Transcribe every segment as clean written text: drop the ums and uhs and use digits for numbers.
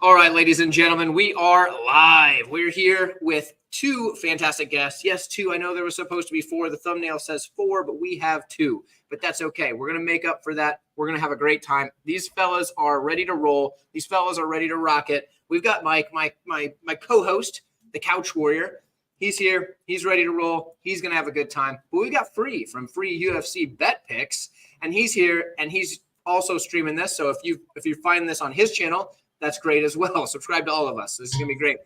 All right, ladies and gentlemen, we are live. We're here with two fantastic guests. Yes, two. I know there was supposed to be four. The thumbnail says four, but we have two. But that's okay. We're going to make up for that. We're going to have a great time. These fellas are ready to roll. These fellas are ready to rock it. We've got Mike, my co-host, the Couch Warrior. He's here. He's ready to roll. He's going to have a good time. But we got Free from Free UFC Bet Picks, and he's here, and he's also streaming this. So if you find this on his channel, that's great as well. Subscribe to all of us. This is going to be great.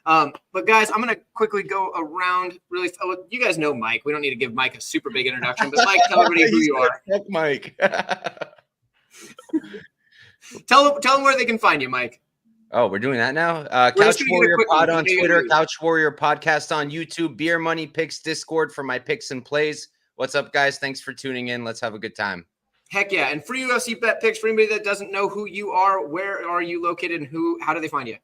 But, guys, I'm going to quickly go around really – you guys know Mike. We don't need to give Mike a super big introduction. But, Mike, tell everybody who you are. Fuck Mike. Tell them where they can find you, Mike. Oh, we're doing that now? Couch Warrior Pod on Twitter, Couch Warrior Podcast on YouTube, Beer Money Picks Discord for my picks and plays. What's up, guys? Thanks for tuning in. Let's have a good time. Heck yeah. And Free UFC Bet Picks, for anybody that doesn't know who you are, where are you located, and how do they find you?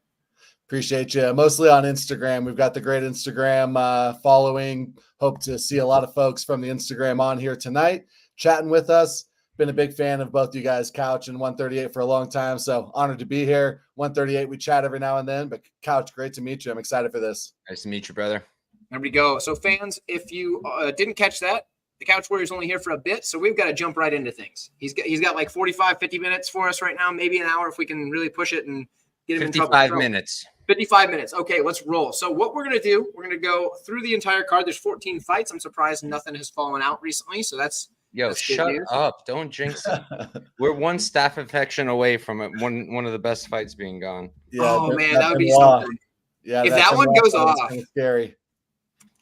Appreciate you. Mostly on Instagram. We've got the great Instagram following. Hope to see a lot of folks from the Instagram on here tonight, chatting with us. Been a big fan of both you guys, Couch and 138, for a long time. So honored to be here. 138, we chat every now and then. But Couch, great to meet you. I'm excited for this. Nice to meet you, brother. There we go. So fans, if you didn't catch that, the Couch Warrior's only here for a bit, so we've got to jump right into things. He's got like 45, 50 minutes for us right now, maybe an hour if we can really push it and get him in trouble. 55 minutes. 55 minutes. Okay, let's roll. So what we're going to do, we're going to go through the entire card. There's 14 fights. I'm surprised nothing has fallen out recently, so that's shut up. Don't jinx it. We're one staph infection away from it. One of the best fights being gone. Yeah, oh, man, that would be something. Yeah, if that one goes off, kind of scary.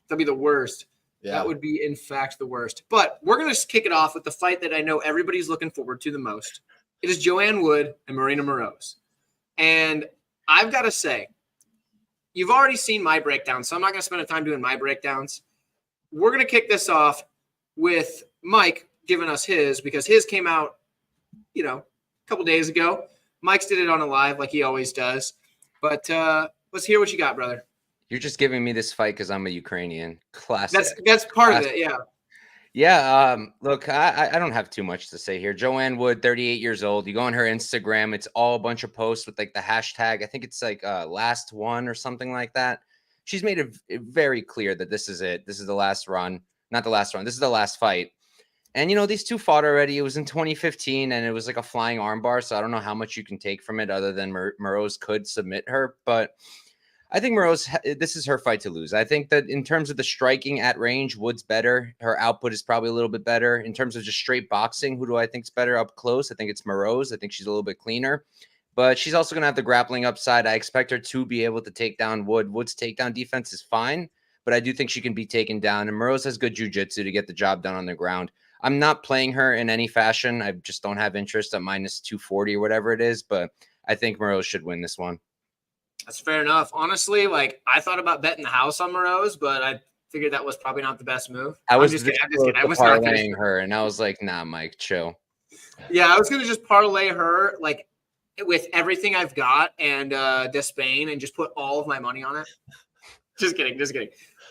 That'd be the worst. Yeah. That would be, in fact, the worst. But we're going to kick it off with the fight that I know everybody's looking forward to the most. It is Joanne Wood and Marina Morose. And I've got to say, you've already seen my breakdown, so I'm not going to spend time doing my breakdowns. We're going to kick this off with Mike giving us his, because his came out, a couple days ago. Mike's did it on a live like he always does. But let's hear what you got, brother. You're just giving me this fight because I'm a Ukrainian. Classic. That's part of it, yeah. Yeah, look, I don't have too much to say here. Joanne Wood, 38 years old. You go on her Instagram, it's all a bunch of posts with like the hashtag. I think it's like last one or something like that. She's made it very clear that this is it. This is the last run. Not the last run. This is the last fight. And, these two fought already. It was in 2015, and it was like a flying armbar, so I don't know how much you can take from it other than Morose could submit her. But I think Morose, this is her fight to lose. I think that in terms of the striking at range, Wood's better. Her output is probably a little bit better. In terms of just straight boxing, who do I think is better up close? I think it's Morose. I think she's a little bit cleaner. But she's also going to have the grappling upside. I expect her to be able to take down Wood. Wood's takedown defense is fine, but I do think she can be taken down. And Morose has good jiu-jitsu to get the job done on the ground. I'm not playing her in any fashion. I just don't have interest at minus 240 or whatever it is. But I think Morose should win this one. That's fair enough. Honestly, I thought about betting the house on Morose, but I figured that was probably not the best move. I'm just kidding. I was parlaying her, and I was like, nah, Mike, chill. Yeah, I was going to just parlay her, with everything I've got and Despain and just put all of my money on it. Just kidding.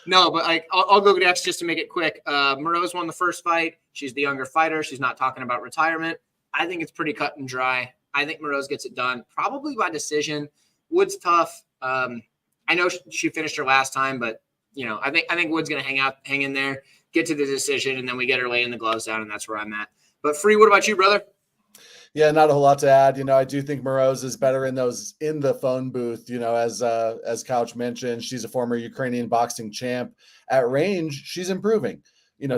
No, but I'll go next just to make it quick. Morose won the first fight. She's the younger fighter. She's not talking about retirement. I think it's pretty cut and dry. I think Morose gets it done, probably by decision. Wood's tough. I know she finished her last time, but I think Wood's going to hang in there, get to the decision, and then we get her laying the gloves down, and that's where I'm at. But Free, what about you, brother? Yeah, not a whole lot to add. I do think Morose is better in the phone booth. As Couch mentioned, she's a former Ukrainian boxing champ. At range, she's improving.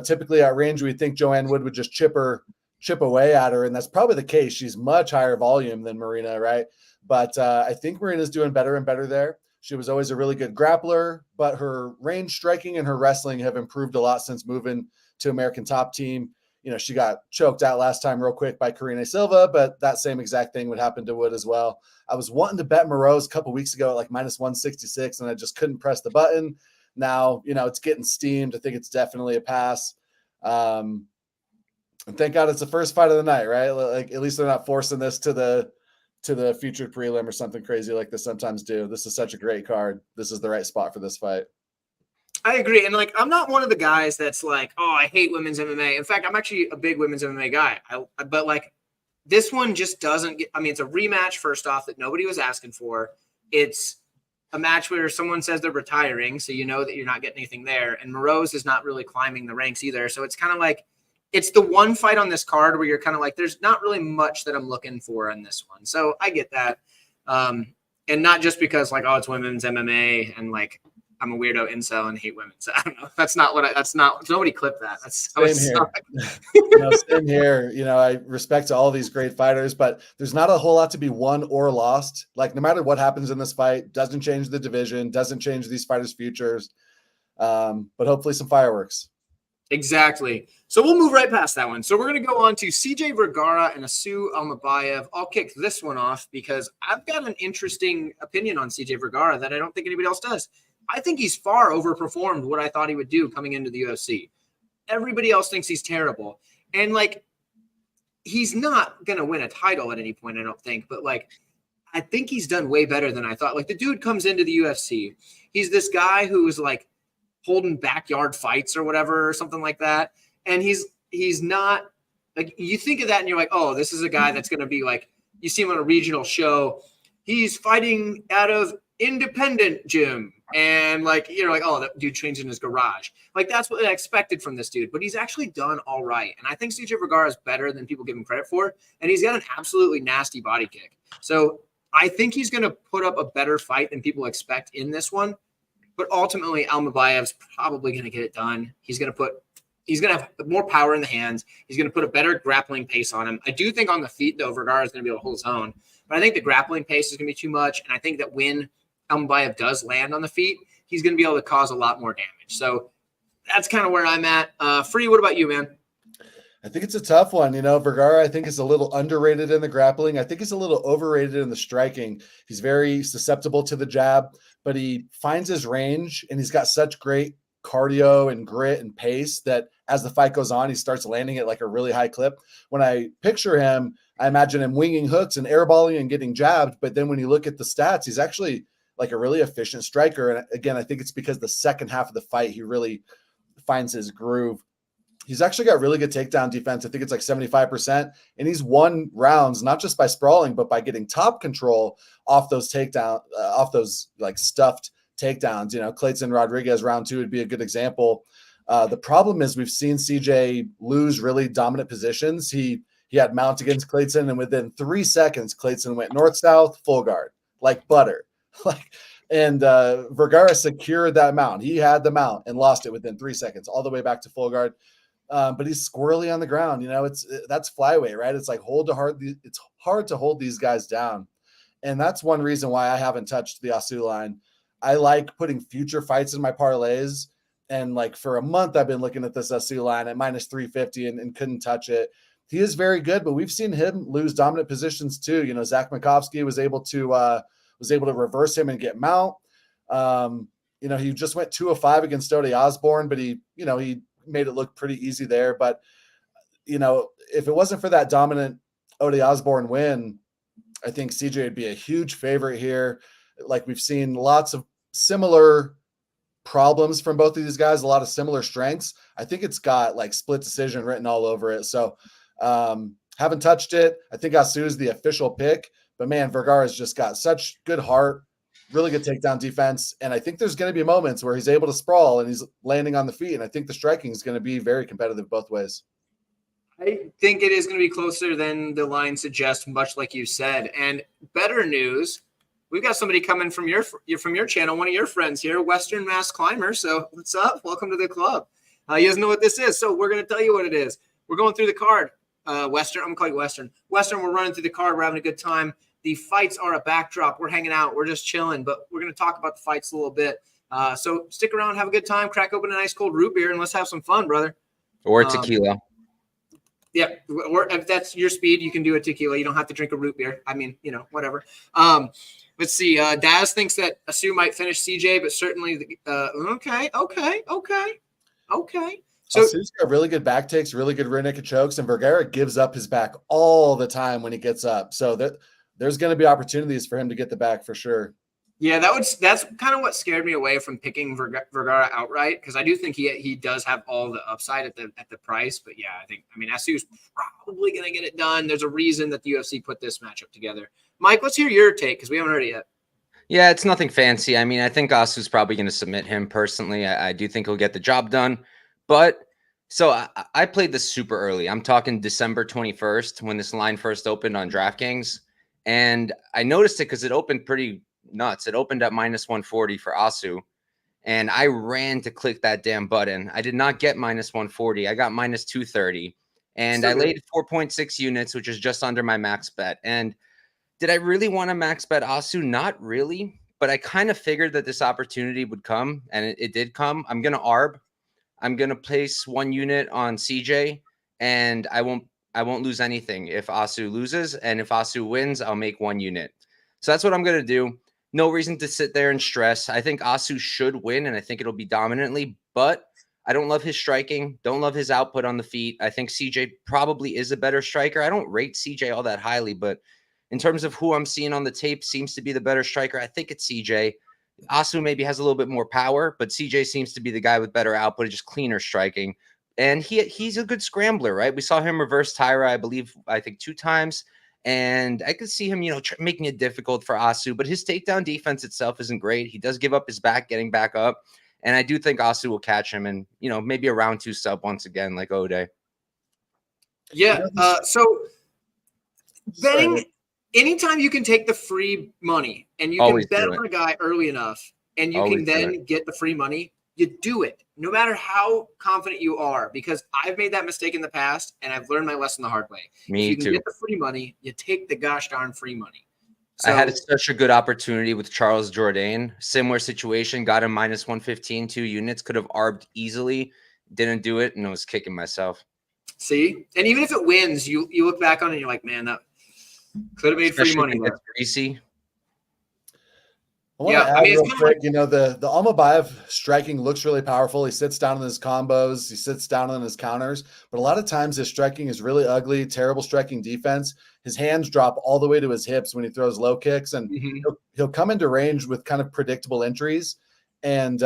Typically at range, we think Joanne Wood would just chip away at her, and that's probably the case. She's much higher volume than Marina, right? But I think Marina's doing better and better there. She was always a really good grappler, but her range striking and her wrestling have improved a lot since moving to American Top Team. She got choked out last time real quick by Karine Silva, but that same exact thing would happen to Wood as well. I was wanting to bet Morose a couple weeks ago at like minus 166, and I just couldn't press the button. Now, it's getting steamed. I think it's definitely a pass. And thank God it's the first fight of the night, right? At least they're not forcing this to the featured prelim or something crazy like they sometimes do. This is such a great card. This is the right spot for this fight. I agree. And I'm not one of the guys that's like, oh, I hate women's MMA. In fact, I'm actually a big women's MMA guy. But this one just doesn't get, I mean, it's a rematch first off that nobody was asking for. It's a match where someone says they're retiring, so you know that you're not getting anything there. And Morose is not really climbing the ranks either. So it's kind of like, it's the one fight on this card where you're kind of like, there's not really much that I'm looking for in this one. So I get that. And not just because like, oh, it's women's MMA and like, I'm a weirdo incel and hate women. So I don't know. That's not what nobody clipped that. That's same here. Same here. You know, I respect all these great fighters, but there's not a whole lot to be won or lost. Like no matter what happens in this fight, doesn't change the division, doesn't change these fighters' futures. But hopefully some fireworks. Exactly. So we'll move right past that one. So we're going to go on to CJ Vergara and Assu Almeida. I'll kick this one off because I've got an interesting opinion on CJ Vergara that I don't think anybody else does. I think he's far overperformed what I thought he would do coming into the UFC. Everybody else thinks he's terrible. And like, he's not going to win a title at any point, I don't think. But like, I think he's done way better than I thought. Like the dude comes into the UFC. He's this guy who's like holding backyard fights or whatever, or something like that. And he's not like, you think of that and you're like, oh, this is a guy that's going to be like, you see him on a regional show. He's fighting out of independent gym. And like, you're like, oh, that dude trains in his garage. Like that's what I expected from this dude, but he's actually done all right. And I think CJ Vergara is better than people give him credit for. And he's got an absolutely nasty body kick. So I think he's going to put up a better fight than people expect in this one. But ultimately, Almeida's probably going to get it done. He's going to have more power in the hands. He's going to put a better grappling pace on him. I do think on the feet, though, Vergara is going to be able to hold his own. But I think the grappling pace is going to be too much. And I think that when Almeida does land on the feet, he's going to be able to cause a lot more damage. So that's kind of where I'm at. Free, what about you, man? I think it's a tough one. You know, Vergara, I think, is a little underrated in the grappling. I think he's a little overrated in the striking. He's very susceptible to the jab, but he finds his range and he's got such great cardio and grit and pace that as the fight goes on, he starts landing at like a really high clip. When I picture him, I imagine him winging hooks and airballing and getting jabbed. But then when you look at the stats, he's actually like a really efficient striker. And again, I think it's because the second half of the fight, he really finds his groove. He's actually got really good takedown defense. I think it's like 75%. And he's won rounds, not just by sprawling, but by getting top control off those like stuffed takedowns. You know, Clayton Rodriguez round 2 would be a good example. The problem is we've seen CJ lose really dominant positions. He had mount against Clayton, and within 3 seconds, Clayton went north-south, full guard, like butter. And Vergara secured that mount. He had the mount and lost it within 3 seconds, all the way back to full guard. But he's squirrely on the ground. You know, that's flyweight, right? It's like it's hard to hold these guys down. And that's one reason why I haven't touched the Assu line. I like putting future fights in my parlays. And like for a month, I've been looking at this Assu line at minus 350 and couldn't touch it. He is very good, but we've seen him lose dominant positions too. You know, Zach Makovsky was able to reverse him and get mount. You know, he just went 2-5 against Ode Osborne, but he made it look pretty easy there. But, you know, if it wasn't for that dominant Ode Osborne win, I think CJ would be a huge favorite here. Like we've seen lots of similar problems from both of these guys, a lot of similar strengths. I think it's got like split decision written all over it. So haven't touched it. I think Assu is the official pick, but man, Vergara's just got such good heart, really good takedown defense. And I think there's going to be moments where he's able to sprawl and he's landing on the feet. And I think the striking is going to be very competitive both ways. I think it is going to be closer than the line suggests, much like you said. And better news, we've got somebody coming from your channel, one of your friends here, Western Mass Climber. So what's up? Welcome to the club. He doesn't know what this is, so we're going to tell you what it is. We're going through the card. Western, I'm going to call you Western. Western, we're running through the card. We're having a good time. The fights are a backdrop. We're hanging out. We're just chilling, but we're going to talk about the fights a little bit. So stick around, have a good time, crack open a nice cold root beer, and let's have some fun, brother. Or tequila. Yeah, or if that's your speed, you can do a tequila. You don't have to drink a root beer. I mean, you know, whatever. Let's see. Daz thinks that Assu might finish CJ, but certainly okay. So Assu's got really good back takes, really good rear naked chokes, and Vergara gives up his back all the time when he gets up. So there's going to be opportunities for him to get the back for sure. Yeah, that's kind of what scared me away from picking Vergara outright, because I do think he does have all the upside at the price. But yeah, I mean Assu's probably gonna get it done. There's a reason that the UFC put this matchup together. Mike, let's hear your take because we haven't heard it yet. Yeah, it's nothing fancy. I mean, I think Assu's probably going to submit him personally. I do think he'll get the job done. But so I played this super early. I'm talking December 21st when this line first opened on DraftKings. And I noticed it because it opened pretty nuts. It opened at minus 140 for Assu. And I ran to click that damn button. I did not get minus 140. I got minus 230. And I laid 4.6 units, which is just under my max bet. And did I really want to max bet Assu? Not really, but I kind of figured that this opportunity would come, and it did come. I'm going to ARB. I'm going to place 1 unit on CJ, and I won't lose anything if Assu loses, and if Assu wins, I'll make 1 unit. So that's what I'm going to do. No reason to sit there and stress. I think Assu should win, and I think it'll be dominantly, but I don't love his striking. Don't love his output on the feet. I think CJ probably is a better striker. I don't rate CJ all that highly, but in terms of who I'm seeing on the tape seems to be the better striker, I think it's CJ. Assu maybe has a little bit more power, but CJ seems to be the guy with better output, just cleaner striking. And he's a good scrambler, right? We saw him reverse Tyra, I think 2 times. And I could see him, making it difficult for Assu, but his takedown defense itself isn't great. He does give up his back, getting back up. And I do think Assu will catch him and, maybe a round 2 sub once again, like Ode. Yeah. So betting, anytime you can take the free money and you can bet on a guy early enough and you can then get the free money, you do it no matter how confident you are, because I've made that mistake in the past and I've learned my lesson the hard way. Me if you can too. get the free money, you take the gosh darn free money. So, I had such a good opportunity with Charles Jourdain. Similar situation, got him minus 115, 2 units, could have arbed easily, didn't do it, and I was kicking myself. See? And even if it wins, you look back on it and you're like, man, that could have made free money. That's greasy. I want to add real quick, the Almeida striking looks really powerful. He sits down in his combos. He sits down on his counters. But a lot of times his striking is really ugly, terrible striking defense. His hands drop all the way to his hips when he throws low kicks. And he'll come into range with kind of predictable entries and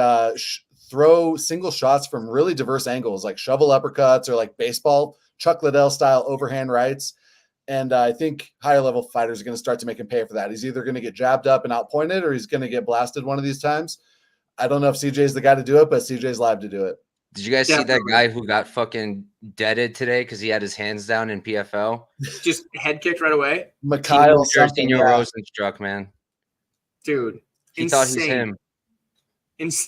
throw single shots from really diverse angles, like shovel uppercuts or like baseball, Chuck Liddell style overhand rights. And I think higher level fighters are going to start to make him pay for that. He's either going to get jabbed up and outpointed or he's going to get blasted one of these times. I don't know if CJ's the guy to do it, but CJ's live to do it. Did you guys see that guy who got fucking deaded today because he had his hands down in PFL? Just head kicked right away? Mikhail Rosenstruck, man. Dude. He thought he's him.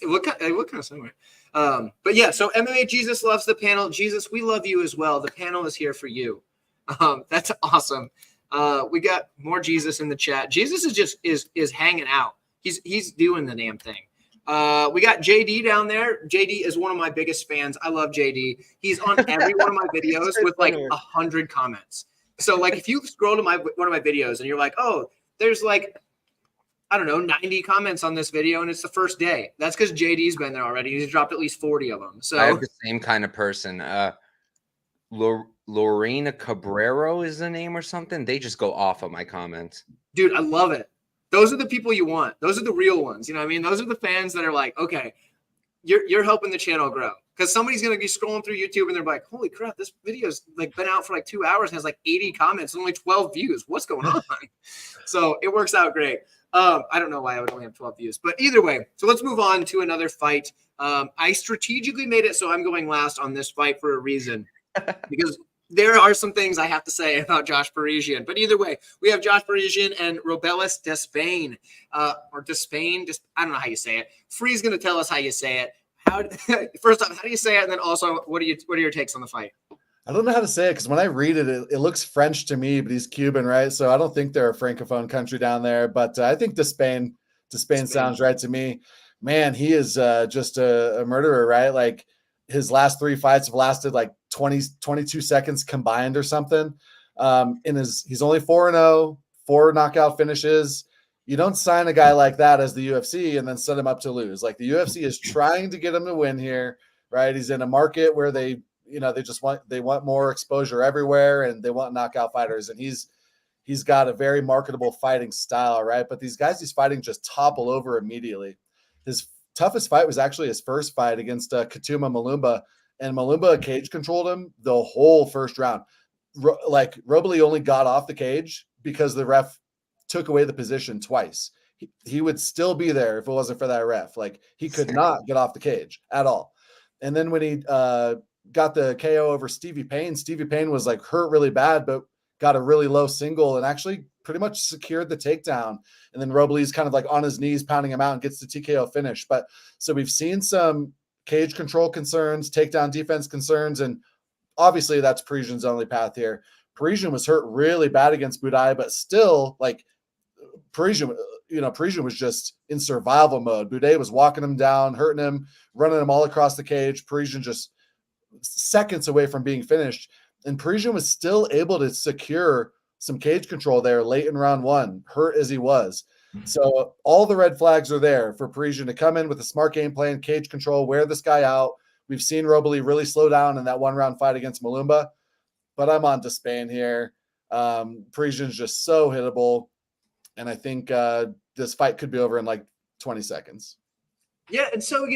What kind of somewhere? But yeah, so MMA Jesus loves the panel. Jesus, we love you as well. The panel is here for you. That's awesome. We got more Jesus in the chat. Jesus is hanging out. He's doing the damn thing. We got JD down there. JD is one of my biggest fans. I love JD. He's on every one of my videos with like 100 comments. So like if you scroll to one of my videos and you're like, oh, there's like, I don't know, 90 comments on this video and it's the first day. That's because JD's been there already. He's dropped at least 40 of them. So I have the same kind of person. Lorena Cabrero is the name or something. They just go off of my comments. Dude, I love it. Those are the people you want. Those are the real ones. You know what I mean? Those are the fans that are like, okay, you're helping the channel grow. Because somebody's going to be scrolling through YouTube and they're like, holy crap, this video's like been out for like 2 hours and has like 80 comments and only 12 views. What's going on? So it works out great. I don't know why I would only have 12 views, but either way. So let's move on to another fight. I strategically made it so I'm going last on this fight for a reason. Because there are some things I have to say about Josh Parisian. But either way, we have Josh Parisian and Robelis Despain. Or Despain. I don't know how you say it. Free's going to tell us how you say it. First off, how do you say it? And then also, what are your takes on the fight? I don't know how to say it because when I read it, it looks French to me, but he's Cuban, right? So I don't think they're a Francophone country down there. But I think Despain sounds right to me. Man, he is just a murderer, right? Like his last 3 fights have lasted like 22 seconds combined or something. He's only 4-0, 4 knockout finishes. You don't sign a guy like that as the UFC and then set him up to lose. Like the UFC is trying to get him to win here, right? He's in a market where they want more exposure everywhere and they want knockout fighters. And he's He's got a very marketable fighting style, right? But these guys he's fighting just topple over immediately. His toughest fight was actually his first fight against Katuma Malumba, and Malumba cage controlled him the whole first round. Robley only got off the cage because the ref took away the position twice. He would still be there if it wasn't for that ref. Like, he could not get off the cage at all. And then when he got the KO over Stevie Payne was like hurt really bad, but got a really low single and actually pretty much secured the takedown. And then Robley's kind of like on his knees, pounding him out, and gets the TKO finish. But so we've seen some cage control concerns, takedown defense concerns, and obviously that's Parisian's only path here. Parisian was hurt really bad against Budai, but still, like, Parisian was just in survival mode. Budai was walking him down, hurting him, running him all across the cage. Parisian just seconds away from being finished. And Parisian was still able to secure some cage control there late in round one, hurt as he was. So all the red flags are there for Parisian to come in with a smart game plan, cage control, wear this guy out. We've seen Robley really slow down in that one-round fight against Malumba, but I'm on Despain here. Parisian's just so hittable, and I think this fight could be over in like 20 seconds. Yeah, and so,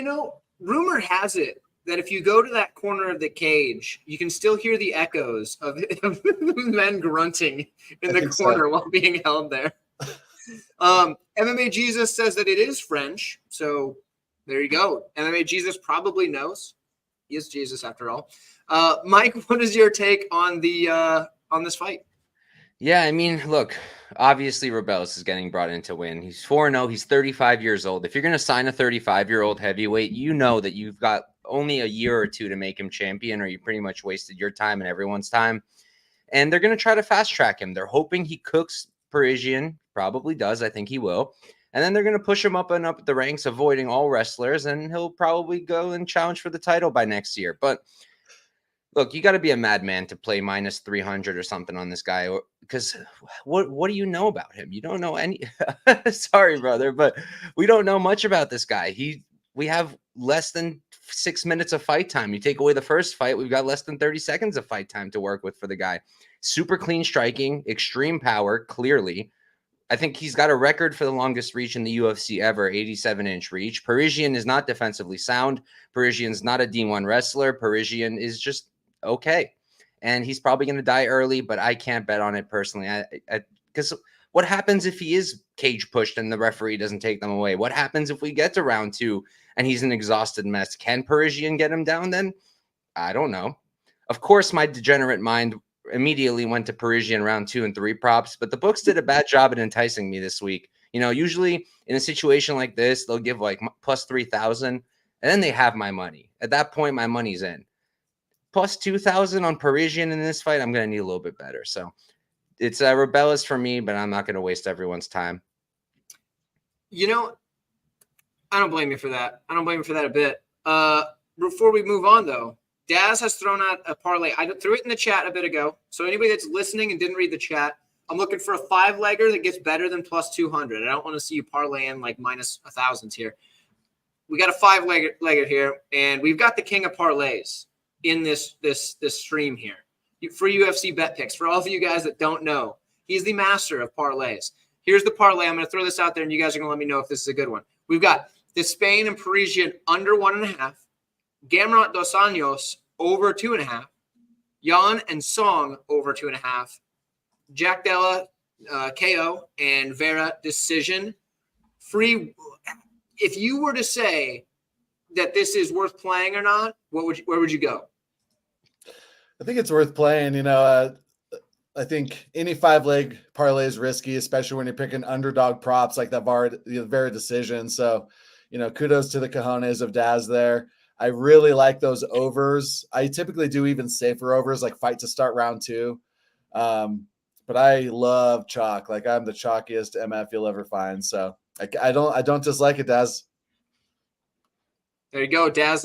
rumor has it that if you go to that corner of the cage, you can still hear the echoes of men grunting in the corner while being held there. MMA Jesus says that it is French, so there you go. MMA Jesus probably knows. He is Jesus after all. Mike, what is your take on this fight? Yeah, I mean, look, obviously Rebels is getting brought in to win. He's 4-0. He's 35 years old. If you're going to sign a 35-year-old heavyweight, you know that you've got only a year or two to make him champion, or you pretty much wasted your time and everyone's time. And they're going to try to fast track him. They're hoping he cooks Parisian. Probably does. I think he will. And then they're going to push him up and up the ranks, avoiding all wrestlers, and he'll probably go and challenge for the title by next year. But look, you got to be a madman to play minus 300 or something on this guy, because what do you know about him? You don't know any. Sorry, brother, but we don't know much about this guy. We have less than 6 minutes of fight time. You take away the first fight, we've got less than 30 seconds of fight time to work with for the guy. Super clean striking, extreme power, clearly. I think he's got a record for the longest reach in the UFC ever, 87-inch reach. Parisian is not defensively sound. Parisian's not a D1 wrestler. Parisian is just okay. And he's probably going to die early, but I can't bet on it personally. Because what happens if he is cage pushed and the referee doesn't take them away? What happens if we get to round 2 and he's an exhausted mess? Can Parisian get him down then? I don't know. Of course, my degenerate mind immediately went to Parisian round 2 and 3 props, but the books did a bad job at enticing me this week. Usually in a situation like this, they'll give like plus 3,000 and then they have my money. At that point, my money's in. Plus 2,000 on Parisian in this fight, I'm going to need a little bit better. So it's rebellious for me, but I'm not going to waste everyone's time. I don't blame you for that. I don't blame you for that a bit. Before we move on, though, Daz has thrown out a parlay. I threw it in the chat a bit ago. So anybody that's listening and didn't read the chat, I'm looking for a 5-legger that gets better than plus 200. I don't want to see you parlay in like minus 1,000s here. We got a 5-legger here, and we've got the king of parlays in this stream here. For UFC bet picks, for all of you guys that don't know, he's the master of parlays. Here's the parlay. I'm going to throw this out there, and you guys are going to let me know if this is a good one. We've got Despain and Parisian under 1.5. Gamrot dos Anjos over 2.5. Jan and Song over 2.5. Jack Della KO and Vera decision. Free. If you were to say that this is worth playing or not, where would you go? I think it's worth playing. I think any 5-leg parlay is risky, especially when you're picking underdog props like that Vera decision. So, kudos to the cojones of Daz there. I really like those overs. I typically do even safer overs, like fight to start round 2. But I love chalk. Like, I'm the chalkiest MF you'll ever find. So I don't dislike it, Daz. There you go, Daz.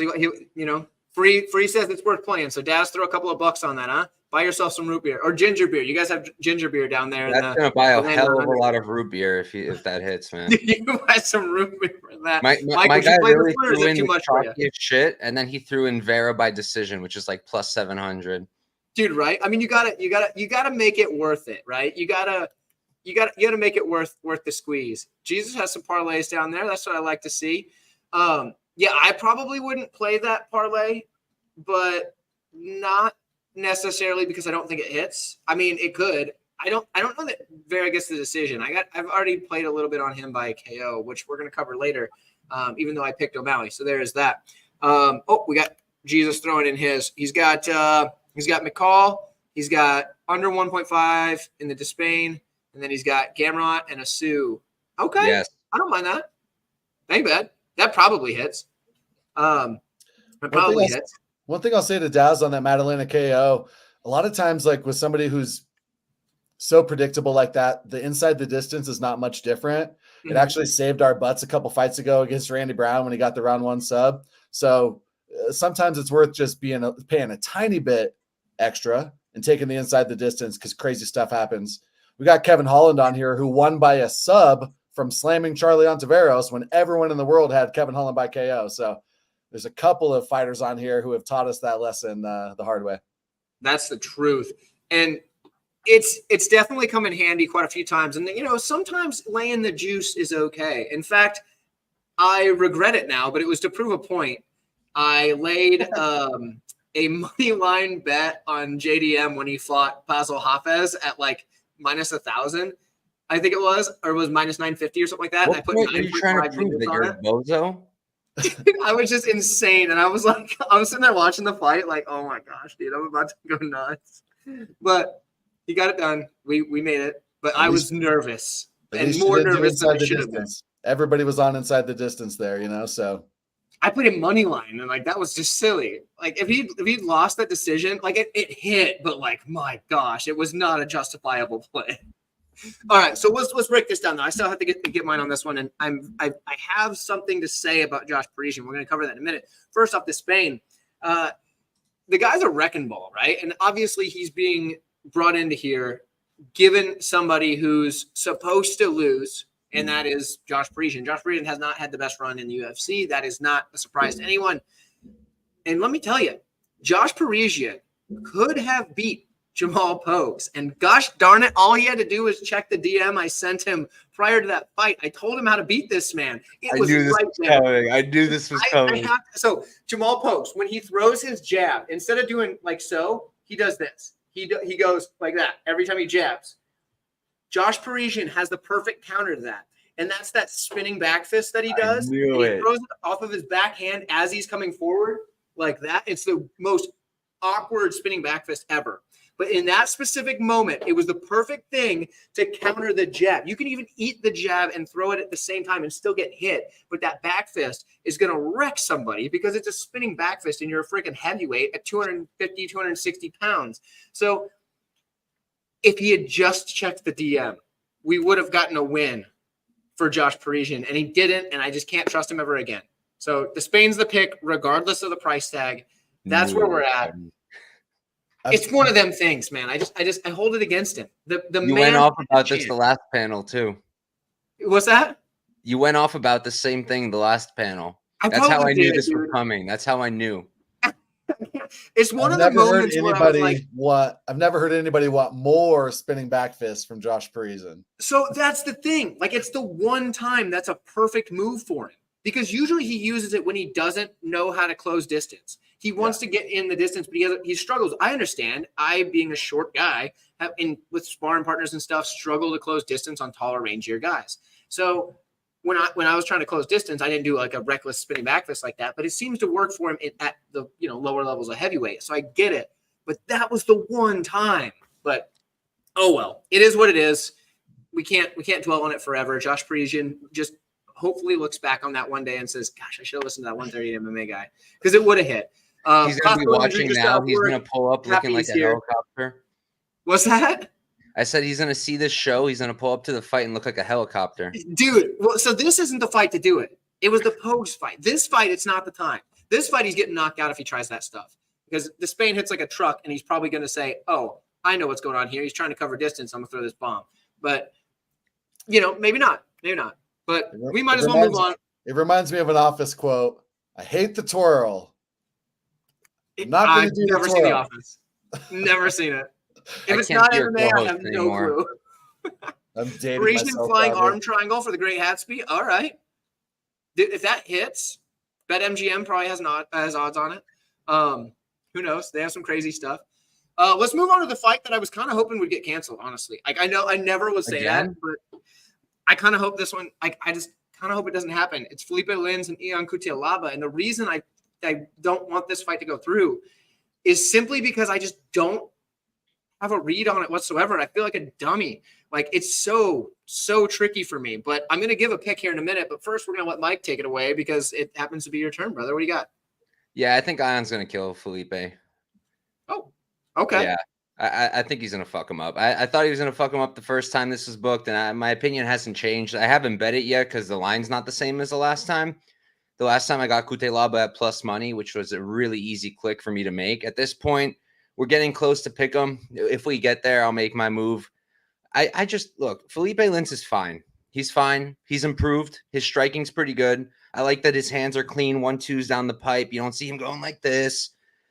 Free says it's worth playing. So Daz, throw a couple of bucks on that, huh? Buy yourself some root beer or ginger beer. You guys have ginger beer down there. That's going to buy a hell of a lot of root beer if that hits, man. You buy some root beer for that. My guy really threw in the chalkiest shit, and then he threw in Vera by decision, which is like plus 700. Dude, right? I mean, you gotta make it worth it, right? You gotta you got to make it worth the squeeze. Jesus has some parlays down there. That's what I like to see. Yeah, I probably wouldn't play that parlay, but not necessarily because I don't think it hits. I mean, it could. I don't know that Vera gets the decision. I've already played a little bit on him by KO, which we're going to cover later. Even though I picked O'Malley, so there is that. We got Jesus throwing in his. He's got McCall. He's got under 1.5 in the Despain, and then he's got Gamrot and Assu. Okay, yes, I don't mind that. Ain't bad. That probably hits. It probably hits. One thing I'll say to Daz on that Maddalena KO, a lot of times, like with somebody who's so predictable like that, the inside the distance is not much different. Mm-hmm. It actually saved our butts a couple fights ago against Randy Brown when he got the round 1 sub. So sometimes it's worth just paying a tiny bit extra and taking the inside the distance because crazy stuff happens. We got Kevin Holland on here who won by a sub from slamming Charlie Ontiveros when everyone in the world had Kevin Holland by KO. So there's a couple of fighters on here who have taught us that lesson the hard way. That's the truth. And it's definitely come in handy quite a few times. And, sometimes laying the juice is okay. In fact, I regret it now, but it was to prove a point. I laid a money line bet on JDM when he fought Basil Hafez at like minus 1,000. I think it was, or it was minus 950 or something like that. What and I put point are you trying to prove that you're a bozo? I was just insane. And I was sitting there watching the fight like, oh my gosh, dude, I'm about to go nuts. But he got it done. We made it. But I was nervous and more nervous than I should have been. Everybody was on inside the distance there, so. I put in money line and that was just silly. Like if he'd lost that decision, like it hit, but like, my gosh, it was not a justifiable play. All right, so let's break this down. Though I still have to get mine on this one, and I have something to say about Josh Parisian. We're going to cover that in a minute. First off, Despain, the guy's a wrecking ball, right? And obviously he's being brought into here, given somebody who's supposed to lose, and that is Josh Parisian. Josh Parisian has not had the best run in the UFC. That is not a surprise to anyone. And let me tell you, Josh Parisian could have beat Jamal Pokes. And gosh darn it, all he had to do was check the DM I sent him prior to that fight. I told him how to beat this man. I knew this was coming. So Jamal Pokes, when he throws his jab, instead of doing like so, he does this. He goes like that every time he jabs. Josh Parisian has the perfect counter to that. And that's that spinning back fist that he does. He throws it off of his backhand as he's coming forward like that. It's the most awkward spinning back fist ever. But in that specific moment, it was the perfect thing to counter the jab. You can even eat the jab and throw it at the same time and still get hit. But that back fist is going to wreck somebody because it's a spinning back fist and you're a freaking heavyweight at 250, 260 pounds. So if he had just checked the DM, we would have gotten a win for Josh Parisian. And he didn't, and I just can't trust him ever again. So Despain's the pick, regardless of the price tag. That's where we're at. It's one of them things, man. I hold it against him. You went off about this the last panel too. What's that? You went off about the same thing the last panel. That's how I knew this was coming. That's how I knew. It's one of the moments where I was like, I've never heard anybody want more spinning back fists from Josh Parisian. So that's the thing. Like, it's the one time that's a perfect move for him. Because usually he uses it when he doesn't know how to close distance. He wants to get in the distance, but he struggles. I understand. I, being a short guy, with sparring partners and stuff, struggle to close distance on taller, rangier guys. So when I was trying to close distance, I didn't do like a reckless spinning back fist like that. But it seems to work for him at the lower levels of heavyweight. So I get it. But that was the one time. But oh well, it is what it is. We can't dwell on it forever. Josh Parisian just hopefully looks back on that one day and says, gosh, I should have listened to that 130 MMA guy, because it would have hit. He's going to be watching now. He's going to pull up looking like a helicopter. What's that? I said he's going to see this show. He's going to pull up to the fight and look like a helicopter. Dude, well, so this isn't the fight to do it. It was the Pogues fight. This fight, it's not the time. This fight, he's getting knocked out if he tries that stuff. Because Despain hits like a truck, and he's probably going to say, oh, I know what's going on here. He's trying to cover distance. I'm going to throw this bomb. But, maybe not. Maybe not. But we might as well move on. It reminds me of an Office quote. I hate the twirl. I've never seen The Office. Never seen it. If it's not MMA, I have no clue. I'm dating Parisian myself, flying probably. arm triangle for the Great Hatsby. All right. If that hits, BetMGM probably has odds on it. Who knows? They have some crazy stuff. Let's move on to the fight that I was kind of hoping would get canceled, honestly. Like, I know I never would say that, but I kind of hope this one, like, I just kind of hope it doesn't happen. It's Felipe Lins and Ion Cutelaba. And the reason I don't want this fight to go through is simply because I just don't have a read on it whatsoever. I feel like a dummy. Like, it's so tricky for me. But I'm going to give a pick here in a minute. But first, we're going to let Mike take it away because it happens to be your turn, brother. What do you got? Yeah, I think Ion's going to kill Felipe. Oh, okay. Yeah, I think he's going to fuck him up. I thought he was going to fuck him up the first time this was booked, and my opinion hasn't changed. I haven't bet it yet because the line's not the same as the last time. The last time I got Cutelaba at plus money, which was a really easy click for me to make. At this point, we're getting close to pick him. If we get there, I'll make my move. I just, look, Felipe Lins is fine. He's fine. He's improved. His striking's pretty good. I like that his hands are clean, 1-2s down the pipe. You don't see him going like this.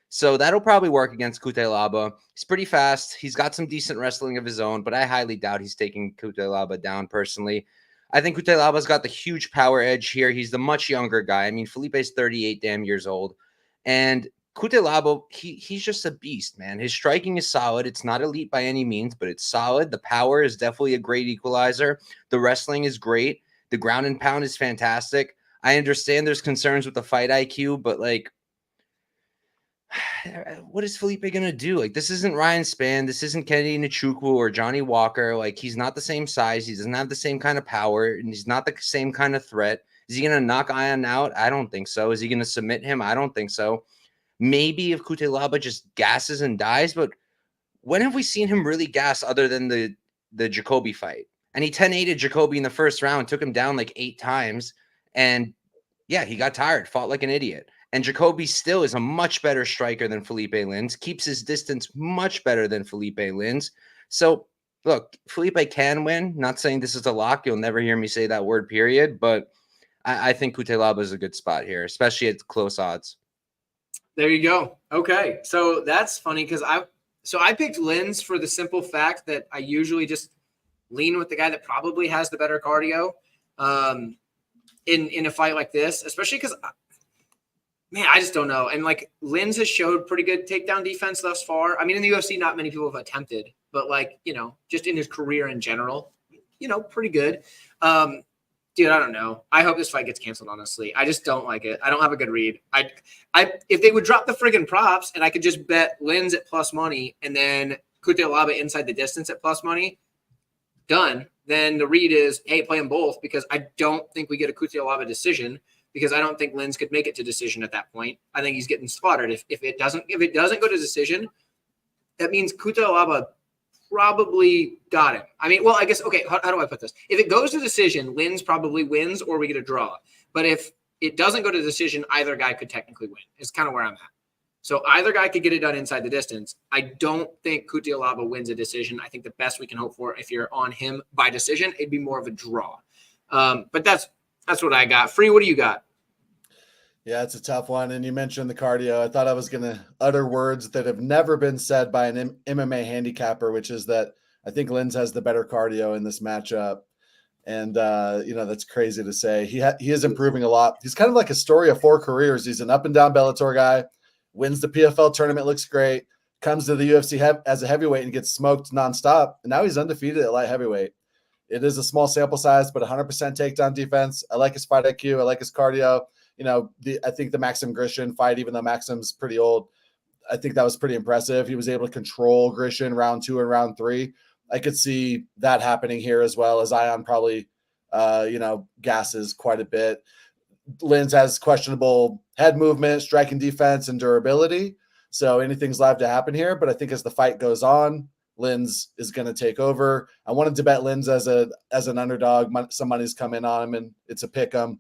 So that'll probably work against Cutelaba. He's pretty fast. He's got some decent wrestling of his own, but I highly doubt he's taking Cutelaba down personally. I think Cutelaba's got the huge power edge here. He's the much younger guy. I mean, Felipe's 38 damn years old. And Cutelaba, he's just a beast, man. His striking is solid. It's not elite by any means, but it's solid. The power is definitely a great equalizer. The wrestling is great. The ground and pound is fantastic. I understand there's concerns with the fight IQ, but, like, what is Felipe going to do? Like, this isn't Ryan Spann. This isn't Kennedy Nchukwu or Johnny Walker. Like, he's not the same size. He doesn't have the same kind of power, and he's not the same kind of threat. Is he going to knock Ion out? I don't think so. Is he going to submit him? I don't think so. Maybe if Cutelaba just gasses and dies, but when have we seen him really gas other than the Jacoby fight? And he 10-8'd Jacoby in the first round, took him down like 8 times, and yeah, he got tired, fought like an idiot. And Jacoby still is a much better striker than Felipe Lins, keeps his distance much better than Felipe Lins. So, look, Felipe can win. Not saying this is a lock. You'll never hear me say that word, period. But I think Cutelaba is a good spot here, especially at close odds. There you go. Okay. So that's funny because I picked Lins for the simple fact that I usually just lean with the guy that probably has the better cardio in a fight like this, especially because – man, I just don't know. And, like, Lins has showed pretty good takedown defense thus far. I mean, in the UFC, not many people have attempted, but, like, you know, just in his career in general, you know, pretty good. Dude, I don't know. I hope this fight gets canceled, honestly. I just don't like it. I don't have a good read. If they would drop the friggin' props and I could just bet Lins at plus money and then Cutelaba inside the distance at plus money, done. Then the read is, hey, play them both because I don't think we get a Cutelaba decision. Because I don't think Lins could make it to decision at that point. I think he's getting slaughtered. If it doesn't go to decision, that means Cutelaba probably got him. I mean, well, I guess, okay, how do I put this? If it goes to decision, Lins probably wins or we get a draw. But if it doesn't go to decision, either guy could technically win. It's kind of where I'm at. So either guy could get it done inside the distance. I don't think Cutelaba wins a decision. I think the best we can hope for, if you're on him by decision, it'd be more of a draw. But that's what I got. Free, what do you got? Yeah, it's a tough one. And you mentioned the cardio. I thought I was going to utter words that have never been said by an MMA handicapper, which is that I think Lins has the better cardio in this matchup. And, you know, that's crazy to say. He is improving a lot. He's kind of like a story of 4 careers. He's an up and down Bellator guy, wins the PFL tournament, looks great, comes to the UFC as a heavyweight and gets smoked nonstop. And now he's undefeated at light heavyweight. It is a small sample size, but 100% takedown defense. I like his fight IQ. I like his cardio. You know, I think the Maxim Grishin fight, even though Maxim's pretty old, I think that was pretty impressive. He was able to control Grishin round 2 and round 3. I could see that happening here as well, as Ion probably, you know, gasses quite a bit. Lins has questionable head movement, striking defense, and durability. So anything's live to happen here. But I think as the fight goes on, Lins is going to take over. I wanted to bet Lins as an underdog. Some money's come in on him, and it's a pick 'em.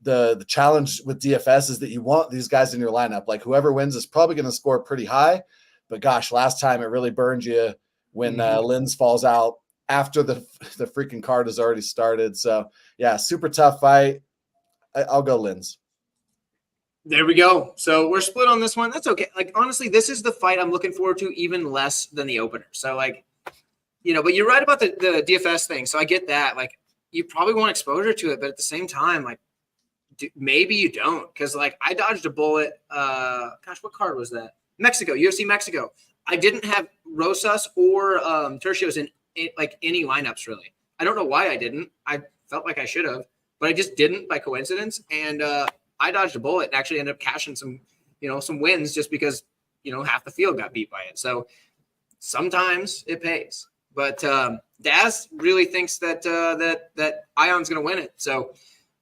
The challenge with DFS is that you want these guys in your lineup. Like, whoever wins is probably going to score pretty high. But gosh, last time it really burned you when Lins falls out after the freaking card has already started. So yeah, super tough fight. I'll go Lins. There we go. So we're split on this one. That's okay. Like, honestly, this is the fight I'm looking forward to even less than the opener. So, like, but you're right about the DFS thing. So I get that. Like, you probably want exposure to it, but at the same time, like, maybe you don't. Because, like, I dodged a bullet. Gosh, what card was that? Mexico, UFC Mexico. I didn't have Rosas or Tercios in like any lineups, really. I don't know why I didn't. I felt like I should have, but I just didn't by coincidence. And I dodged a bullet and actually ended up cashing some wins just because, half the field got beat by it. So sometimes it pays. But Daz really thinks that Ion's going to win it. So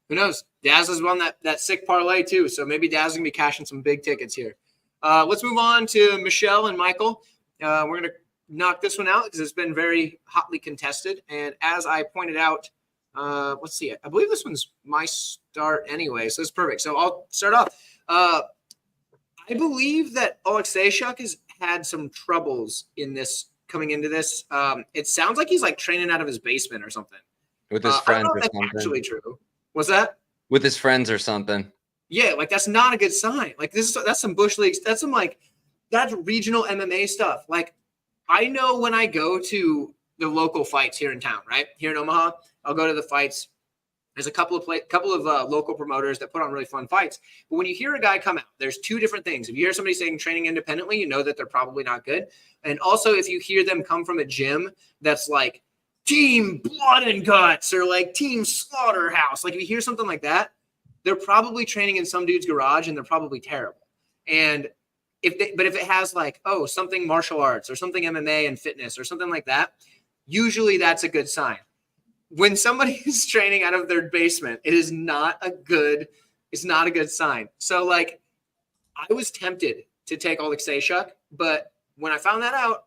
who knows? Daz has won that sick parlay too. So maybe Daz is going to be cashing some big tickets here. Let's move on to Michelle and Michael. We're going to knock this one out because it's been very hotly contested. And as I pointed out, let's see. I believe this one's my start anyway, so it's perfect. So I'll start off. I believe that Oleksiejczuk has had some troubles coming into this. It sounds like he's like training out of his basement or something. With his friends or that's something. Actually true. What's that? With his friends or something. Yeah, like that's not a good sign. Like that's some bush leagues. That's regional MMA stuff. Like I know when I go to the local fights here in town, right here in Omaha, I'll go to the fights. There's a couple of local promoters that put on really fun fights. But when you hear a guy come out, there's two different things. If you hear somebody saying training independently, you know that they're probably not good. And also if you hear them come from a gym that's like Team Blood and Guts or like Team Slaughterhouse, like if you hear something like that, they're probably training in some dude's garage and they're probably terrible. And if it has like, something martial arts or something MMA and fitness or something like that, usually that's a good sign. When somebody is training out of their basement, it's not a good sign. So like I was tempted to take Oleksiejczuk, but when I found that out,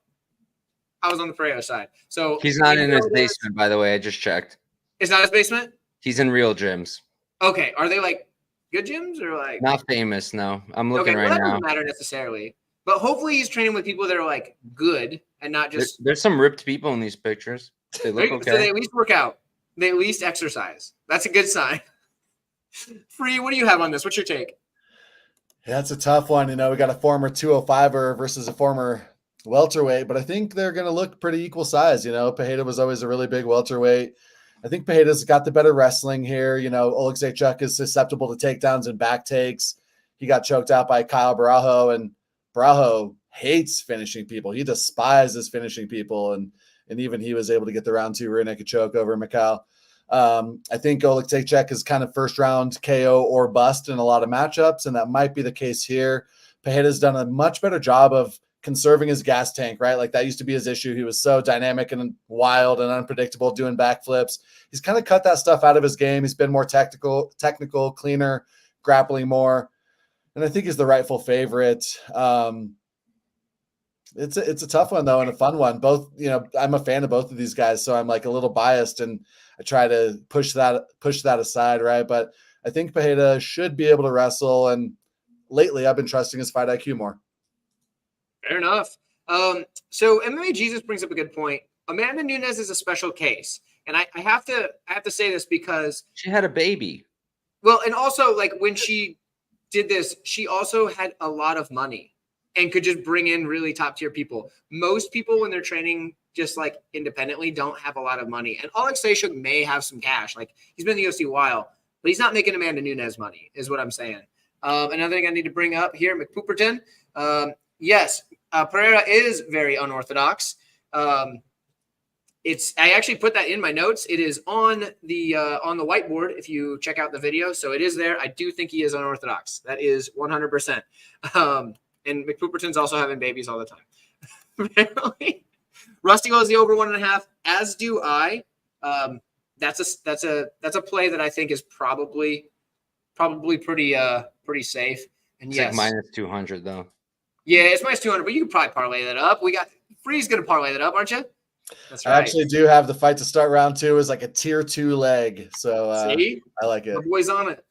I was on the Pereira side. So he's not in his basement, by the way. I just checked. It's not his basement? He's in real gyms. Okay. Are they like good gyms or like not famous? No, I'm looking right that now. Doesn't matter necessarily, but hopefully he's training with people that are like good and not just. There's some ripped people in these pictures. They look okay. So they at least work out. They at least exercise. That's a good sign. Free. What do you have on this? What's your take? Yeah, that's a tough one. We got a former 205er versus a former welterweight, but I think they're going to look pretty equal size. Pereira was always a really big welterweight. I think Pereira's got the better wrestling here. Oleksiejczuk is susceptible to takedowns and back takes. He got choked out by Kyle Barajo, and Barajo hates finishing people. He despises finishing people, and even he was able to get the round 2 rear naked choke over Mikhail. I think Oleksiejczuk is kind of first round KO or bust in a lot of matchups, and that might be the case here. Pereira's done a much better job of conserving his gas tank, right? Like that used to be his issue. He was so dynamic and wild and unpredictable doing backflips. He's kind of cut that stuff out of his game. He's been more technical, cleaner, grappling more. And I think he's the rightful favorite. It's a tough one though, and a fun one. Both, I'm a fan of both of these guys, so I'm like a little biased and I try to push that aside, right? But I think Pereira should be able to wrestle, and lately I've been trusting his fight IQ more. Fair enough. So MMA Jesus brings up a good point. Amanda Nunes is a special case, and I have to say this because she had a baby. Well, and also like when she did this, she also had a lot of money and could just bring in really top tier people. Most people when they're training just like independently don't have a lot of money, and Oleksiejczuk may have some cash. Like he's been in the UFC a while, but he's not making Amanda Nunes money, is what I'm saying. Another thing I need to bring up here, McPooperton. Yes, Pereira is very unorthodox. I actually put that in my notes. It is on the whiteboard if you check out the video. So it is there. I do think he is unorthodox. That is 100%. And McPooperton's also having babies all the time. Apparently. Rusty goes the over 1.5, as do I. That's a play that I think is probably pretty safe. And It's yes, like minus 200 though. Yeah, it's minus 200, but you can probably parlay that up. We got Free's going to parlay that up, aren't you? That's right. I actually do have the fight to start round 2 as like a tier 2 leg. So See? I like it. The boy's on it.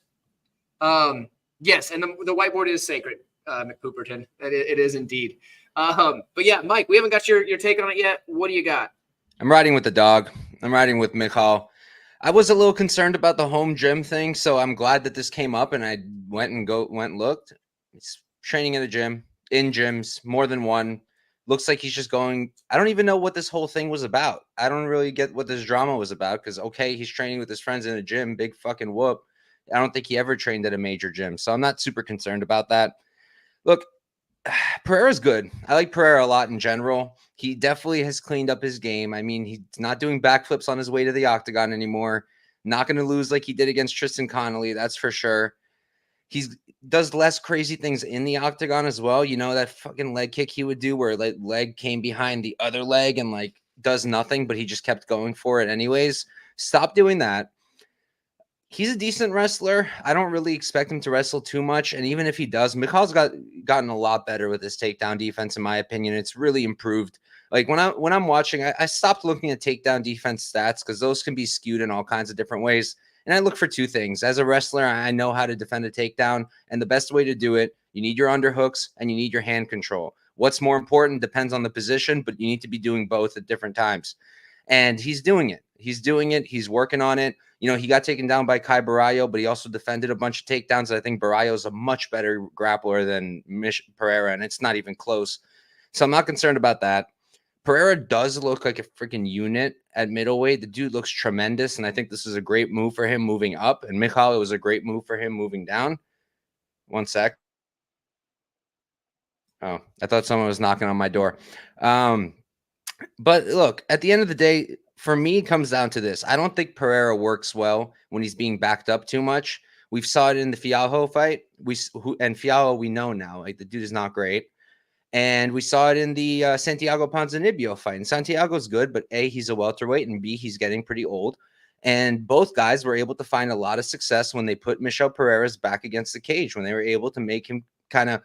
Yes, and the whiteboard is sacred, McPooperton. It is indeed. But yeah, Mike, we haven't got your take on it yet. What do you got? I'm riding with the dog. I'm riding with Mikhail. I was a little concerned about the home gym thing, so I'm glad that this came up and I went and looked. It's training in the gym. In gyms, more than one. looks like he's just going. I don't even know what this whole thing was about. I don't really get what this drama was about because, okay, he's training with his friends in a gym, big fucking whoop. I don't think he ever trained at a major gym, so I'm not super concerned about that. Look, Pereira's good. I like Pereira a lot in general. He definitely has cleaned up his game. I mean, he's not doing backflips on his way to the octagon anymore. Not going to lose like he did against Tristan Connolly, that's for sure. He does less crazy things in the octagon as well. You know, that fucking leg kick he would do where like leg came behind the other leg and like does nothing, but he just kept going for it anyways. Stop doing that. He's a decent wrestler. I don't really expect him to wrestle too much. And even if he does, Mikhal's gotten a lot better with his takedown defense, in my opinion. It's really improved. Like when I'm watching, I stopped looking at takedown defense stats because those can be skewed in all kinds of different ways. And I look for two things. As a wrestler, I know how to defend a takedown. And the best way to do it, you need your underhooks and you need your hand control. What's more important depends on the position, but you need to be doing both at different times. And he's doing it. He's doing it. He's working on it. You know, he got taken down by Kai Barallo, but he also defended a bunch of takedowns. I think Barallo is a much better grappler than Pereira, and it's not even close. So I'm not concerned about that. Pereira does look like a freaking unit at middleweight. The dude looks tremendous, and I think this is a great move for him moving up. And Michal, it was a great move for him moving down. One sec. Oh, I thought someone was knocking on my door. But look, at the end of the day, for me, it comes down to this. I don't think Pereira works well when he's being backed up too much. We saw it in the Fialho fight. And Fialho, we know now, like the dude is not great. And we saw it in the Santiago Ponzinibbio fight. And Santiago's good, but A, he's a welterweight, and B, he's getting pretty old. And both guys were able to find a lot of success when they put Michel Pereira's back against the cage, when they were able to make him kind of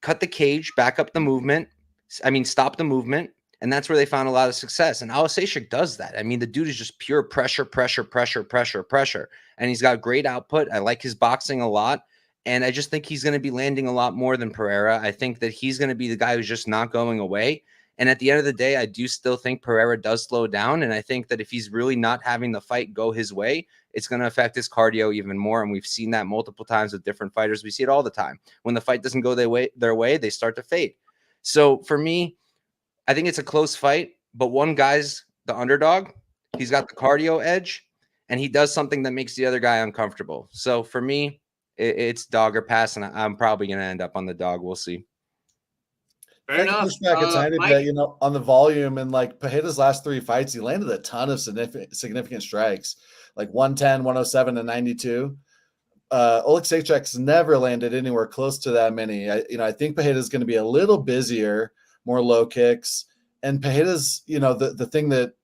cut the cage, back up the movement. Stop the movement. And that's where they found a lot of success. And Oleksiejczuk does that. I mean, the dude is just pure pressure. And he's got great output. I like his boxing a lot. And I just think he's going to be landing a lot more than Pereira. I think that he's going to be the guy who's just not going away. And at the end of the day, I do still think Pereira does slow down. And I think that if he's really not having the fight go his way, it's going to affect his cardio even more. And we've seen that multiple times with different fighters. We see it all the time. When the fight doesn't go their way, they start to fade. So for me, I think it's a close fight, but one guy's the underdog. He's got the cardio edge, and he does something that makes the other guy uncomfortable. So for me, it's dog or pass, and I'm probably going to end up on the dog. We'll see. Fair enough. Push back a tiny bit, you know, on the volume, and like Pereira's last three fights, he landed a ton of significant strikes, like 110, 107, and 92. Oleksiejczuk's never landed anywhere close to that many. I think Pereira's going to be a little busier, more low kicks. And Pereira's, the thing that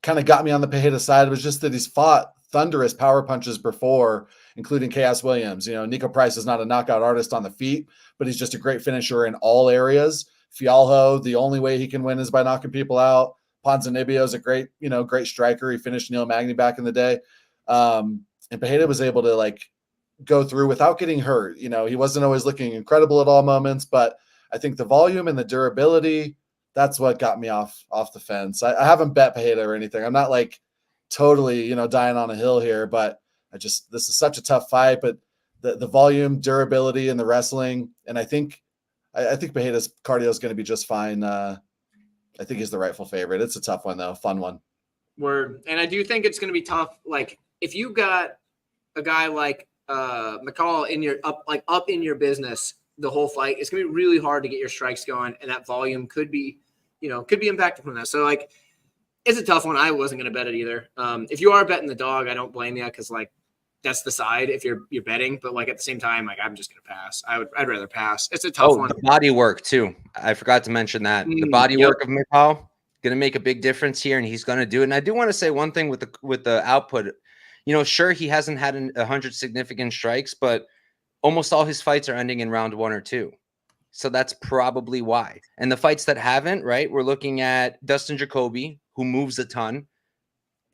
kind of got me on the Pereira side was just that he's fought thunderous power punches before, including Chaos Williams. Nico Price is not a knockout artist on the feet, but he's just a great finisher in all areas. Fialho, the only way he can win is by knocking people out. Ponzinibbio is a great striker. He finished Neil Magny back in the day. And Pereira was able to go through without getting hurt. He wasn't always looking incredible at all moments, but I think the volume and the durability, that's what got me off the fence. I haven't bet Pereira or anything. I'm not totally, dying on a hill here, but this is such a tough fight, but the volume, durability, and the wrestling. And I think Pereira's cardio is going to be just fine. I think he's the rightful favorite. It's a tough one though. Fun one. Word. And I do think it's going to be tough. Like if you got a guy like McCall in your up in your business the whole fight, it's gonna be really hard to get your strikes going, and that volume could be impacted from that. So it's a tough one. I wasn't gonna bet it either. If you are betting the dog, I don't blame you because that's the side if you're betting. But at the same time, I'm just gonna pass. I'd rather pass. It's a tough one. The body work too. I forgot to mention that the body work of Michal gonna make a big difference here, and he's gonna do it. And I do want to say one thing with the output. Sure, he hasn't had 100 significant strikes, but almost all his fights are ending in round 1 or 2. So that's probably why. And the fights that haven't, right, we're looking at Dustin Jacoby, who moves a ton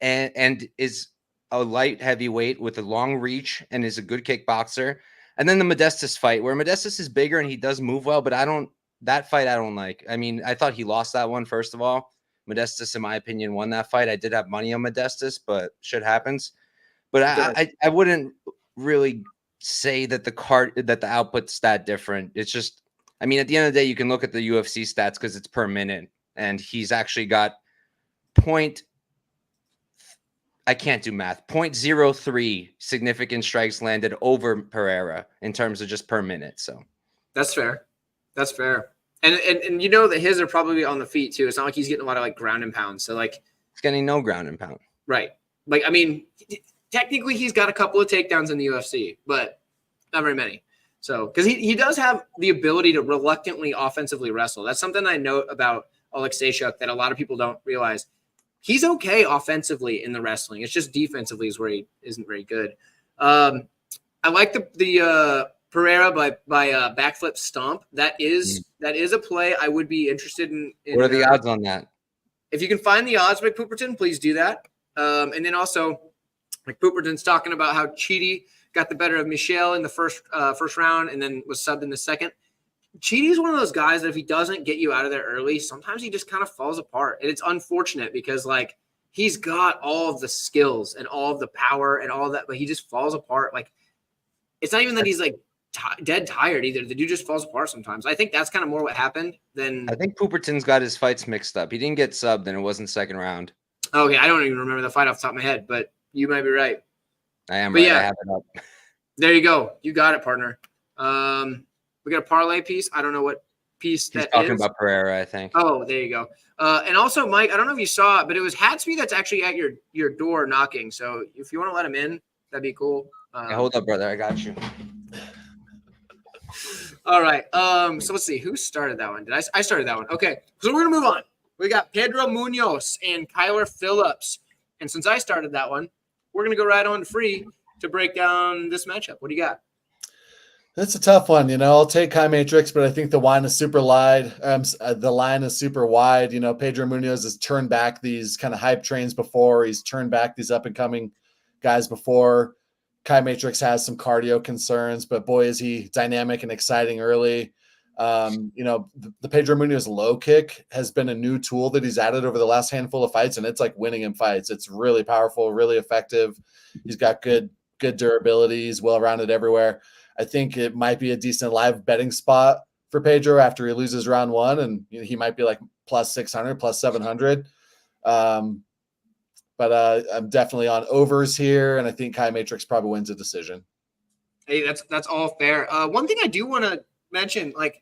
and is a light heavyweight with a long reach and is a good kickboxer. And then the Modestas fight, where Modestas is bigger and he does move well, but that fight I don't like. I mean, I thought he lost that one, first of all. Modestas, in my opinion, won that fight. I did have money on Modestas, but shit happens. But I wouldn't really say that the output's that different. It's just I mean, at the end of the day, you can look at the UFC stats because it's per minute, and he's actually got I can't do math. 0.03 significant strikes landed over Pereira in terms of just per minute. So that's fair. That's fair. And you know that his are probably on the feet too. It's not like he's getting a lot of like ground and pound. So like he's getting no ground and pound. Right. Like, I mean, technically he's got a couple of takedowns in the UFC, but not very many. So, because he does have the ability to reluctantly offensively wrestle. That's something I know about Oleksiejczuk that a lot of people don't realize. He's okay offensively in the wrestling. It's just defensively is where he isn't very good. I like the Pereira by backflip stomp. That is a play I would be interested in. What are the odds on that? If you can find the odds, Mike Pooperton, please do that. And then also, like Pooperton's talking about how Chidi got the better of Michel in the first round and then was subbed in the second. Chidi's one of those guys that if he doesn't get you out of there early, sometimes he just kind of falls apart. And it's unfortunate because, like, he's got all of the skills and all of the power and all of that, but he just falls apart. Like, it's not even that he's, like, dead tired either. The dude just falls apart sometimes. I think that's kind of more what happened than – I think Pooperton's got his fights mixed up. He didn't get subbed, and it wasn't second round. Okay, I don't even remember the fight off the top of my head, but you might be right. I am, but right. Yeah, I have it up. There you go. You got it, partner. We got a parlay piece. I don't know what piece He's that is. talking about Pereira, I think. Oh, there you go. And also, Mike, I don't know if you saw it, but it was Hatsby that's actually at your door knocking. So if you want to let him in, that'd be cool. Hey, hold up, brother. I got you. All right. So let's see. Who started that one? I started that one. Okay. So we're going to move on. We got Pedro Munoz and Kyler Phillips. And since I started that one, we're going to go right on to free to break down this matchup. What do you got? That's a tough one. I'll take Kai Matrix, but I think the line is super wide. The line is super wide. Pedro Munoz has turned back these kind of hype trains before. He's turned back these up-and-coming guys before. Kai Matrix has some cardio concerns, but boy, is he dynamic and exciting early. The Pedro Munoz low kick has been a new tool that he's added over the last handful of fights, and it's like winning in fights. It's really powerful, really effective. He's got good durability. He's well-rounded everywhere. I think it might be a decent live betting spot for Pedro after he loses round one, and he might be like plus 600, plus 700. But I'm definitely on overs here, and I think Kai Matrix probably wins a decision. Hey, that's all fair. One thing I do want to mention, like,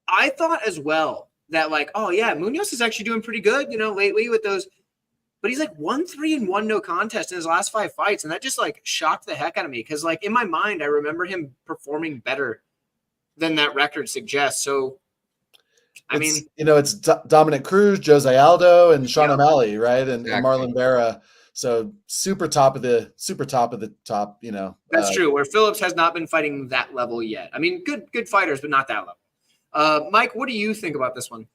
I thought as well that, like, oh yeah, Munoz is actually doing pretty good, lately with those. But he's like 1-3-1 no contest in his last 5 fights, and that just like shocked the heck out of me because, like, in my mind, I remember him performing better than that record suggests. So, it's Dominic Cruz, Jose Aldo, and Sean O'Malley, right, and Marlon Vera. So super top of the top. That's true. Where Phillips has not been fighting that level yet. I mean, good fighters, but not that level. Mike, what do you think about this one?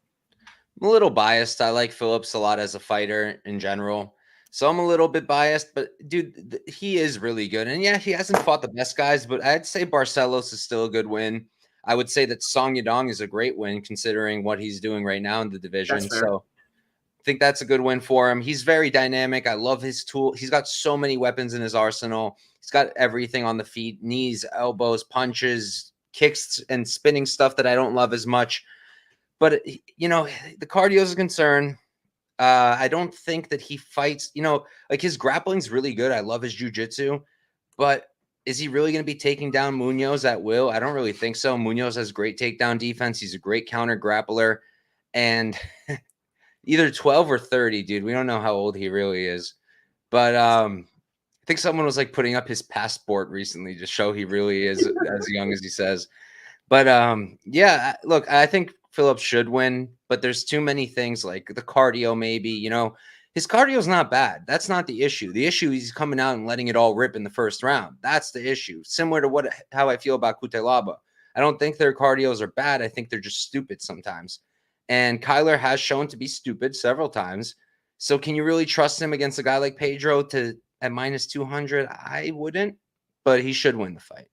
I'm a little biased. I like Phillips a lot as a fighter in general. So I'm a little bit biased, but dude, he is really good. And yeah, he hasn't fought the best guys, but I'd say Barcelos is still a good win. I would say that Song Yadong is a great win considering what he's doing right now in the division. So I think that's a good win for him. He's very dynamic. I love his tool. He's got so many weapons in his arsenal. He's got everything on the feet, knees, elbows, punches, kicks, and spinning stuff that I don't love as much. But, the cardio is a concern. I don't think that he fights, like his grappling's really good. I love his jiu-jitsu. But is he really going to be taking down Munoz at will? I don't really think so. Munoz has great takedown defense. He's a great counter grappler. And either 12 or 30, dude. We don't know how old he really is. But I think someone was like putting up his passport recently to show he really is as young as he says. But yeah, look, I think Phillips should win, but there's too many things like the cardio maybe, his cardio is not bad. That's not the issue. The issue is he's coming out and letting it all rip in the first round. That's the issue. Similar to how I feel about Cutelaba. I don't think their cardios are bad. I think they're just stupid sometimes. And Kyler has shown to be stupid several times. So can you really trust him against a guy like Pedro at minus 200? I wouldn't, but he should win the fight.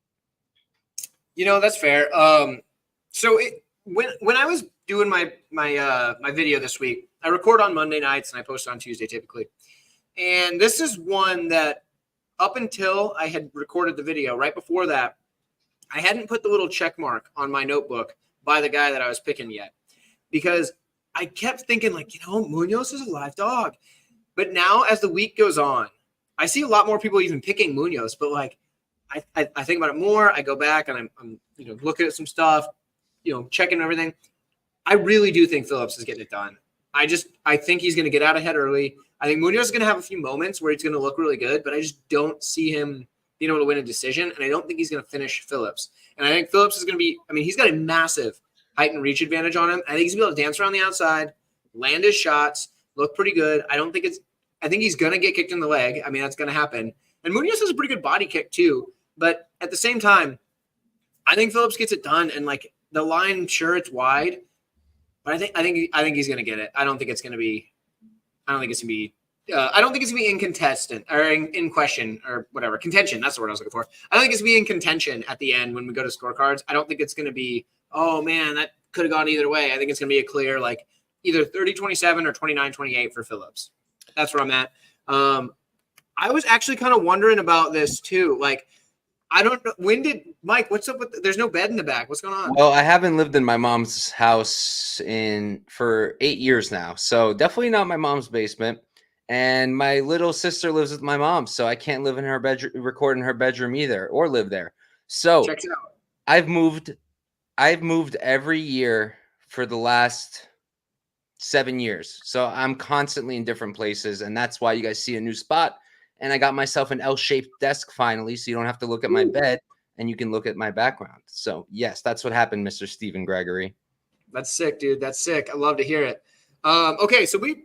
That's fair. So when I was doing my video this week, I record on Monday nights and I post on Tuesday typically. And this is one that up until I had recorded the video, right before that, I hadn't put the little check mark on my notebook by the guy that I was picking yet, because I kept thinking like, Munoz is a live dog. But now as the week goes on, I see a lot more people even picking Munoz, but like I think about it more. I go back and I'm looking at some stuff, checking everything. I really do think Phillips is getting it done. I think he's going to get out ahead early. I think Munoz is going to have a few moments where he's going to look really good, but I just don't see him being able to win a decision. And I don't think he's going to finish Phillips. And I think Phillips is going to be, he's got a massive height and reach advantage on him. I think he's going to be able to dance around the outside, land his shots, look pretty good. I think he's going to get kicked in the leg. That's going to happen. And Munoz has a pretty good body kick too. But at the same time, I think Phillips gets it done. And like the line, sure, it's wide, but I think he's going to get it. I don't think it's going to be in contestant or in question or whatever. Contention. That's the word I was looking for. I don't think it's going to be in contention at the end when we go to scorecards. I don't think it's going to be, oh man, that could have gone either way. I think it's going to be a clear, like either 30-27 or 29-28 for Phillips. That's where I'm at. I was actually kind of wondering about this too. Like, I don't know. Mike, what's up with there's no bed in the back. What's going on? Well, I haven't lived in my mom's house for 8 years now. So definitely not my mom's basement. And my little sister lives with my mom. So I can't live in her bedroom, record in her bedroom either, or live there. So check it out. I've moved every year for the last 7 years. So I'm constantly in different places. And that's why you guys see a new spot. And I got myself an L-shaped desk finally, so you don't have to look at my bed and you can look at my background. So, yes, that's what happened, Mr. Stephen Gregory. That's sick, dude. That's sick. I love to hear it. Okay, so we've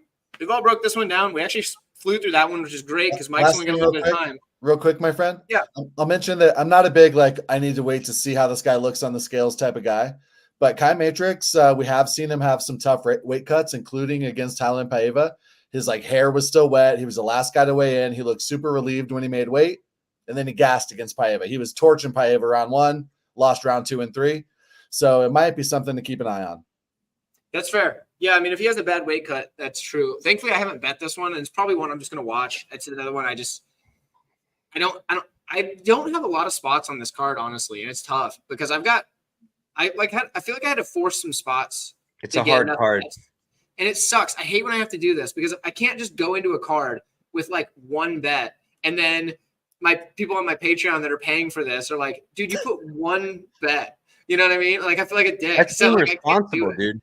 all broke this one down. We actually flew through that one, which is great because Mike's only got a little bit of time. Real quick, my friend. Yeah. I'll mention that I'm not a big, I need to wait to see how this guy looks on the scales type of guy. But Kai Matrix, we have seen him have some tough weight cuts, including against Tylen Paiva. His hair was still wet. He was the last guy to weigh in. He looked super relieved when he made weight, and then he gassed against Paiva. He was torching Paiva round 1, lost round 2 and 3. So it might be something to keep an eye on. That's fair. Yeah, if he has a bad weight cut, that's true. Thankfully, I haven't bet this one, and it's probably one I'm just going to watch. It's another one I don't have a lot of spots on this card, honestly, and it's tough because I feel like I had to force some spots. It's a hard card. Bets. And it sucks. I hate when I have to do this because I can't just go into a card with one bet and then my people on my Patreon that are paying for this are like, dude, you put one bet. You know what I mean? I feel like a dick. That's being responsible, dude.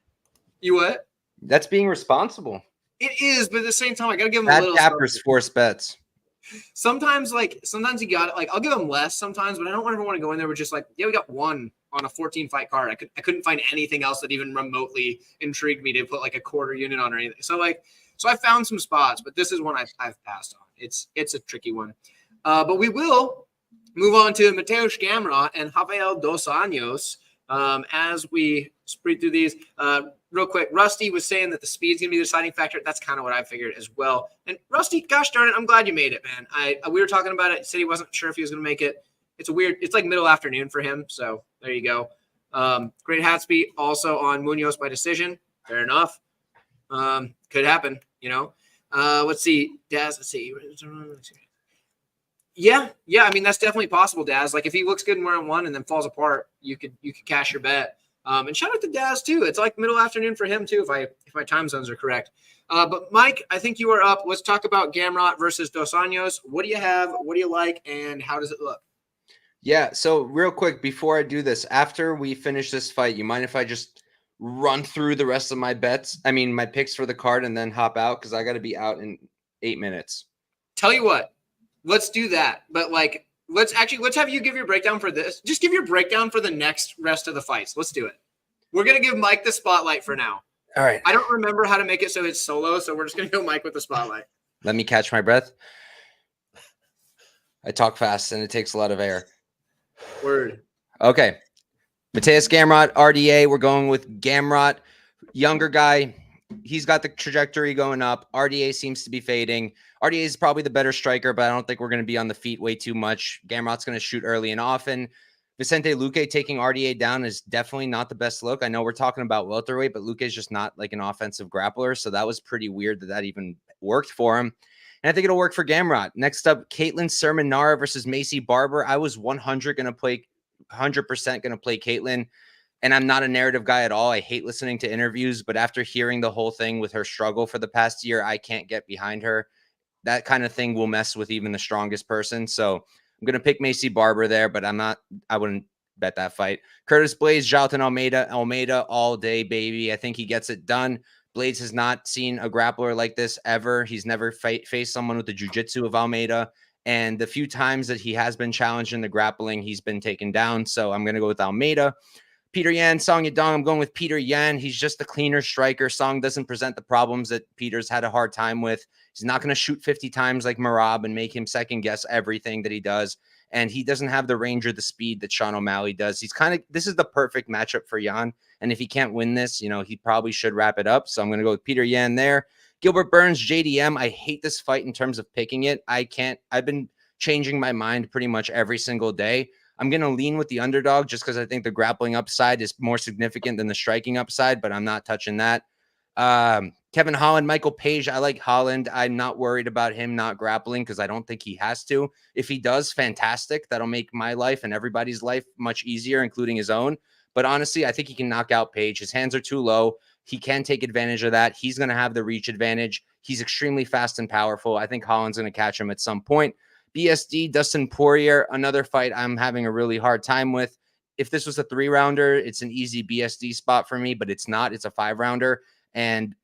You what? That's being responsible. It is, but at the same time, I got to give them a little. Gappers force bets. Sometimes you got it. I'll give them less sometimes, but I don't ever want to go in there with just we got one on a 14-fight card. I couldn't find anything else that even remotely intrigued me to put a quarter unit on or anything. So I found some spots, but this is one I've passed on. It's a tricky one. But we will move on to Mateusz Gamrot and Rafael dos Anjos as we speed through these. Real quick, Rusty was saying that the speed's going to be the deciding factor. That's kind of what I figured as well. And Rusty, gosh darn it, I'm glad you made it, man. We were talking about it. He said he wasn't sure if he was going to make it. It's like middle afternoon for him. So there you go. Great Hatsby also on Munoz by decision. Fair enough. Could happen, Let's see. Daz, let's see. Yeah. That's definitely possible, Daz. If he looks good in round 1 and then falls apart, you could cash your bet. And shout out to Daz too. It's middle afternoon for him too, if my time zones are correct. But Mike, I think you are up. Let's talk about Gamrot versus Dos Anjos. What do you have? What do you like? And how does it look? Yeah. So real quick, before I do this, after we finish this fight, you mind if I just run through the rest of my my picks for the card and then hop out? Cause I got to be out in 8 minutes. Tell you what, let's do that. But let's have you give your breakdown for this. Just give your breakdown for the next rest of the fights. Let's do it. We're going to give Mike the spotlight for now. All right. I don't remember how to make it so it's solo, so we're just going to go Mike with the spotlight. Let me catch my breath. I talk fast and it takes a lot of air. Word. Okay. Mateusz Gamrot, RDA. We're going with Gamrot. Younger guy. He's got the trajectory going up. RDA seems to be fading. RDA is probably the better striker, but I don't think we're going to be on the feet way too much. Gamrot's going to shoot early and often. Vicente Luque taking RDA down is definitely not the best look. I know we're talking about welterweight, but Luque is just not an offensive grappler. So that was pretty weird that even worked for him. And I think it'll work for Gamrot. Next up, Caitlin Sermon-Nara versus Macy Barber. I was 100% going to play Caitlin. And I'm not a narrative guy at all. I hate listening to interviews, but after hearing the whole thing with her struggle for the past year, I can't get behind her. That kind of thing will mess with even the strongest person. So I'm going to pick Macy Barber there, but I wouldn't bet that fight. Curtis Blaydes, Jailton Almeida all day, baby. I think he gets it done. Blaydes has not seen a grappler like this ever. He's never faced someone with the jiu-jitsu of Almeida. And the few times that he has been challenged in the grappling, he's been taken down. So I'm going to go with Almeida. Peter Yan, Song Yadong. I'm going with Peter Yan. He's just a cleaner striker. Song doesn't present the problems that Peter's had a hard time with. He's not going to shoot 50 times like Merab and make him second guess everything that he does. And he doesn't have the range or the speed that Sean O'Malley does. This is the perfect matchup for Yan. And if he can't win this, he probably should wrap it up. So I'm going to go with Peter Yan there. Gilbert Burns, JDM. I hate this fight in terms of picking it. I've been changing my mind pretty much every single day. I'm going to lean with the underdog just because I think the grappling upside is more significant than the striking upside, but I'm not touching that. Kevin Holland, Michael Page. I like Holland. I'm not worried about him not grappling because I don't think he has to. If he does, fantastic. That'll make my life and everybody's life much easier, including his own. But honestly, I think he can knock out Page. His hands are too low. He can take advantage of that. He's going to have the reach advantage. He's extremely fast and powerful. I think Holland's going to catch him at some point. BSD, Dustin Poirier, another fight I'm having a really hard time with. If this was a 3-rounder, it's an easy BSD spot for me, but it's not. It's a 5-rounder. And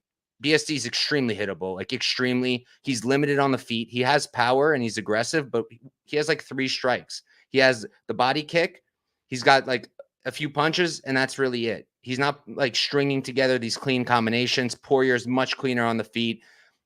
BSD is extremely hittable, like extremely. He's limited on the feet. He has power and he's aggressive, but he has like 3 strikes. He has the body kick. He's got like a few punches, and that's really it. He's not like stringing together these clean combinations. Poirier's much cleaner on the feet.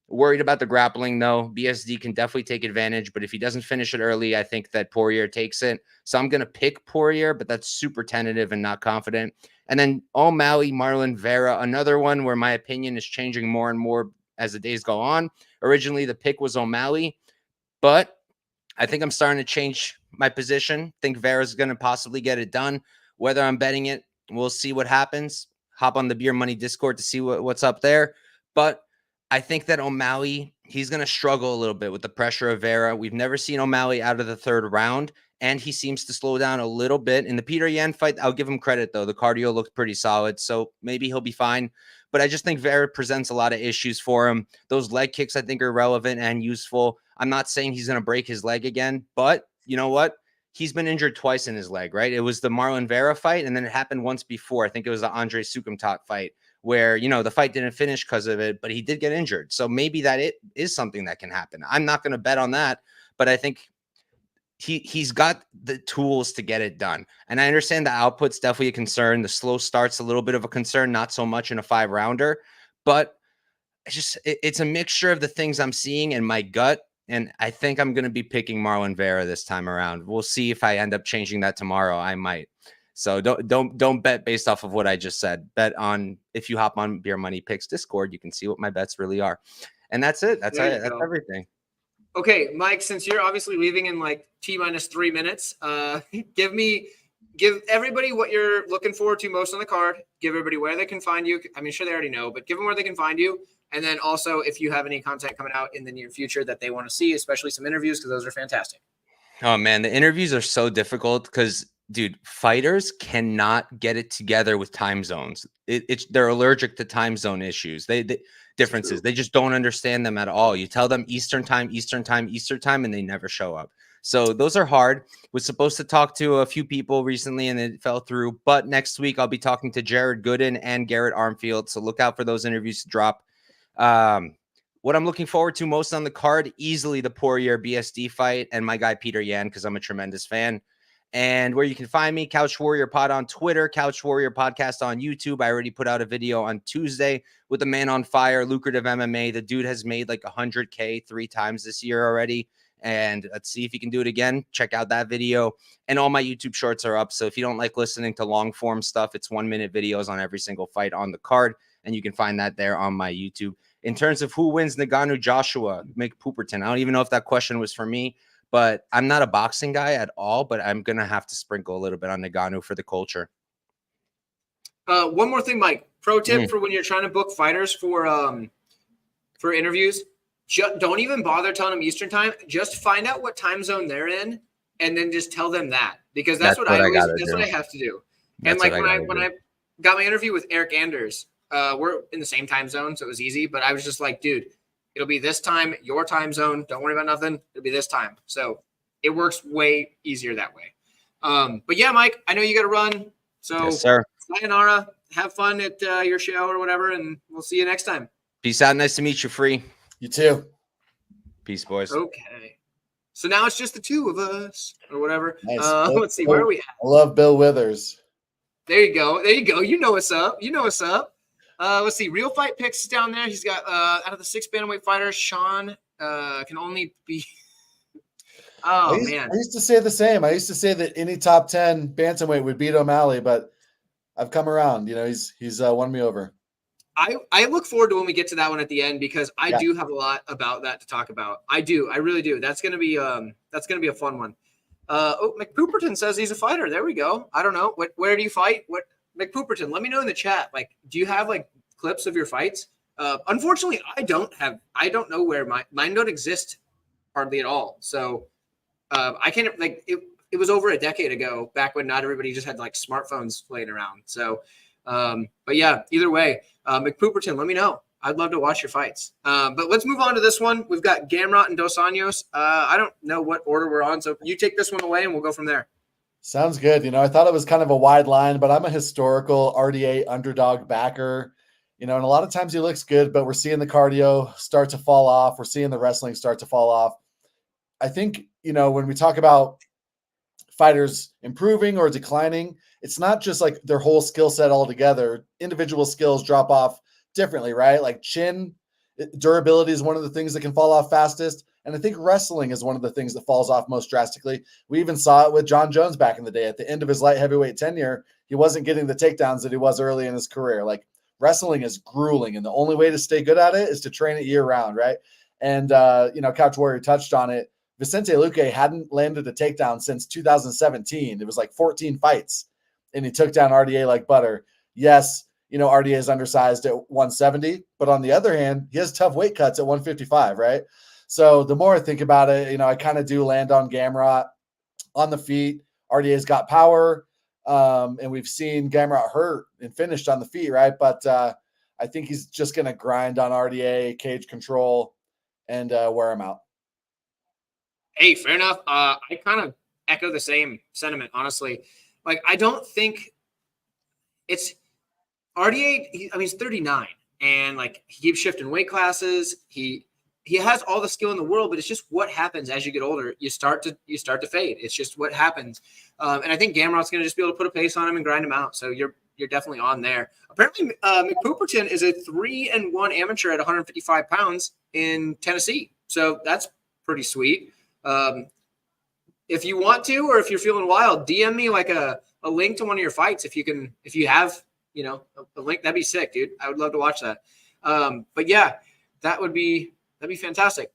Worried about the grappling, though. BSD can definitely take advantage, but if he doesn't finish it early, I think that Poirier takes it. So I'm going to pick Poirier, but that's super tentative and not confident. And then O'Malley, Marlon Vera, another one where my opinion is changing more and more as the days go on. Originally, the pick was O'Malley, but I think I'm starting to change my position. Think Vera's going to possibly get it done. Whether I'm betting it, we'll see what happens. Hop on the Beer Money Discord to see what's up there. But I think that O'Malley, he's going to struggle a little bit with the pressure of Vera. We've never seen O'Malley out of the 3rd round, and he seems to slow down a little bit. In the Peter Yan fight, I'll give him credit, though. The cardio looked pretty solid, so maybe he'll be fine. But I just think Vera presents a lot of issues for him. Those leg kicks, I think, are relevant and useful. I'm not saying he's going to break his leg again, but you know what? He's been injured twice in his leg, right? It was the Marlon Vera fight, and then it happened once before. I think it was the Andre Sukumtat fight, where, the fight didn't finish because of it, but he did get injured. So maybe that it is something that can happen. I'm not going to bet on that, but I think he's got the tools to get it done. And I understand the output's definitely a concern. The slow start's a little bit of a concern, not so much in a 5-rounder, but it's a mixture of the things I'm seeing in my gut. And I think I'm going to be picking Marlon Vera this time around. We'll see if I end up changing that tomorrow. I might. So don't bet based off of what I just said. Bet on, if you hop on Beer Money Picks Discord, you can see what my bets really are. And that's it. That's everything. Okay, Mike, since you're obviously leaving in like T-3 minutes, give everybody what you're looking forward to most on the card. Give everybody where they can find you. I mean, sure, they already know, but give them where they can find you. And then also if you have any content coming out in the near future that they want to see, especially some interviews, because those are fantastic. Oh, man, the interviews are so difficult because, dude, fighters cannot get it together with time zones. They're allergic to time zone issues. Differences. They just don't understand them at all. You tell them Eastern time, and they never show up. So those are hard. Was supposed to talk to a few people recently and it fell through. But next week I'll be talking to Jared Gooden and Garrett Armfield. So look out for those interviews to drop. What I'm looking forward to most on the card, easily the Poirier BSD fight and my guy Peter Yan, because I'm a tremendous fan. And where you can find me, Couch Warrior Pod on Twitter, Couch Warrior Podcast on YouTube. I already put out a video on Tuesday with a man on fire, lucrative MMA. The dude has made like 100K 3 times this year already. And let's see if he can do it again. Check out that video. And all my YouTube shorts are up. So if you don't like listening to long form stuff, it's 1-minute videos on every single fight on the card. And you can find that there on my YouTube. In terms of who wins Ngannou Joshua, Mick Pooperton, I don't even know if that question was for me, but I'm not a boxing guy at all, but I'm going to have to sprinkle a little bit on Ngannou for the culture. One more thing, Mike, pro tip for when you're trying to book fighters for interviews, don't even bother telling them Eastern time. Just find out what time zone they're in and then just tell them that, because that's what I have to do. And That's like what when I got my interview with Eric Anders, we're in the same time zone, so it was easy. But I was just like, dude, it'll be this time, your time zone. Don't worry about nothing. It'll be this time. So it works way easier that way. But yeah, Mike, I know you got to run. So Yes, sir. sayonara. Have fun at your show or whatever, and we'll see you next time. Peace out. Nice to meet you, Free. You too. Peace, boys. Okay. So now it's just the two of us or whatever. Nice. Let's see. Where are we at? I love Bill Withers. There you go. There you go. You know what's up. You know what's up. Let's see. Real Fight Picks is down there. He's got out of the 6 bantamweight fighters, Sean can only be. Man. I used to say the same. I used to say that any top 10 bantamweight would beat O'Malley, but I've come around. You know, he's won me over. I look forward to when we get to that one at the end because I do have a lot about that to talk about. I do. I really do. That's gonna be a fun one. McPooperton says he's a fighter. There we go. I don't know. Where do you fight? What McPooperton? Let me know in the chat. Like, do you have like clips of your fights? Unfortunately, I don't know where mine don't exist hardly at all. So I can't like it was over a decade ago, back when not everybody just had like smartphones laying around. So but yeah, either way, McPooperton, let me know. I'd love to watch your fights. But let's move on to this one. We've got Gamrot and Dos Anjos. I don't know what order we're on, so you take this one away and we'll go from there. Sounds good. You know, I thought it was kind of a wide line, but I'm a historical RDA underdog backer. You know, and a lot of times he looks good, but we're seeing the cardio start to fall off. We're seeing the wrestling start to fall off. I think, you know, when we talk about fighters improving or declining, it's not just like their whole skill set altogether. Individual skills drop off differently, right? Like chin durability is one of the things that can fall off fastest. And I think wrestling is one of the things that falls off most drastically. We even saw it with John Jones back in the day. At the end of his light heavyweight tenure, he wasn't getting the takedowns that he was early in his career. Like wrestling is grueling. And the only way to stay good at it is to train it year round, right? And, you know, Couch Warrior touched on it. Vicente Luque hadn't landed a takedown since 2017. It was like 14 fights. And he took down RDA like butter. Yes, you know, RDA is undersized at 170, but on the other hand, he has tough weight cuts at 155, right? So the more I think about it, you know, I kind of do land on Gamrot on the feet. RDA's got power, and we've seen Gamrot hurt and finished on the feet, right? But I think he's just going to grind on RDA, cage control, and wear him out. Hey, fair enough. I kind of echo the same sentiment, honestly. Like, I don't think it's RDA. He's 39, and like he keeps shifting weight classes. He has all the skill in the world, but it's just what happens as you get older. You start to fade. It's just what happens. And I think Gamrot's going to just be able to put a pace on him and grind him out. So you're definitely on there. Apparently, McPooperton is a 3-1 amateur at 155 pounds in Tennessee. So that's pretty sweet. If you want to, or if you're feeling wild, DM me like a link to one of your fights. If you have, you know, a link, that'd be sick, dude. I would love to watch that. But yeah, that'd be fantastic.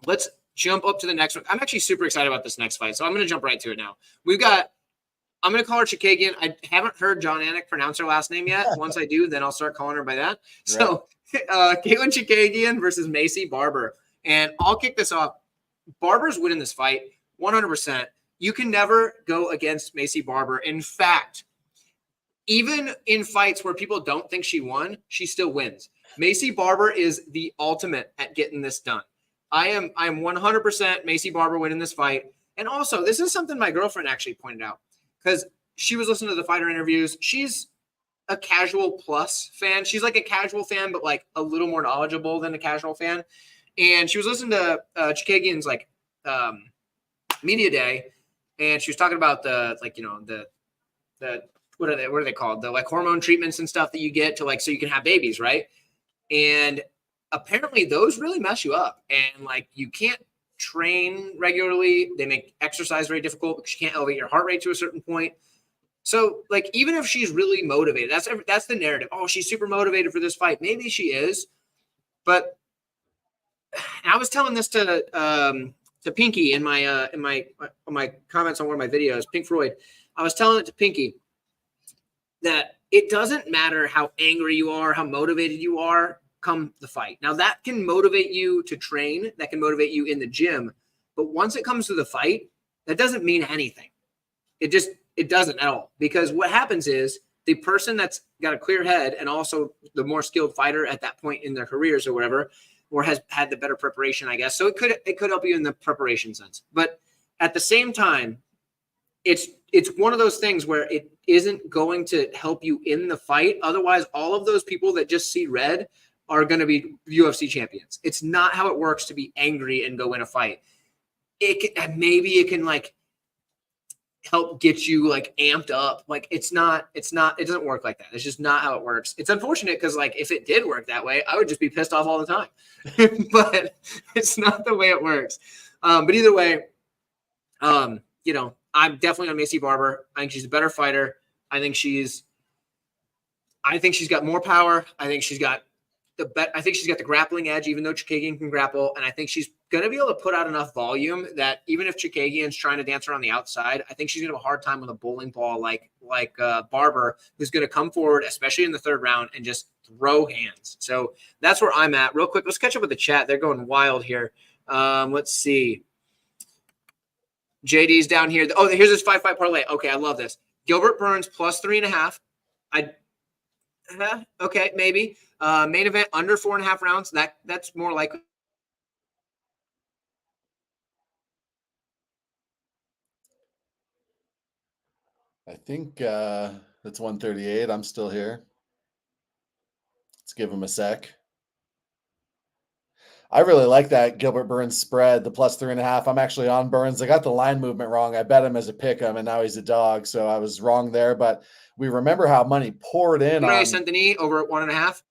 Let's jump up to the next one. I'm actually super excited about this next fight. So I'm going to jump right to it now. I'm going to call her Chookagian. I haven't heard John Anik pronounce her last name yet. Once I do, then I'll start calling her by that. Right. So Caitlin Chookagian versus Macy Barber. And I'll kick this off. Barber's winning this fight 100%. You can never go against Macy Barber. In fact, even in fights where people don't think she won, she still wins. Macy Barber is the ultimate at getting this done. I am 100% Macy Barber winning this fight. And also, this is something my girlfriend actually pointed out because she was listening to the fighter interviews. She's a casual plus fan. She's like a casual fan, but like a little more knowledgeable than a casual fan. And she was listening to Chookagian's like media day, and she was talking about the what are they called? The like hormone treatments and stuff that you get to like so you can have babies, right? And apparently those really mess you up, and like you can't train regularly. They make exercise very difficult because you can't elevate your heart rate to a certain point. So like even if she's really motivated, that's the narrative. Oh, she's super motivated for this fight. Maybe she is, but. And I was telling this to Pinky in my comments on one of my videos, Pink Floyd. I was telling it to Pinky that it doesn't matter how angry you are, how motivated you are come the fight. Now that can motivate you to train, that can motivate you in the gym, but once it comes to the fight, that doesn't mean anything. It It doesn't at all, because what happens is the person that's got a clear head and also the more skilled fighter at that point in their careers or whatever, or has had the better preparation, I guess. So it could help you in the preparation sense. But at the same time, it's one of those things where it isn't going to help you in the fight. Otherwise, all of those people that just see red are going to be UFC champions. It's not how it works to be angry and go win a fight. Maybe it can like help get you like amped up. Like it doesn't work like that. It's just not how it works. It's unfortunate because like if it did work that way, I would just be pissed off all the time. But it's not the way it works. But either way, you know, I'm definitely on Macy Barber. I think she's a better fighter. I think she's got more power. I think she's got the grappling edge, even though Chookagian can grapple. And I think she's going to be able to put out enough volume that even if Chookagian's trying to dance around the outside, I think she's going to have a hard time with a bowling ball like Barber, who's going to come forward, especially in the third round, and just throw hands. So that's where I'm at. Real quick, let's catch up with the chat. They're going wild here. Let's see. JD's down here. Oh, here's his 5-fight parlay. Okay, I love this. Gilbert Burns plus 3.5. Okay, maybe. Main event under 4.5 rounds. That's more likely. I think that's 138. I'm still here. Let's give him a sec. I really like that Gilbert Burns spread, the plus 3.5. I'm actually on Burns. I got the line movement wrong. I bet him as a pick 'em, and now he's a dog, so I was wrong there. But we remember how money poured in on Saint-Denis over at 1.5.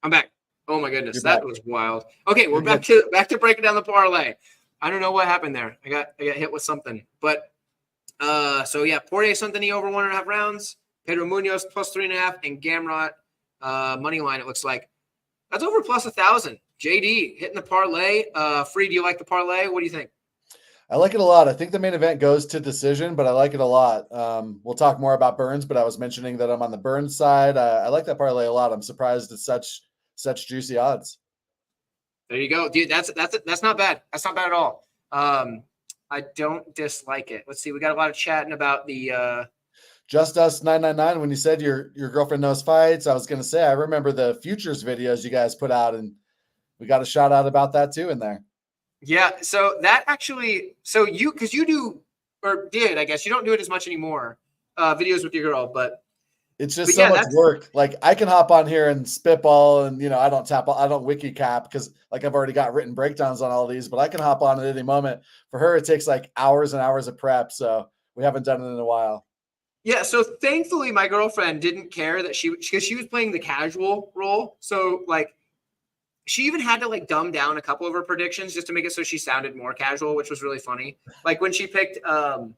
I'm back. Oh my goodness, You're that back. was wild. Okay, we're back to breaking down the parlay. I don't know what happened there. I got hit with something, but so yeah, Poirier Saint-Denis over 1.5 rounds. Pedro Munoz plus 3.5, and Gamrot money line. It looks like that's over plus 1,000. JD hitting the parlay. Free, do you like the parlay? What do you think? I like it a lot. I think the main event goes to decision, but I like it a lot. We'll talk more about Burns, but I was mentioning that I'm on the Burns side. I like that parlay a lot. I'm surprised at such juicy odds. There you go, dude. That's not bad. That's not bad at all. I don't dislike it. Let's see. We got a lot of chatting about the Just Us 999. When you said your girlfriend knows fights, I was going to say I remember the futures videos you guys put out, and we got a shout out about that too in there. Yeah. So that actually, because you do, or did, I guess you don't do it as much anymore, videos with your girl, but it's just so much work. Like I can hop on here and spitball, and I don't wiki cap because like I've already got written breakdowns on all these, but I can hop on at any moment. For her, it takes like hours and hours of prep. So we haven't done it in a while. Yeah. So thankfully my girlfriend didn't care that because she was playing the casual role. So like, she even had to like dumb down a couple of her predictions just to make it so she sounded more casual, which was really funny. Like when she picked Amir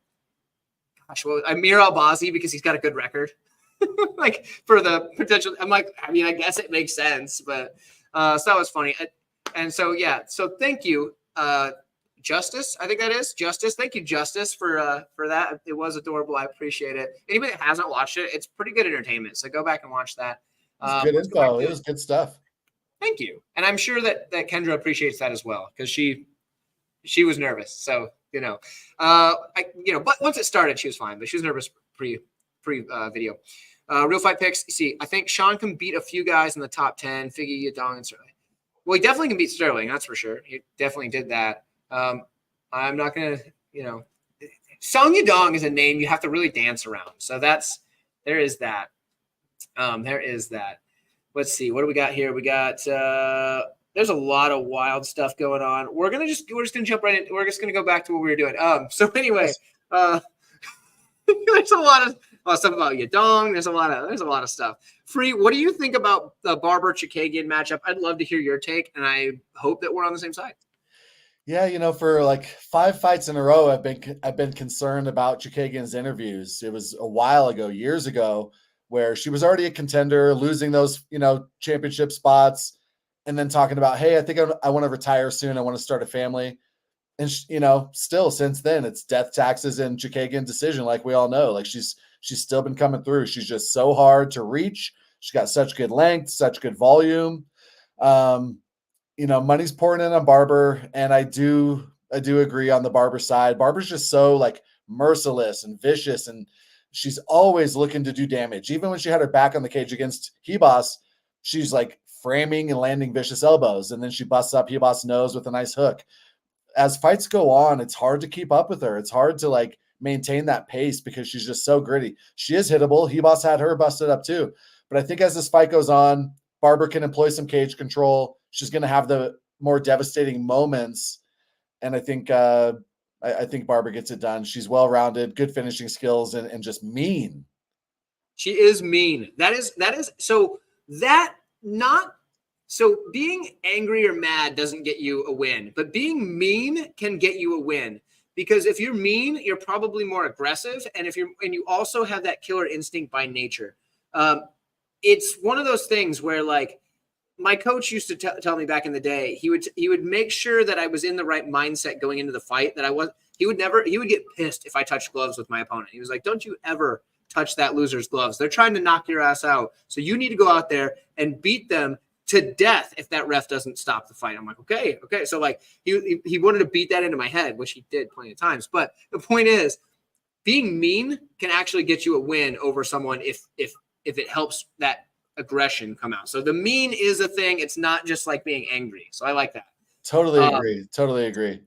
Albazi because he's got a good record, like for the potential. I'm like, I mean, I guess it makes sense, but so that was funny. And so yeah, so thank you, Justice. I think that is Justice. Thank you, Justice, for that. It was adorable. I appreciate it. Anybody that hasn't watched it, it's pretty good entertainment. So go back and watch that. Good info. It was good stuff. Thank you. And I'm sure that Kendra appreciates that as well, because she was nervous. So, but once it started, she was fine, but she was nervous pre video. Real fight picks. See, I think Sean can beat a few guys in the top 10, Figgy, Yadong, and Sterling. Well, he definitely can beat Sterling. That's for sure. He definitely did that. I'm not going to, Song Yadong is a name you have to really dance around. So there is that. There is that. Let's see. What do we got here? We got there's a lot of wild stuff going on. We're just gonna jump right in. We're just gonna go back to what we were doing. So anyway, there's a lot of stuff about Yadong. There's a lot of stuff. Free, what do you think about the Barber Chookagian matchup? I'd love to hear your take, and I hope that we're on the same side. Yeah, for like 5 fights in a row, I've been concerned about Chookagian's interviews. It was a while ago, years ago, where she was already a contender, losing those, championship spots, and then talking about, hey, I think I want to retire soon. I want to start a family. And, still since then, it's death, taxes, and Chookagian decision, like we all know. Like she's still been coming through. She's just so hard to reach. She's got such good length, such good volume. Money's pouring in on Barber, and I do agree on the Barber side. Barber's just so like merciless and vicious, and She's always looking to do damage. Even when she had her back on the cage against Hebos, she's like framing and landing vicious elbows. And then she busts up Hebos' nose with a nice hook. As fights go on, it's hard to keep up with her. It's hard to like maintain that pace because she's just so gritty. She is hittable. Hebos had her busted up too. But I think as this fight goes on, Barber can employ some cage control. She's going to have the more devastating moments. And I think I think Barber gets it done. She's well-rounded, good finishing skills, and just mean. She is mean. That is so being angry or mad doesn't get you a win, but being mean can get you a win. Because if you're mean, you're probably more aggressive, and you also have that killer instinct by nature. It's one of those things where, like, my coach used to tell me back in the day, he would make sure that I was in the right mindset going into the fight. He would get pissed if I touched gloves with my opponent. He was like, "Don't you ever touch that loser's gloves. They're trying to knock your ass out. So you need to go out there and beat them to death if that ref doesn't stop the fight." I'm like, okay. So like he wanted to beat that into my head, which he did plenty of times. But the point is, being mean can actually get you a win over someone if it helps that aggression come out. So the mean is a thing. It's not just like being angry. So I like that. Totally agree.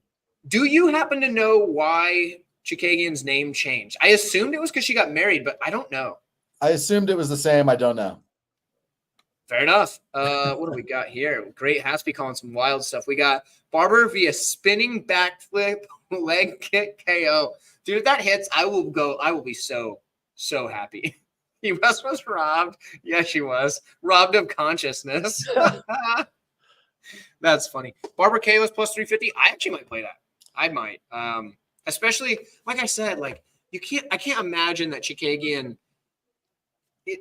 Do you happen to know why Chookagian's name changed? I assumed it was because she got married, but I don't know. I assumed it was the same. I don't know. Fair enough. What do we got here? Great. Has to be calling some wild stuff. We got Barber via spinning backflip leg kick KO. Dude, if that hits, I will be so happy. He was robbed. Yeah, she was. Robbed of consciousness. That's funny. Barber KO is plus 350. I actually might play that. I might. Especially, like I said, like I can't imagine that Chookagian,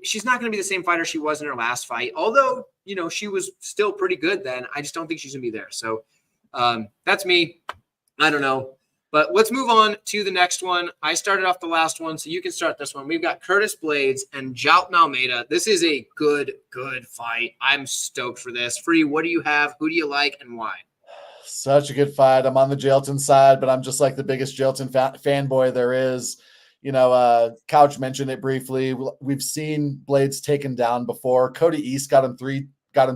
she's not going to be the same fighter she was in her last fight. Although, she was still pretty good then. I just don't think she's going to be there. So that's me. I don't know. But let's move on to the next one. I started off the last one, so you can start this one. We've got Curtis Blaydes and Jailton Almeida. This is a good fight. I'm stoked for this. Free, what do you have? Who do you like and why? Such a good fight. I'm on the Jailton side, but I'm just like the biggest Jailton fanboy there is. Couch mentioned it briefly. We've seen Blaydes taken down before. Cody East got him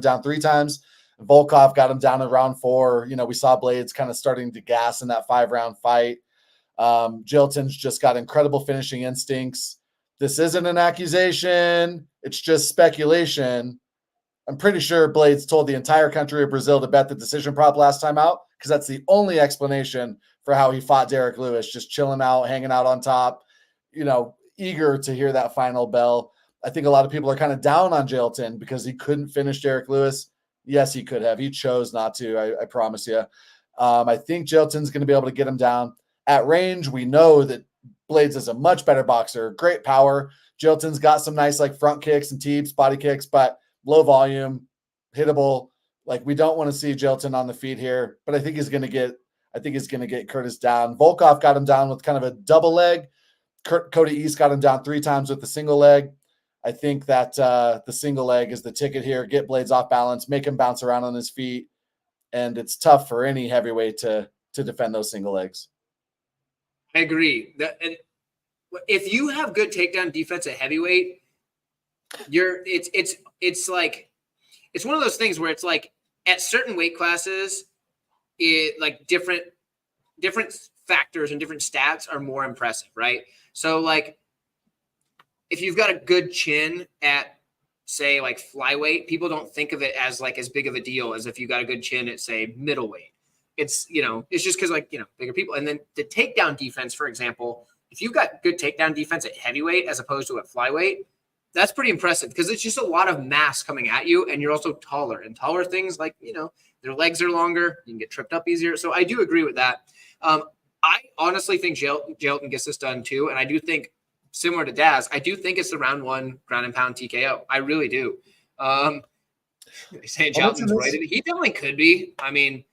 down 3 times. Volkov got him down in round 4. We saw Blaydes kind of starting to gas in that 5-round fight. Jailton's just got incredible finishing instincts. This isn't an accusation. It's just speculation. I'm pretty sure Blaydes told the entire country of Brazil to bet the decision prop last time out, because that's the only explanation for how he fought Derek Lewis, just chilling out, hanging out on top, eager to hear that final bell. I think a lot of people are kind of down on Jailton because he couldn't finish Derek Lewis. Yes, he could have. He chose not to, I promise you. I think Jailton's going to be able to get him down. At range, we know that Blaydes is a much better boxer, great power. Jailton's got some nice like front kicks and teeps, body kicks, but low volume, hittable. Like, we don't want to see Jailton on the feet here, but I think he's going to get Curtis down. Volkov got him down with kind of a double leg. Cody East got him down 3 times with the single leg. I think that the single leg is the ticket here. Get Blaydes off balance, make him bounce around on his feet, and it's tough for any heavyweight to defend those single legs. I agree. If you have good takedown defense at heavyweight, it's one of those things where it's like at certain weight classes, different factors and different stats are more impressive, right? So like, if you've got a good chin at, say, like flyweight, people don't think of it as like as big of a deal as if you got a good chin at, say, middleweight. It's, it's just because bigger people. And then the takedown defense, for example, if you've got good takedown defense at heavyweight as opposed to at flyweight, that's pretty impressive because it's just a lot of mass coming at you, and you're also taller. And taller things like, their legs are longer, you can get tripped up easier. So I do agree with that. I honestly think Jailton gets this done too, and I do think, similar to Daz, I do think it's the round 1 ground and pound TKO. I really do. They say Jailton's right. He definitely could be. I mean,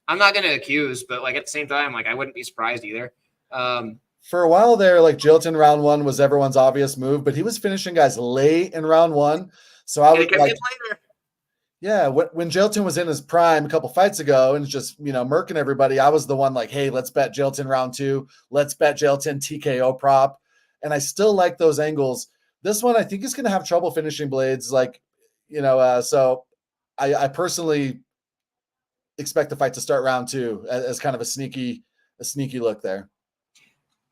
I'm not going to accuse, but like at the same time, like I wouldn't be surprised either. For a while there, like Jailton round 1 was everyone's obvious move, but he was finishing guys late in round 1. So I would like, yeah, when Jailton was in his prime a couple fights ago and just, murking everybody, I was the one like, hey, let's bet Jailton round 2. Let's bet Jailton TKO prop. and I still like those angles. This one, I think, is going to have trouble finishing Blaydes. Like, so I personally expect the fight to start round 2 as kind of a sneaky look there.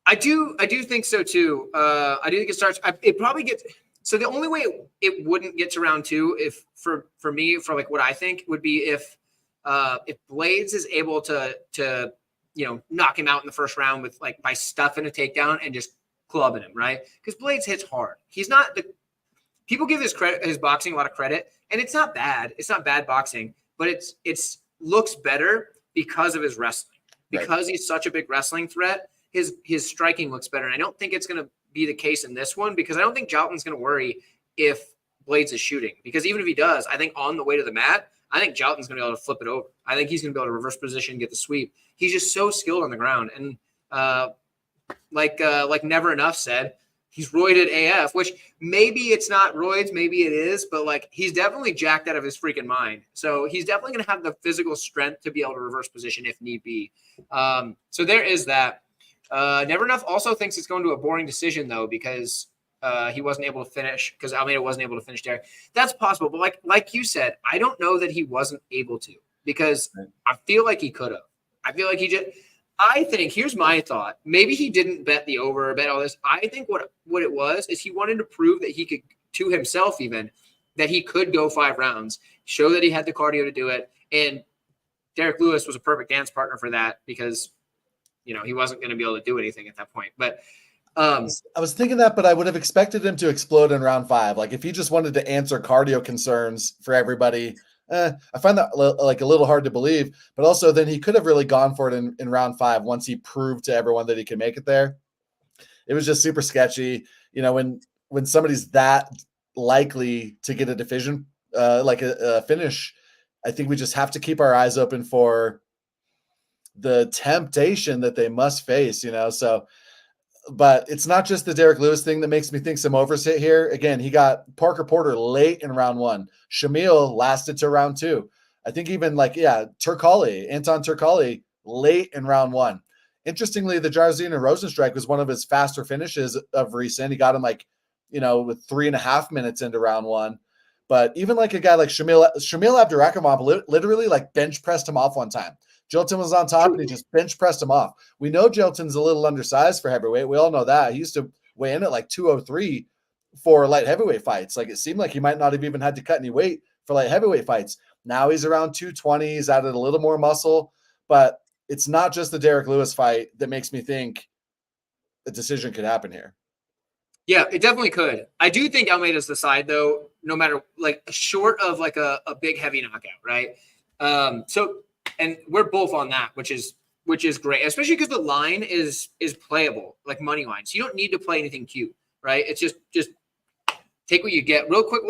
I do think so too. I do think it starts. It probably gets. So the only way it wouldn't get to round 2, if for me, for like what I think would be if Blaydes is able to knock him out in the first round with like by stuffing a takedown and just clubbing him, right? Because Blaydes hits hard. He's not people give his boxing a lot of credit, and it's not bad. It's not bad boxing, but it's looks better because of his wrestling. Because he's such a big wrestling threat, his striking looks better. And I don't think it's going to be the case in this one, because I don't think Jalton's going to worry if Blaydes is shooting. Because even if he does, I think on the way to the mat, I think Jalton's going to be able to flip it over. I think he's going to be able to reverse position, get the sweep. He's just so skilled on the ground. And like Never Enough said, he's roided AF, which maybe it's not roids, maybe it is, but like he's definitely jacked out of his freaking mind. So he's definitely going to have the physical strength to be able to reverse position if need be. So there is that. Never Enough also thinks it's going to a boring decision though, because he wasn't able to finish, because Almeida wasn't able to finish there. That's possible, but like you said, I don't know that he wasn't able to, because I feel like he could have. I feel like I think, here's my thought. Maybe he didn't bet the over or bet all this. I think what it was is he wanted to prove that he could, to himself even, that he could go 5 rounds, show that he had the cardio to do it. And Derek Lewis was a perfect dance partner for that, because he wasn't going to be able to do anything at that point. But I was thinking that, but I would have expected him to explode in round 5. Like if he just wanted to answer cardio concerns for everybody, I find that like a little hard to believe. But also then he could have really gone for it in round 5 once he proved to everyone that he could make it there. It was just super sketchy. When somebody's that likely to get a decision, like a finish, I think we just have to keep our eyes open for the temptation that they must face, so, but it's not just the Derek Lewis thing that makes me think some overs hit here. Again, he got Parker Porter late in round 1. Shamil lasted to round 2. I think even Anton Turkali late in round 1. Interestingly, the Jairzinho Rosenstrike was one of his faster finishes of recent. He got him with 3.5 minutes into round 1. But even like a guy like Shamil Abdurakhimov literally like bench pressed him off one time. Jilton was on top and he just bench pressed him off. We know Jilton's a little undersized for heavyweight. We all know that. He used to weigh in at like 203 for light heavyweight fights. Like it seemed like he might not have even had to cut any weight for light heavyweight fights. Now he's around 220. He's added a little more muscle, but it's not just the Derek Lewis fight that makes me think a decision could happen here. Yeah, it definitely could. I do think Almeida's the side though, no matter like short of like a big heavy knockout, right? And we're both on that, which is great, especially because the line is playable, like money line. So you don't need to play anything cute, right? It's just take what you get. Real quick,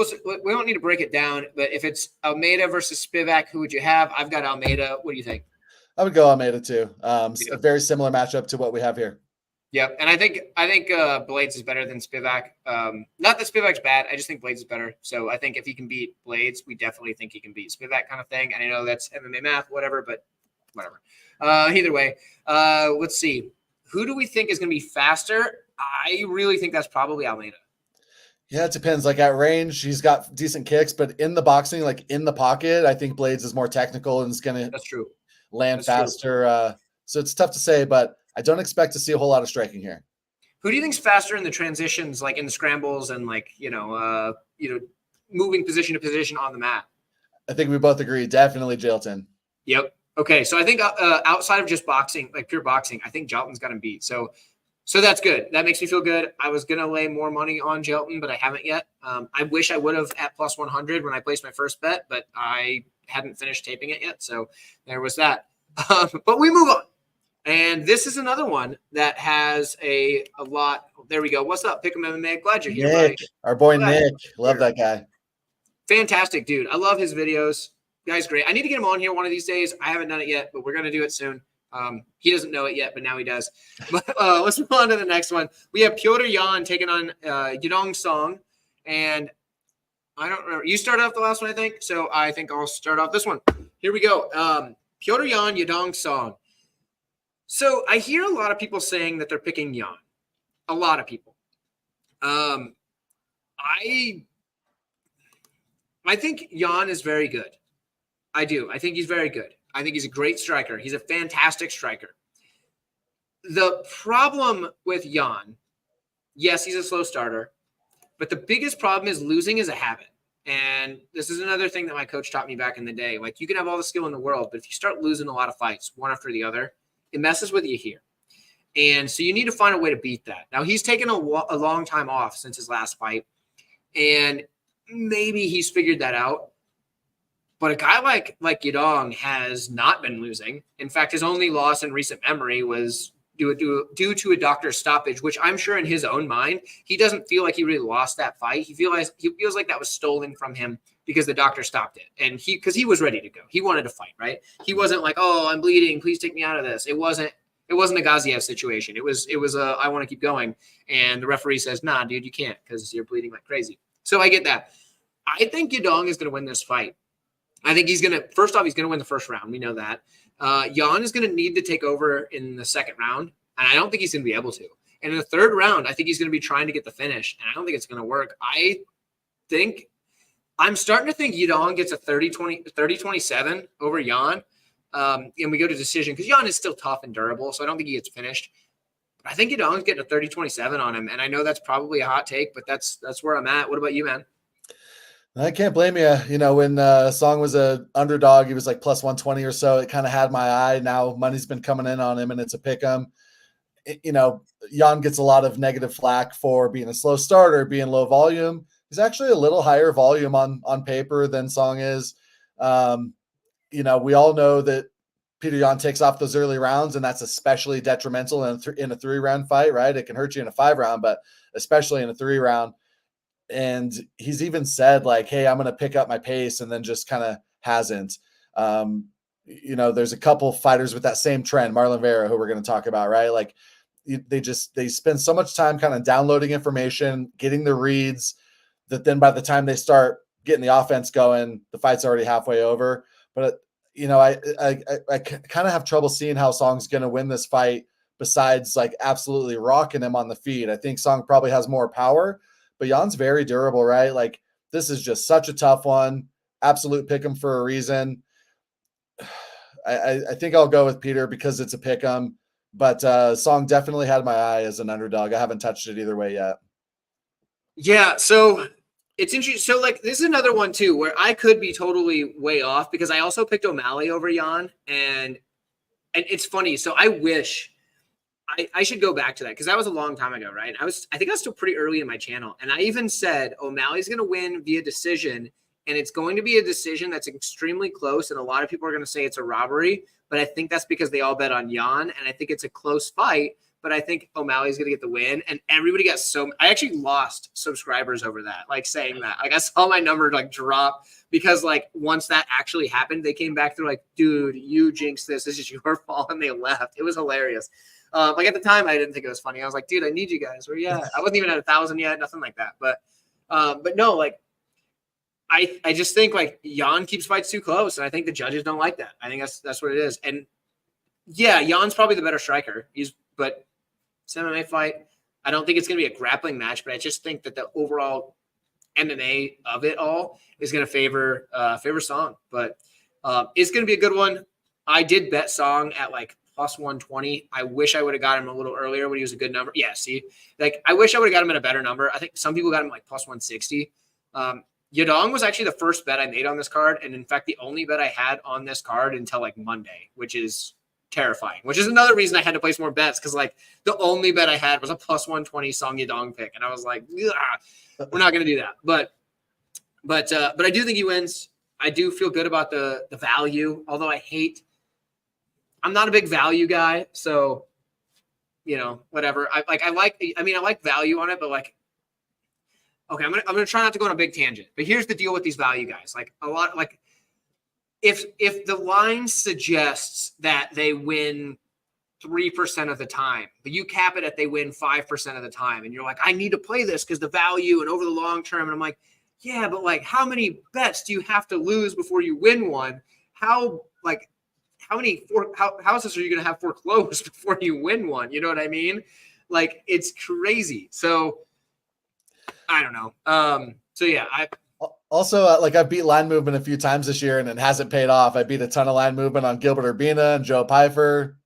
we don't need to break it down, but if it's Almeida versus Spivak, who would you have? I've got Almeida. What do you think? I would go Almeida too. A very similar matchup to what we have here. Yep, and I think Blaydes is better than Spivak. Not that Spivak's bad. I just think Blaydes is better. So I think if he can beat Blaydes, we definitely think he can beat Spivak, kind of thing. And I know that's MMA math, whatever, but whatever. Either way, let's see. Who do we think is going to be faster? I really think that's probably Almeida. Yeah, it depends. Like at range, he's got decent kicks, but in the boxing, like in the pocket, I think Blaydes is more technical and is going to land faster. So it's tough to say, but I don't expect to see a whole lot of striking here. Who do you think's faster in the transitions, like in the scrambles and like, moving position to position on the mat? I think we both agree. Definitely Jilton. Yep. Okay. So I think outside of just boxing, like pure boxing, I think Jilton's got him beat. So that's good. That makes me feel good. I was going to lay more money on Jilton, but I haven't yet. I wish I would have at plus 100 when I placed my first bet, but I hadn't finished taping it yet. So there was that. But we move on. And this is another one that has a lot. There we go. What's up, Pick'em MMA? Glad you're here, Nick, our boy Nick. Love that guy. Fantastic, dude. I love his videos. Guy's great. I need to get him on here one of these days. I haven't done it yet, but we're going to do it soon. He doesn't know it yet, but now he does. But let's move on to the next one. We have Petr Yan taking on Yadong Song. And I don't remember. You started off the last one, I think. So I think I'll start off this one. Here we go. Petr Yan, Yadong Song. So I hear a lot of people saying that they're picking Yan. A lot of people. I think Jan is very good. I do. I think he's very good. I think he's a great striker. He's a fantastic striker. The problem with Jan, yes, he's a slow starter, but the biggest problem is losing is a habit. And this is another thing that my coach taught me back in the day. Like, you can have all the skill in the world, but if you start losing a lot of fights, one after the other, it messes with you here. And so you need to find a way to beat that. Now, he's taken a long time off since his last fight, and maybe he's figured that out. But a guy like Yadong has not been losing. In fact, his only loss in recent memory was due to a doctor's stoppage, which I'm sure in his own mind, he doesn't feel like he really lost that fight. He feels like that was stolen from him because the doctor stopped it. And because he was ready to go. He wanted to fight, right? He wasn't like, oh, I'm bleeding, please take me out of this. It wasn't a Gaziev situation. It was I want to keep going. And the referee says, nah, dude, you can't because you're bleeding like crazy. So I get that. I think Yadong is going to win this fight. I think he's going to win the first round. We know that. Jan is going to need to take over in the second round, and I don't think he's going to be able to. And in the third round, I think he's going to be trying to get the finish, and I don't think it's going to work. I'm starting to think Yadong gets a 30-27 over Jan, and we go to decision because Jan is still tough and durable, so I don't think he gets finished. But I think Yadong's getting a 30-27 on him, and I know that's probably a hot take, but that's where I'm at. What about you, man? I can't blame you. You know, when Song was an underdog, he was like plus 120 or so. It kind of had my eye. Now money's been coming in on him, and it's a pick 'em. You know, Jan gets a lot of negative flack for being a slow starter, being low volume. He's actually a little higher volume on paper than Song is. You know, we all know that Peter Yan takes off those early rounds, and that's especially detrimental in a 3-round fight, right? It can hurt you in a 5-round, but especially in a 3-round. And he's even said like, hey, I'm going to pick up my pace, and then just kind of hasn't. You know, there's a couple fighters with that same trend, Marlon Vera, who we're going to talk about, right? Like they spend so much time kind of downloading information, getting the reads, that then by the time they start getting the offense going, the fight's already halfway over. But, you know, I kind of have trouble seeing how Song's going to win this fight besides like absolutely rocking him on the feet. I think Song probably has more power, but Jan's very durable, right? Like, this is just such a tough one. Absolute pick 'em for a reason. I think I'll go with Peter because it's a pick 'em, but Song definitely had my eye as an underdog. I haven't touched it either way yet. Yeah, so it's interesting. So, like, this is another one, too, where I could be totally way off because I also picked O'Malley over Jan, and it's funny. So I wish I should go back to that because that was a long time ago, right? I think I was still pretty early in my channel, and I even said O'Malley's going to win via decision, and it's going to be a decision that's extremely close, and a lot of people are going to say it's a robbery, but I think that's because they all bet on Jan, and I think it's a close fight, but I think O'Malley's going to get the win, and everybody got I actually lost subscribers over that, like saying that. Like, I saw my number like drop because like once that actually happened, they came back, they're like, dude, you jinxed this. This is your fault, and they left. It was hilarious. Like, at the time, I didn't think it was funny. I was like, dude, I need you guys. Where you at? I wasn't even at 1,000 yet, nothing like that. But no, like, I just think like Jan keeps fights too close, and I think the judges don't like that. I think that's what it is. And yeah, Jan's probably the better striker. But it's an MMA fight. I don't think it's going to be a grappling match, but I just think that the overall MMA of it all is going to favor Song. But it's going to be a good one. I did bet Song at like plus 120. I wish I would have got him a little earlier when he was a good number. Yeah, see, like I wish I would have got him at a better number. I think some people got him like plus 160. Yadong was actually the first bet I made on this card, and in fact, the only bet I had on this card until like Monday, which is terrifying. Which is another reason I had to place more bets because like the only bet I had was a plus 120 Song Yadong pick, and I was like, we're not going to do that. But I do think he wins. I do feel good about the value, although I'm not a big value guy, so you know, whatever. I like value on it, but like, okay, I'm gonna try not to go on a big tangent. But here's the deal with these value guys. Like a lot, like if the line suggests that they win 3% of the time, but you cap it at they win 5% of the time, and you're like, I need to play this because the value and over the long term, and I'm like, yeah, but like, how many bets do you have to lose before you win one? How many houses are you going to have foreclosed before you win one? You know what I mean? Like, it's crazy. So I don't know. So yeah, Also, like I've beat line movement a few times this year and it hasn't paid off. I beat a ton of line movement on Gilbert Urbina and Joe Pfeiffer.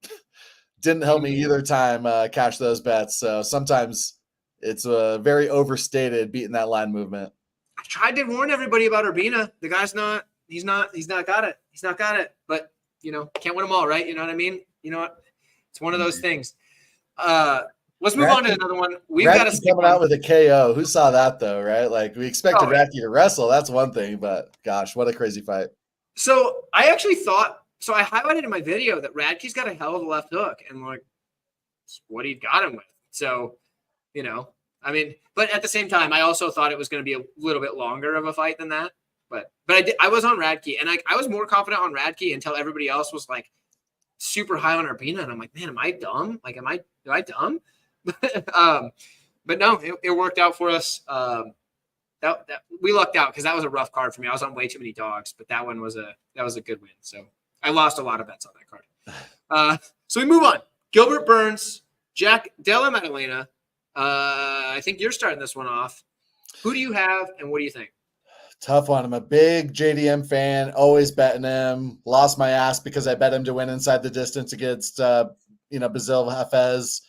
Didn't help me either time cash those bets. So sometimes it's very overstated beating that line movement. I tried to warn everybody about Urbina. The guy's he's not got it. He's not got it. But can't win them all, right? You know what I mean? You know what? It's one of those things. Let's move on to another one. We've got a coming out with a KO. Who saw that though, right? Like we expected Radke to wrestle. That's one thing, but gosh, what a crazy fight. So I actually thought, I highlighted in my video that Radke's got a hell of a left hook and like what he got him with. So, I mean, but at the same time, I also thought it was going to be a little bit longer of a fight than that. But I was on Radke, and I was more confident on Radke until everybody else was like super high on Urbina, and I'm like, man, am I dumb? Like, am I dumb? But no, it worked out for us. That we lucked out because that was a rough card for me. I was on way too many dogs, but that one was a good win. So I lost a lot of bets on that card. So we move on. Gilbert Burns, Della, Maddalena. I think you're starting this one off. Who do you have, and what do you think? Tough one. I'm a big JDM fan, always betting him. Lost my ass because I bet him to win inside the distance against, Basil Hafez.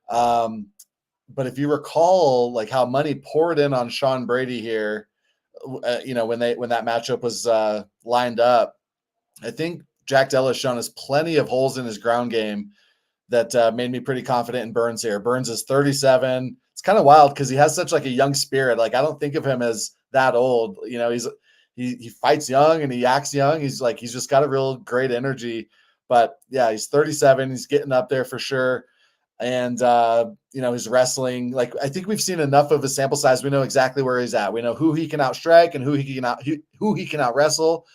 But if you recall, like how money poured in on Sean Brady here, when that matchup was lined up, I think Jack Della has shown us plenty of holes in his ground game that made me pretty confident in Burns here. Burns is 37. It's kind of wild because he has such like a young spirit. Like I don't think of him as that old. He fights young and he acts young. He's just got a real great energy. But yeah, he's 37. He's getting up there for sure. And he's wrestling. Like I think we've seen enough of his sample size. We know exactly where he's at. We know who he can outstrike and who he can out wrestle.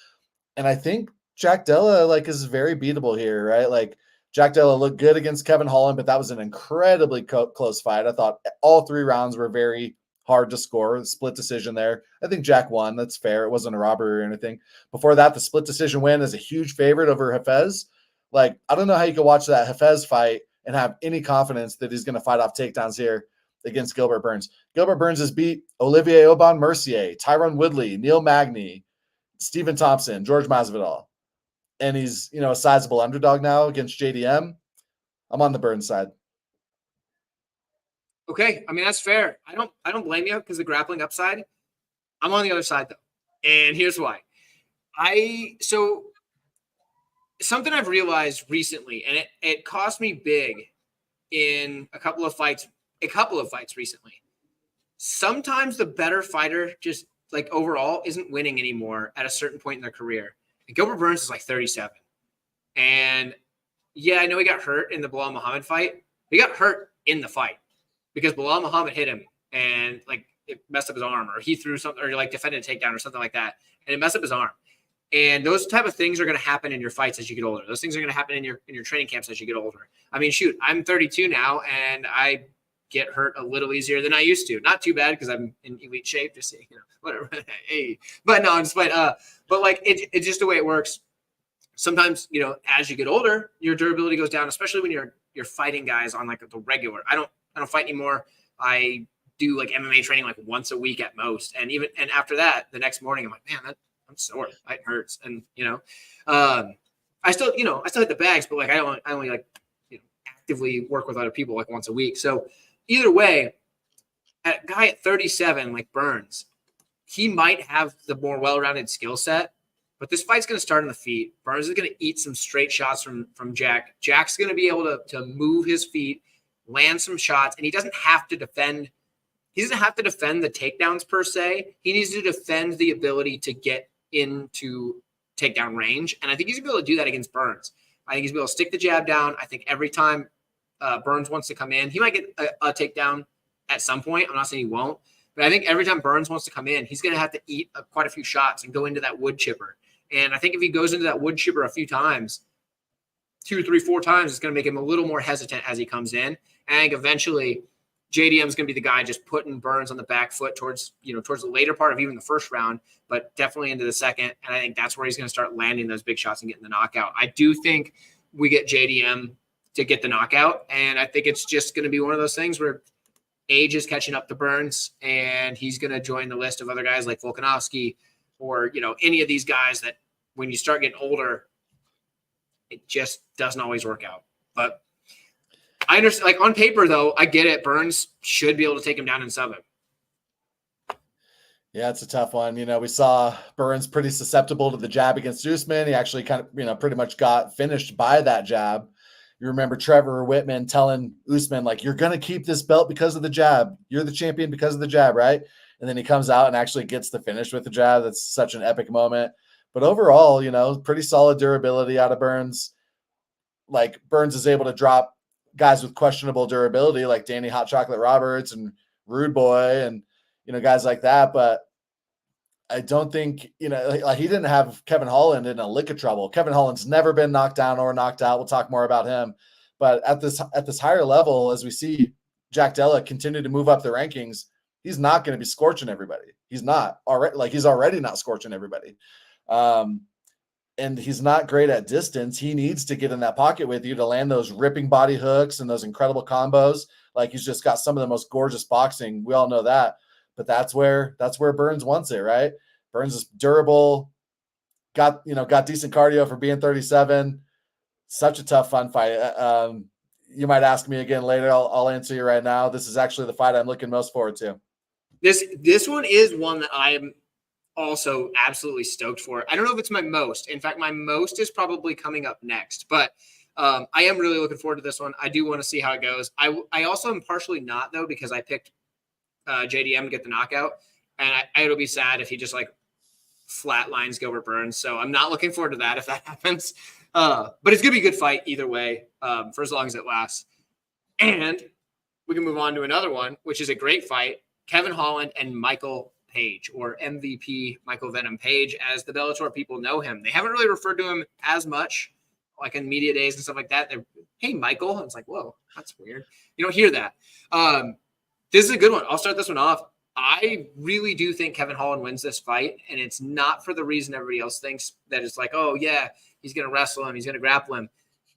And I think Jack Della is very beatable here, right? Like Jack Della looked good against Kevin Holland, but that was an incredibly close fight. I thought all 3 rounds were very hard to score. Split decision there. I think Jack won. That's fair. It wasn't a robbery or anything. Before that, the split decision win is a huge favorite over Hafez. Like, I don't know how you could watch that Hafez fight and have any confidence that he's going to fight off takedowns here against Gilbert Burns. Gilbert Burns has beat Olivier Aubin-Mercier, Tyron Woodley, Neil Magny, Stephen Thompson, George Masvidal. And he's, a sizable underdog now against JDM. I'm on the Burns side. Okay. I mean, that's fair. I don't blame you because the grappling upside. I'm on the other side though. And here's why. So something I've realized recently, and it cost me big in a couple of fights recently. Sometimes the better fighter just like overall isn't winning anymore at a certain point in their career. And Gilbert Burns is like 37. And yeah, I know he got hurt in the Bilal Muhammad fight. He got hurt in the fight because Bilal Muhammad hit him and like it messed up his arm, or he threw something, or like defended a takedown or something like that. And it messed up his arm. And those type of things are going to happen in your fights as you get older. Those things are going to happen in your training camps as you get older. I mean, shoot, I'm 32 now and I get hurt a little easier than I used to. Not too bad because I'm in elite shape, just whatever. Hey, but no, I'm just playing. But like it's just the way it works. Sometimes, as you get older, your durability goes down, especially when you're fighting guys on like the regular. I don't fight anymore. I do like MMA training like once a week at most. And after that, the next morning I'm like, man, I'm sore. It hurts. And, I still hit the bags, but like, I only like, actively work with other people like once a week. So either way, a guy at 37, like Burns, he might have the more well-rounded skill set, but this fight's going to start on the feet. Burns is going to eat some straight shots from Jack. Jack's going to be able to move his feet, land some shots, and he doesn't have to defend. He doesn't have to defend the takedowns per se. He needs to defend the ability to get into takedown range. And I think he's going to be able to do that against Burns. I think he's going to be able to stick the jab down. I think every time Burns wants to come in, he might get a takedown at some point. I'm not saying he won't, but I think every time Burns wants to come in, he's going to have to eat quite a few shots and go into that wood chipper. And I think if he goes into that wood chipper a few times, 2, 3, 4 times, it's going to make him a little more hesitant as he comes in. And I think eventually JDM is going to be the guy just putting Burns on the back foot towards the later part of even the first round, but definitely into the second. And I think that's where he's going to start landing those big shots and getting the knockout. I do think we get JDM to get the knockout. And I think it's just going to be one of those things where age is catching up to Burns, and he's going to join the list of other guys like Volkanovski or, any of these guys that when you start getting older, it just doesn't always work out. But I understand, like on paper though, I get it. Burns should be able to take him down and sub him. Yeah, it's a tough one. We saw Burns pretty susceptible to the jab against Usman. He actually kind of, pretty much got finished by that jab. You remember Trevor Whitman telling Usman, like, you're going to keep this belt because of the jab. You're the champion because of the jab, right? And then he comes out and actually gets the finish with the jab. That's such an epic moment. But overall, pretty solid durability out of Burns. Like, Burns is able to drop guys with questionable durability like Danny Hot Chocolate Roberts and Rude Boy and, guys like that. But I don't think, like he didn't have Kevin Holland in a lick of trouble. Kevin Holland's never been knocked down or knocked out. We'll talk more about him. But at this higher level, as we see Jack Della continue to move up the rankings, he's not going to be scorching everybody. He's not already, like he's already not scorching everybody. And he's not great at distance. He needs to get in that pocket with you to land those ripping body hooks and those incredible combos. Like he's just got some of the most gorgeous boxing. We all know that. But that's where Burns wants it, right? Burns is durable, got decent cardio for being 37. Such a tough, fun fight. You might ask me again later. I'll answer you right now. This is actually the fight I'm looking most forward to. This one is one that I am also absolutely stoked for. I don't know if it's my most. In fact, my most is probably coming up next. But I am really looking forward to this one. I do want to see how it goes. I also am partially not, though, because I picked JDM to get the knockout, and it'll be sad if he just like flatlines Gilbert Burns. So I'm not looking forward to that if that happens. But it's gonna be a good fight either way, for as long as it lasts. And we can move on to another one, which is a great fight: Kevin Holland and Michael Page, or MVP Michael Venom Page, as the Bellator people know him. They haven't really referred to him as much, like in media days and stuff like that. They're, hey, Michael. And it's like, whoa, that's weird. You don't hear that. This is a good one. I'll start this one off. I really do think Kevin Holland wins this fight, and it's not for the reason everybody else thinks, that it's like, oh, yeah, he's going to wrestle him, he's going to grapple him.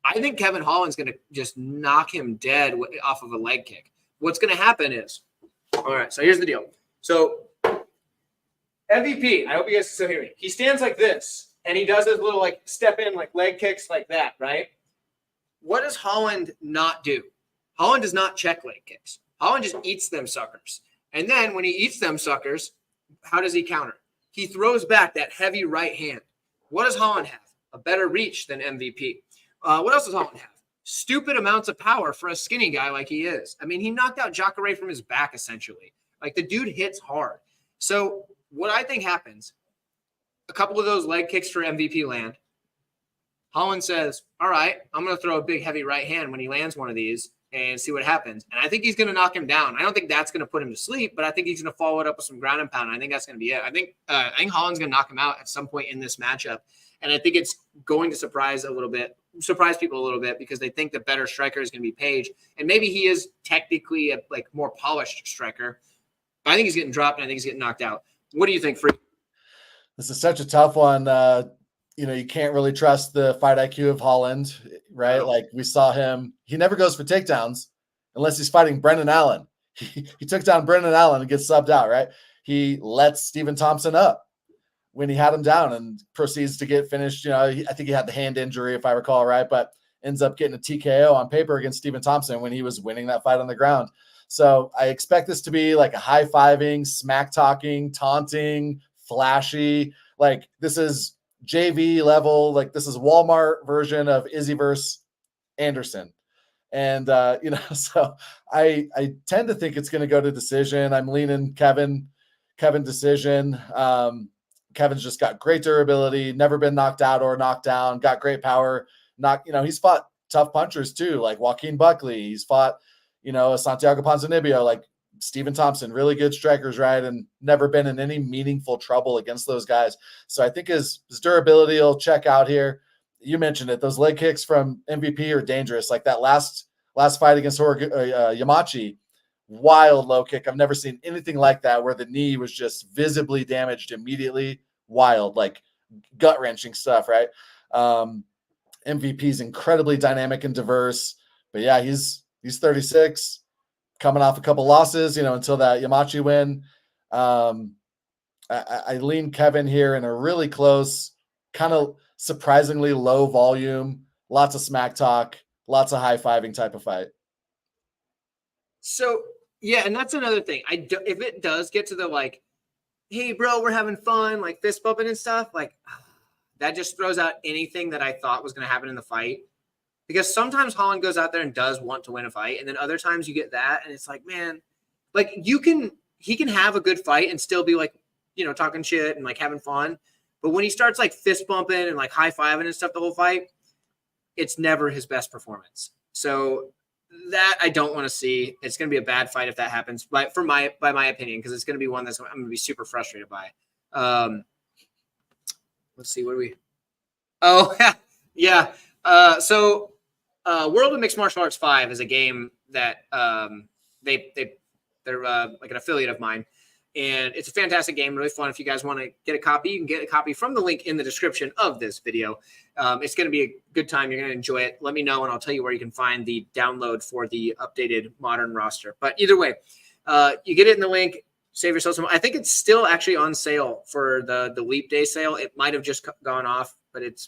I think Kevin Holland's going to just knock him dead off of a leg kick. What's going to happen is, all right, so here's the deal. So MVP, I hope you guys can still hear me. He stands like this, and he does his little like step in, like leg kicks like that, right? What does Holland not do? Holland does not check leg kicks. Holland just eats them suckers. And then when he eats them suckers, how does he counter? He throws back that heavy right hand. What does Holland have? A better reach than MVP. What else does Holland have? Stupid amounts of power for a skinny guy like he is. I mean, he knocked out Jacare from his back, essentially. Like, the dude hits hard. So what I think happens, a couple of those leg kicks for MVP land. Holland says, all right, I'm going to throw a big heavy right hand when he lands one of these and see what happens. And I think he's going to knock him down. I don't think that's going to put him to sleep, but I think he's going to follow it up with some ground and pound. I think that's going to be it. I think Holland's going to knock him out at some point in this matchup. And I think it's going to surprise people a little bit, because they think the better striker is going to be Page. And maybe he is technically a more polished striker. But I think he's getting dropped, and I think he's getting knocked out. What do you think, Free? This is such a tough one. You can't really trust the fight IQ of Holland, right? No. Like, we saw him. He never goes for takedowns unless he's fighting Brendan Allen. He took down Brendan Allen and gets subbed out, right? He lets Stephen Thompson up when he had him down and proceeds to get finished. I think he had the hand injury, if I recall right, but ends up getting a TKO on paper against Stephen Thompson when he was winning that fight on the ground. So I expect this to be like a high-fiving, smack-talking, taunting, flashy. Like, this is JV level. Like, this is Walmart version of Izzy versus Anderson. And, so I tend to think it's going to go to decision. I'm leaning Kevin decision. Kevin's just got great durability, never been knocked out or knocked down, got great power. He's fought tough punchers too, like Joaquin Buckley. He's fought, Santiago Ponzinibbio, like Stephen Thompson, really good strikers, right? And never been in any meaningful trouble against those guys. So I think his durability will check out here. You mentioned it. Those leg kicks from MVP are dangerous. Like that last fight against Yamachi, wild low kick. I've never seen anything like that, where the knee was just visibly damaged immediately. Wild, like gut-wrenching stuff, right? MVP is incredibly dynamic and diverse. But yeah, he's 36. coming off a couple losses, until that Yamachi win. I lean Kevin here in a really close, kind of surprisingly low volume, lots of smack talk, lots of high-fiving type of fight. So, yeah, and that's another thing. If it does get to the like, hey, bro, we're having fun, like fist bumping and stuff, like that just throws out anything that I thought was going to happen in the fight. Because sometimes Holland goes out there and does want to win a fight, and then other times you get that, and it's like, man, like he can have a good fight and still be like, talking shit and like having fun. But when he starts like fist bumping and like high fiving and stuff the whole fight, it's never his best performance. So that I don't want to see. It's going to be a bad fight if that happens, by my opinion, because it's going to be one I'm going to be super frustrated by. Let's see, what do we? Oh yeah. So World of Mixed Martial Arts 5 is a game that they're like an affiliate of mine. And it's a fantastic game, really fun. If you guys want to get a copy, you can get a copy from the link in the description of this video. It's going to be a good time. You're going to enjoy it. Let me know, and I'll tell you where you can find the download for the updated modern roster. But either way, you get it in the link. Save yourself some. I think it's still actually on sale for the Leap Day sale. It might have just gone off, but it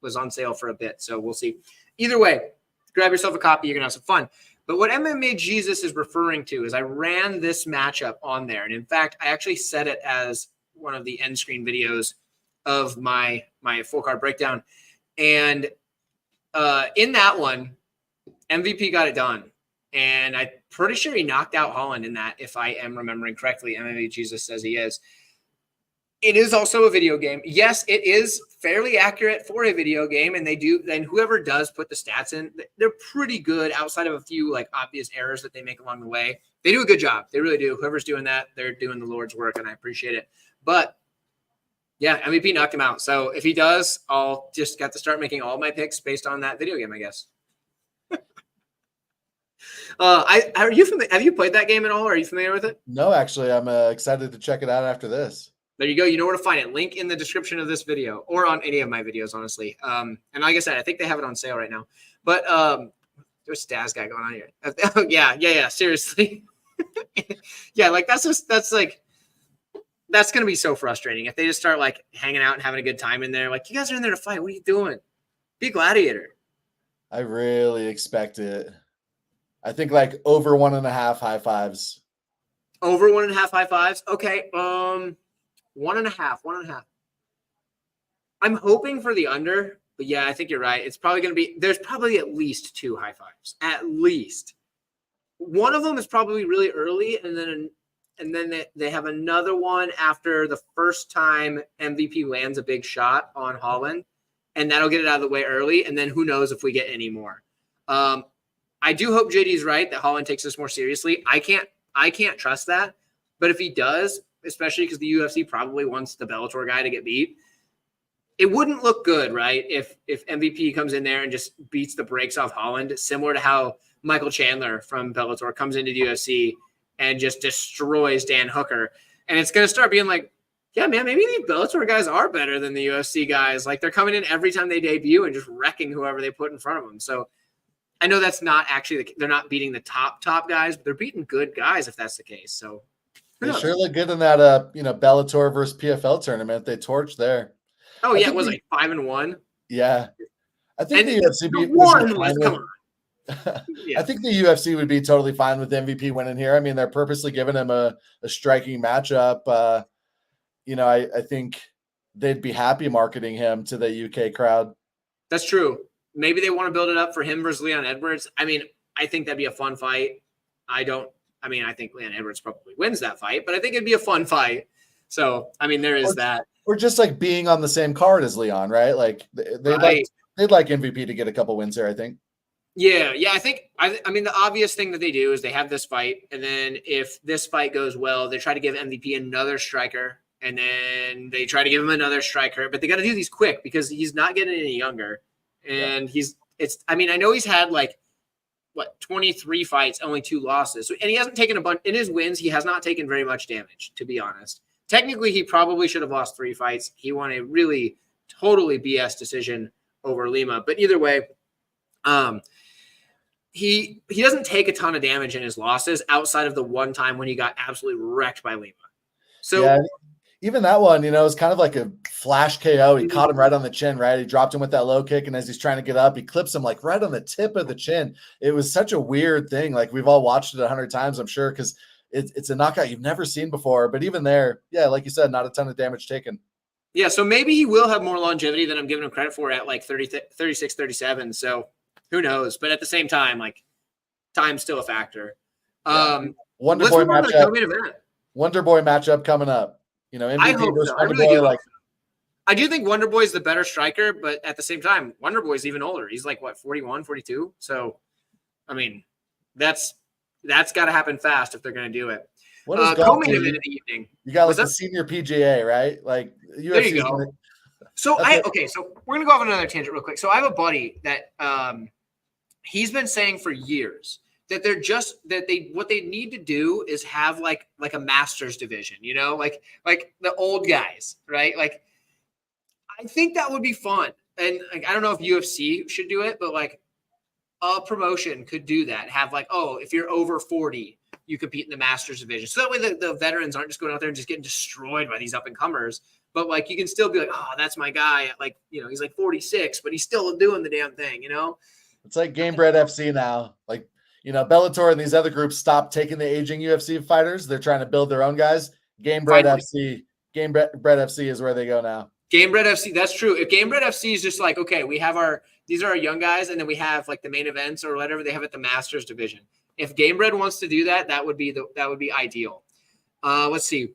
was on sale for a bit. So we'll see. Either way, grab yourself a copy. You're going to have some fun. But what MMA Jesus is referring to is I ran this matchup on there. And in fact, I actually set it as one of the end screen videos of my full card breakdown. And in that one, MVP got it done. And I'm pretty sure he knocked out Holland in that, if I am remembering correctly. MMA Jesus says he is. It is also a video game. Yes, it is fairly accurate for a video game, and whoever does put the stats in, they're pretty good outside of a few like obvious errors that they make along the way. They do a good job. They really do. Whoever's doing that, they're doing the Lord's work, and I appreciate it. But yeah, MVP knocked him out. So if he does, I'll just got to start making all my picks based on that video game, I guess. Have you played that game at all? Are you familiar with it? No, actually, I'm excited to check it out after this. There you go. You know where to find it. Link in the description of this video or on any of my videos, honestly. And like I said, I think they have it on sale right now. But there's Staz guy going on here. Yeah. Seriously. Yeah, like that's going to be so frustrating if they just start like hanging out and having a good time in there. Like, you guys are in there to fight. What are you doing? Be a gladiator. I really expect it. I think like over 1.5 high fives. Over 1.5 high fives. Okay. 1.5. I'm hoping for the under, but yeah, I think you're right. It's probably going to be, there's probably at least 2 high fives, at least. One of them is probably really early, and then they have another one after the first time MVP lands a big shot on Holland, and that'll get it out of the way early. And then who knows if we get any more. I do hope JD's right that Holland takes this more seriously. I can't trust that, but if he does, especially because the UFC probably wants the Bellator guy to get beat, it wouldn't look good, right? If MVP comes in there and just beats the brakes off Holland, similar to how Michael Chandler from Bellator comes into the UFC and just destroys Dan Hooker. And it's going to start being like, yeah, man, maybe the Bellator guys are better than the UFC guys. Like, they're coming in every time they debut and just wrecking whoever they put in front of them. So I know that's not actually they're not beating the top guys, but they're beating good guys if that's the case. So they sure look good in that Bellator versus PFL tournament. They torched there. Oh yeah, it was like 5-1. Yeah, I think the UFC come on. Yeah. I think the UFC would be totally fine with MVP winning here. I mean, they're purposely giving him a striking matchup. I think they'd be happy marketing him to the UK crowd. That's true. Maybe they want to build it up for him versus Leon Edwards. I mean, I think that'd be a fun fight. I think Leon Edwards probably wins that fight, but I think it'd be a fun fight. So, I mean, there is that. Or just like being on the same card as Leon, right? Like they'd like MVP to get a couple wins here, I think. Yeah. I mean, the obvious thing that they do is they have this fight, and then if this fight goes well, they try to give MVP another striker, and then they try to give him another striker, but they got to do these quick because he's not getting any younger. And I know he's had 23 fights, only 2 losses. And he hasn't taken a bunch in his wins. He has not taken very much damage, to be honest. Technically, he probably should have lost 3 fights. He won a really totally BS decision over Lima. But either way, he doesn't take a ton of damage in his losses outside of the one time when he got absolutely wrecked by Lima. So yeah, even that one, is kind of like a flash KO. He caught him right on the chin, right? He dropped him with that low kick, and as he's trying to get up, he clips him like right on the tip of the chin. It was such a weird thing. Like we've all watched it 100 times, I'm sure, because it's a knockout you've never seen before. But even there, yeah, like you said, not a ton of damage taken. Yeah, so maybe he will have more longevity than I'm giving him credit for at like 30, 36, 37. So who knows? But at the same time, like time's still a factor. Wonder Boy matchup. Wonder Boy matchup coming up. MVP I hope versus so. Wonder I really Boy. do. Like, I do think Wonder Boy's the better striker, but at the same time, Wonder Boy's even older. He's like, what, 41, 42? So, I mean, that's got to happen fast if they're going to do it. what is golf? Co-main event in the evening. You got like the senior PGA, right? Like UFC. There you go. So so we're gonna go off on another tangent real quick. So I have a buddy that he's been saying for years that what they need to do is have like a masters division, like the old guys, right? Like I think that would be fun. And like I don't know if UFC should do it, but like a promotion could do that. Have like, oh, if you're over 40, you compete in the masters division. So that way the veterans aren't just going out there and just getting destroyed by these up and comers. But like you can still be like, oh, that's my guy. Like, he's like 46, but he's still doing the damn thing, It's like Gamrot FC now. Like, Bellator and these other groups stopped taking the aging UFC fighters. They're trying to build their own guys. Gamrot FC is where they go now. Gamrot FC, that's true. If Gamrot FC is just like, okay, these are our young guys, and then we have like the main events or whatever they have at the Masters division. If Gamrot wants to do that, that would be ideal. Let's see.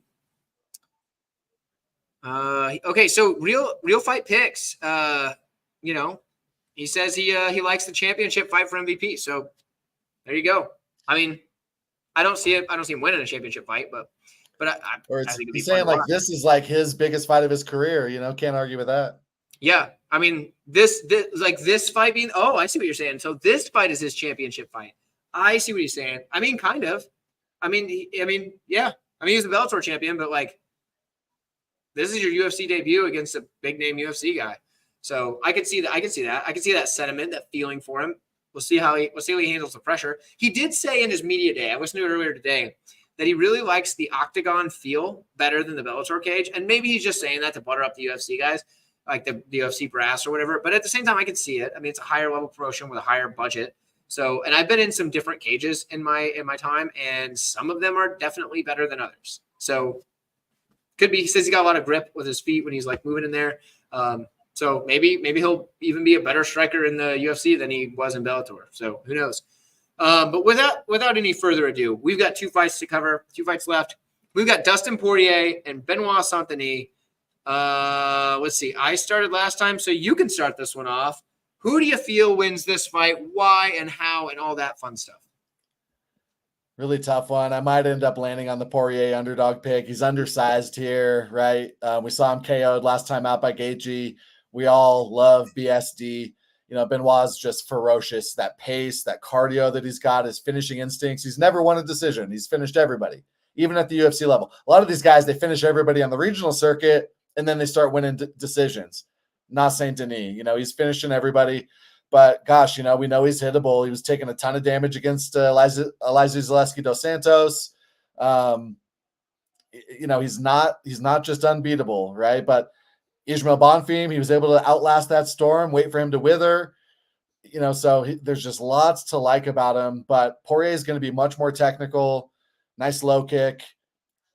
Okay, so real fight picks. He says he likes the championship fight for MVP. So there you go. I mean, I don't see him winning a championship fight, but I think it'd be saying like this is like his biggest fight of his career. Can't argue with that. Yeah, I mean this fight being. Oh, I see what you're saying. So this fight is his championship fight. I see what he's saying. I mean, kind of. I mean, yeah. I mean, he's a Bellator champion, but like, this is your UFC debut against a big name UFC guy. So I can see that. I can see that sentiment, that feeling for him. We'll see how he handles the pressure. He did say in his media day, I listened to it earlier today, that he really likes the octagon feel better than the Bellator cage. And maybe he's just saying that to butter up the UFC guys, like the UFC brass or whatever. But at the same time, I can see it. I mean, it's a higher level promotion with a higher budget. So, and I've been in some different cages in my time, and some of them are definitely better than others. So could be, he says he got a lot of grip with his feet when he's like moving in there. So maybe he'll even be a better striker in the UFC than he was in Bellator. So who knows? But without any further ado, we've got 2 fights to cover, 2 fights left. We've got Dustin Poirier and Benoit Saint-Denis. Let's see. I started last time, so you can start this one off. Who do you feel wins this fight? Why and how and all that fun stuff? Really tough one. I might end up landing on the Poirier underdog pick. He's undersized here, right? We saw him KO'd last time out by Gaethje. We all love BSD. Benoit's just ferocious. That pace, that cardio that he's got, his finishing instincts. He's never won a decision. He's finished everybody, even at the UFC level. A lot of these guys, they finish everybody on the regional circuit, and then they start winning decisions. Not Saint-Denis. He's finishing everybody. But gosh, we know he's hittable. He was taking a ton of damage against Oleksiejczuk Zaleski dos Santos. He's not just unbeatable, right? But Ismail Bonfim, he was able to outlast that storm, wait for him to wither. So there's just lots to like about him. But Poirier is going to be much more technical. Nice low kick.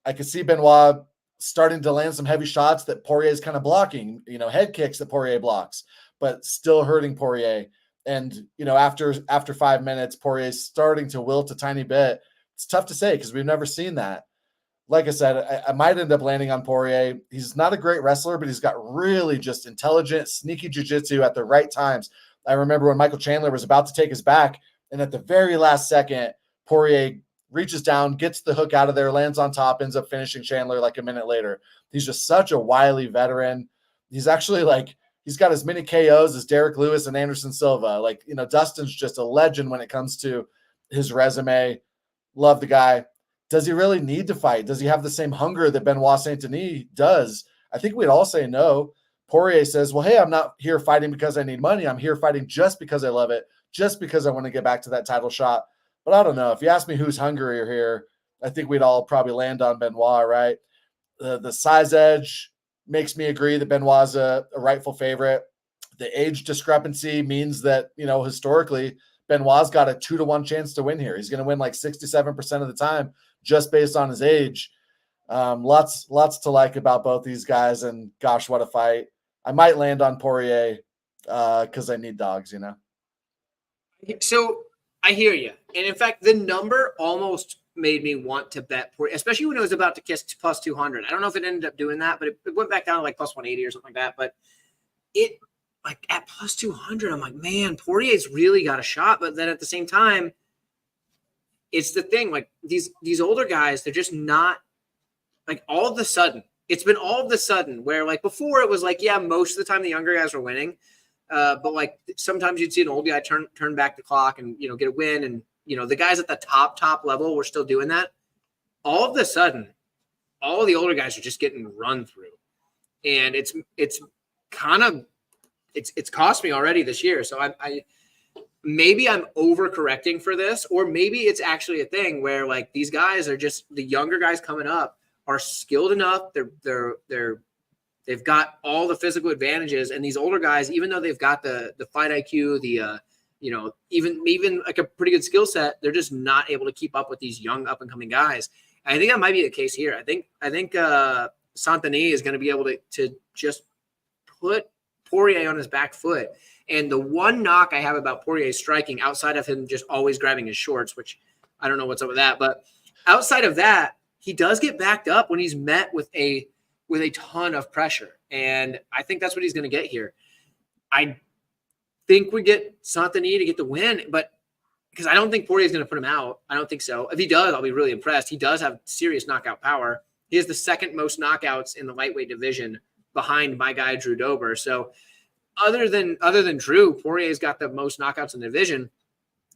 I could see Benoit starting to land some heavy shots that Poirier is kind of blocking, head kicks that Poirier blocks, but still hurting Poirier. And, after 5 minutes, Poirier is starting to wilt a tiny bit. It's tough to say because we've never seen that. Like I said, I might end up landing on Poirier. He's not a great wrestler, but he's got really just intelligent, sneaky jiu-jitsu at the right times. I remember when Michael Chandler was about to take his back, and at the very last second, Poirier reaches down, gets the hook out of there, lands on top, ends up finishing Chandler like a minute later. He's just such a wily veteran. He's actually he's got as many KOs as Derek Lewis and Anderson Silva. Dustin's just a legend when it comes to his resume. Love the guy. Does he really need to fight? Does he have the same hunger that Benoit Saint-Denis does? I think we'd all say no. Poirier says, well, hey, I'm not here fighting because I need money. I'm here fighting just because I love it. just because I want to get back to that title shot. But I don't know. If you ask me who's hungrier here, I think we'd all probably land on Benoit, right? The size edge makes me agree that Benoit's a rightful favorite. The age discrepancy means that, historically, Benoit's got a 2-1 chance to win here. He's going to win like 67% of the time just based on his age. Lots to like about both these guys. And gosh, what a fight. I might land on Poirier because I need dogs, So I hear you. And in fact, the number almost made me want to bet Poirier, especially when it was about to kiss plus 200. I don't know if it ended up doing that, but it went back down to like plus 180 or something like that. But it, like at plus 200, I'm like, man, Poirier's really got a shot. But then at the same time, it's the thing, like these older guys, they're just not, like, all of a sudden, it's been all of a sudden where, like, before it was like, yeah, most of the time the younger guys were winning. But like sometimes you'd see an old guy turn back the clock and, get a win. And, the guys at the top level were still doing that. All of a sudden, all of the older guys are just getting run through. And it's kind of, it's cost me already this year. So I maybe I'm overcorrecting for this, or maybe it's actually a thing where, like, these guys are just, the younger guys coming up are skilled enough. They've got all the physical advantages, and these older guys, even though they've got the fight IQ, even like a pretty good skill set, they're just not able to keep up with these young up and coming guys. And I think that might be the case here. I think Saint-Denis is going to be able to just put Poirier on his back foot. And the one knock I have about Poirier's striking, outside of him just always grabbing his shorts, which I don't know what's up with that, but outside of that, he does get backed up when he's met with a ton of pressure. And I think that's what he's going to get here. I think we get Saint-Denis to get the win, but because I don't think Poirier is going to put him out. I don't think so. If he does, I'll be really impressed. He does have serious knockout power. He has the second most knockouts in the lightweight division behind my guy, Drew Dober. So other than Drew, Poirier's got the most knockouts in the division.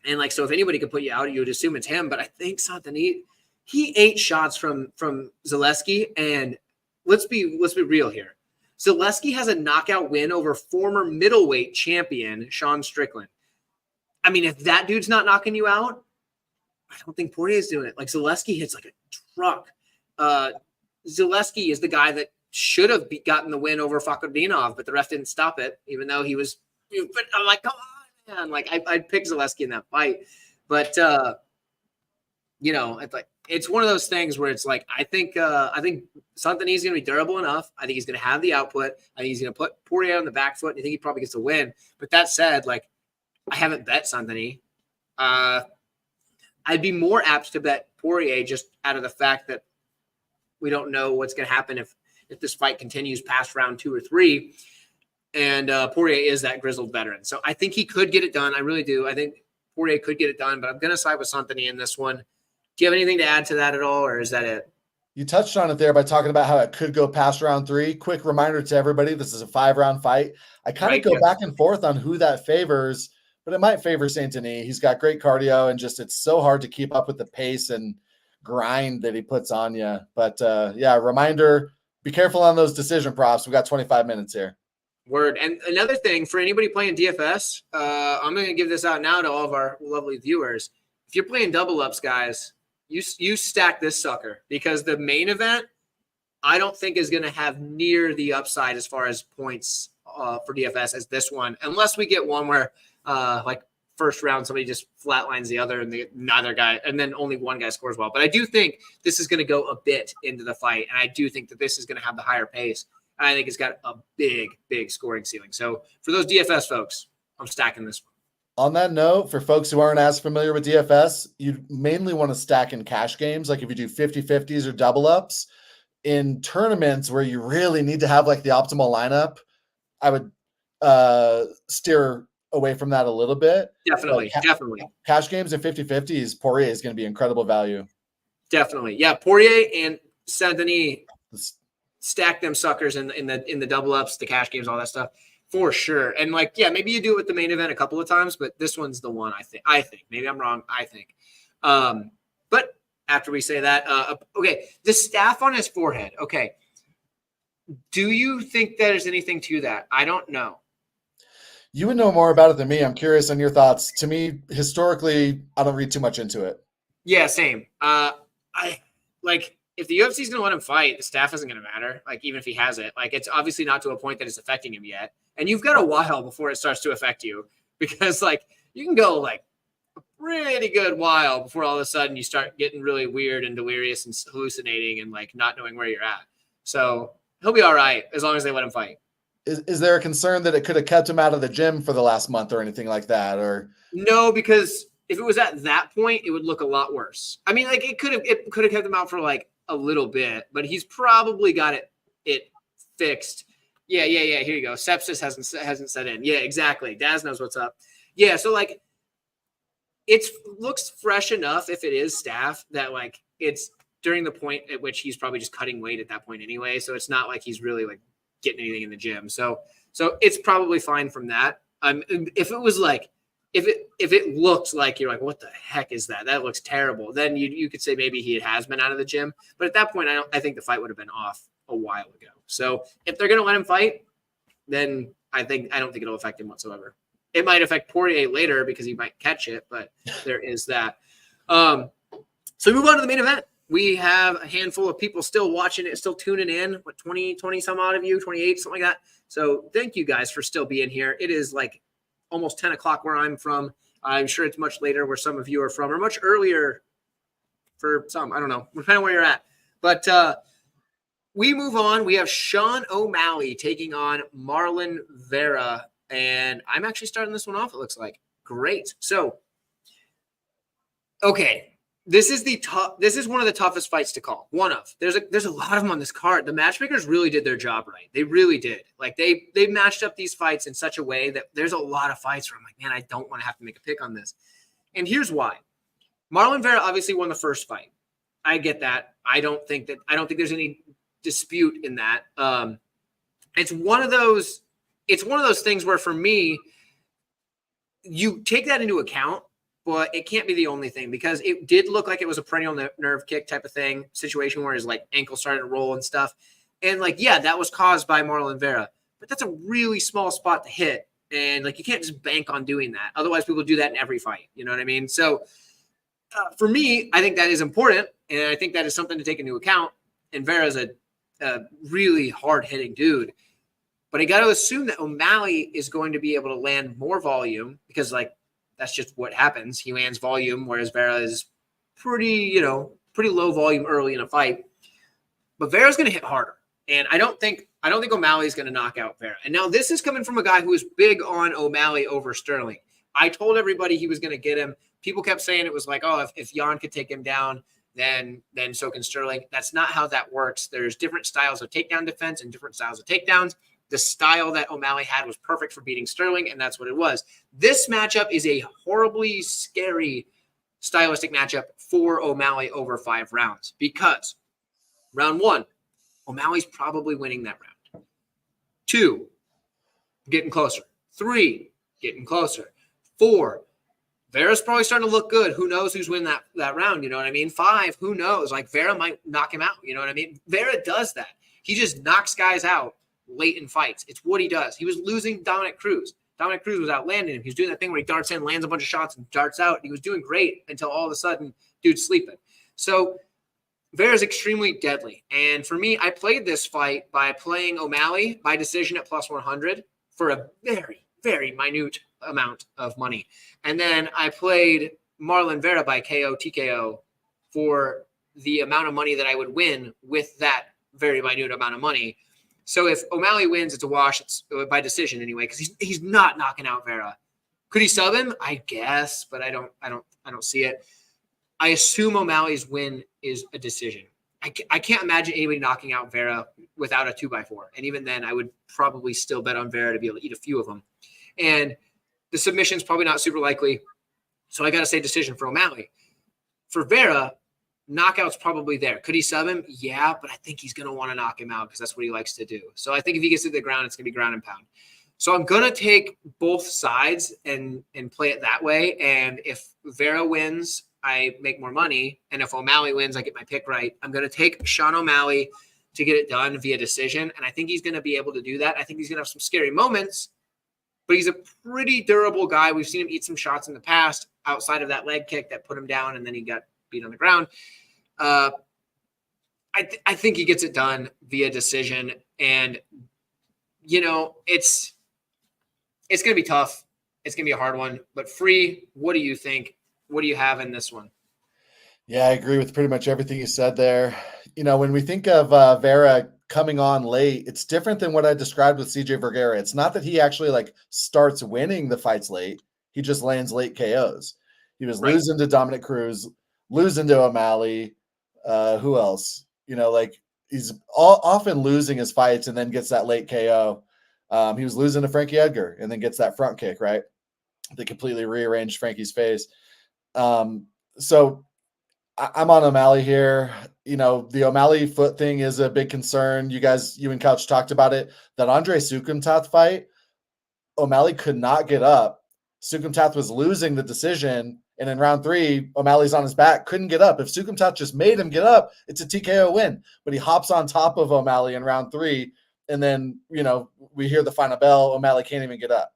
And like, so if anybody could put you out, you would assume it's him. But I think Saint-Denis, he ate shots from Zaleski, and let's be real here. Zaleski has a knockout win over former middleweight champion Sean Strickland. I mean, if that dude's not knocking you out, I don't think Poirier's doing it. Like, Zaleski hits like a truck. Zaleski is the guy that should have gotten the win over Fakhodinov, but the ref didn't stop it, even though he was. But I'm like, come on, man! Like, I'd pick Zaleski in that fight, but it's one of those things where it's like, I think Saint-Denis is going to be durable enough. I think he's going to have the output. I think he's going to put Poirier on the back foot, and I think he probably gets a win. But that said, like, I haven't bet Saint-Denis. I'd be more apt to bet Poirier just out of the fact that we don't know what's going to happen if this fight continues past round 2 or 3. And Poirier is that grizzled veteran. So I think he could get it done. I really do. I think Poirier could get it done, but I'm going to side with Saint-Denis in this one. Do you have anything to add to that at all, or is that it? You touched on it there by talking about how it could go past round 3. Quick reminder to everybody, this is a 5-round fight. I kind of go back and forth on who that favors, but it might favor Saint-Denis. He's got great cardio, and just it's so hard to keep up with the pace and grind that he puts on you. But reminder, be careful on those decision props. We got 25 minutes here. Word. And another thing, for anybody playing DFS, I'm going to give this out now to all of our lovely viewers. If you're playing double ups, guys, you stack this sucker, because the main event, I don't think is going to have near the upside as far as points for DFS as this one, unless we get one where like first round somebody just flatlines the other and neither guy, and then only one guy scores well. But I do think this is going to go a bit into the fight, and I do think that this is going to have the higher pace. And I think it's got a big scoring ceiling. So for those DFS folks, I'm stacking this one. On that note, for folks who aren't as familiar with DFS, you mainly want to stack in cash games. Like if you do 50-50s or double ups in tournaments where you really need to have like the optimal lineup, I would steer away from that a little bit. Definitely. Cash games and 50-50s, Poirier is going to be incredible value. Definitely. Yeah. Poirier and Saint-Denis, stack them suckers in the double ups, the cash games, all that stuff. For sure. And like, yeah, maybe you do it with the main event a couple of times, but this one's the one I think. Maybe I'm wrong. I think. But after we say that, okay, the staph on his forehead. Okay. Do you think there's anything to that? I don't know. You would know more about it than me. I'm curious on your thoughts. To me, historically, I don't read too much into it. Yeah, same. I like if the UFC is going to let him fight, the staff isn't going to matter. Like even if he has it, like it's obviously not to a point that it's affecting him yet. And you've got a while before it starts to affect you because like you can go like a pretty good while before all of a sudden you start getting really weird and delirious and hallucinating and like not knowing where you're at. So he'll be all right as long as they let him fight. Is there a concern that it could have kept him out of the gym for the last month or anything like that? Or no, because if it was at that point, it would look a lot worse. I mean, like it could have kept him out for like a little bit, but he's probably got it fixed. Yeah. Here you go. Sepsis hasn't set in. Yeah, exactly. Daz knows what's up. Yeah, so like it looks fresh enough if it is staph that like it's during the point at which he's probably just cutting weight at that point anyway. So it's not like he's really like getting anything in the gym. So it's probably fine from that. If it was like if it looked like you're like, what the heck is that? That looks terrible. Then you could say maybe he has been out of the gym. But at that point, I think the fight would have been off a while ago. So if they're gonna let him fight, then I don't think it'll affect him whatsoever. It might affect Poirier later because he might catch it, but there is that. So we move on to the main event. We have a handful of people still watching it, still tuning in. What, 20 some odd of you, 28, something like that. So thank you guys for still being here. It is like almost 10 o'clock where I'm from. I'm sure it's much later where some of you are from, or much earlier for some. I don't know. Depending on where you're at. But we move on. We have Sean O'Malley taking on Marlon Vera. And I'm actually starting this one off, it looks like. Great. So, okay. This is one of the toughest fights to call. There's a lot of them on this card. The matchmakers really did their job right. They really did. Like they matched up these fights in such a way that there's a lot of fights where I'm like, man, I don't want to have to make a pick on this. And here's why. Marlon Vera obviously won the first fight. I get that. I don't think there's any dispute in that. It's one of those things where for me, you take that into account, but it can't be the only thing because it did look like it was a perennial nerve kick type of thing situation where his like ankle started to roll and stuff. And like, yeah, that was caused by Marlon Vera, but that's a really small spot to hit. And like, you can't just bank on doing that. Otherwise people do that in every fight. You know what I mean? So for me, I think that is important. And I think that is something to take into account. And Vera's a really hard hitting dude, but I got to assume that O'Malley is going to be able to land more volume because like, that's just what happens. He lands volume, whereas Vera is pretty low volume early in a fight. But Vera's going to hit harder. And I don't think O'Malley is going to knock out Vera. And now this is coming from a guy who is big on O'Malley over Sterling. I told everybody he was going to get him. People kept saying it was like, oh, if Jan could take him down, then so can Sterling. That's not how that works. There's different styles of takedown defense and different styles of takedowns. The style that O'Malley had was perfect for beating Sterling, and that's what it was. This matchup is a horribly scary stylistic matchup for O'Malley over 5 rounds because round 1, O'Malley's probably winning that round. 2, getting closer. 3, getting closer. 4, Vera's probably starting to look good. Who knows who's winning that round, you know what I mean? 5, who knows? Like Vera might knock him out, you know what I mean? Vera does that. He just knocks guys out late in fights. It's what he does. He was losing Dominic Cruz. Dominic Cruz was outlanding him. He was doing that thing where he darts in, lands a bunch of shots, and darts out. He was doing great until all of a sudden, dude's sleeping. So Vera's extremely deadly. And for me, I played this fight by playing O'Malley by decision at plus 100 for a very, very minute amount of money. And then I played Marlon Vera by KO, TKO for the amount of money that I would win with that very minute amount of money. So if O'Malley wins, it's a wash. It's by decision anyway, because he's not knocking out Vera. Could he sub him? I guess, but I don't see it. I assume O'Malley's win is a decision. I can't imagine anybody knocking out Vera without a 2x4. And even then, I would probably still bet on Vera to be able to eat a few of them. And the submission's probably not super likely. So I got to say decision for O'Malley. For Vera, knockout's probably there. Could he sub him? Yeah, but I think he's going to want to knock him out because that's what he likes to do. So I think if he gets to the ground, it's going to be ground and pound. So I'm going to take both sides and play it that way. And if Vera wins, I make more money. And if O'Malley wins, I get my pick right. I'm going to take Sean O'Malley to get it done via decision. And I think he's going to be able to do that. I think he's going to have some scary moments, but he's a pretty durable guy. We've seen him eat some shots in the past outside of that leg kick that put him down, and then he got beat on the ground. I think he gets it done via decision, and it's going to be tough. It's going to be a hard one, but Free, what do you think? What do you have in this one? Yeah, I agree with pretty much everything you said there. When we think of Vera coming on late, it's different than what I described with CJ Vergara. It's not that he actually starts winning the fights late. He just lands late KOs. He was losing to Dominic Cruz, losing to O'Malley. Who else? He's often losing his fights and then gets that late KO. He was losing to Frankie Edgar and then gets that front kick, right? They completely rearranged Frankie's face. So I'm on O'Malley here. The O'Malley foot thing is a big concern. You and Couch talked about it. That Andre Sukumtath fight, O'Malley could not get up. Sukumtath was losing the decision, and in round 3, O'Malley's on his back, couldn't get up. If Sukumtath just made him get up, it's a TKO win. But he hops on top of O'Malley in round 3, and then, we hear the final bell, O'Malley can't even get up.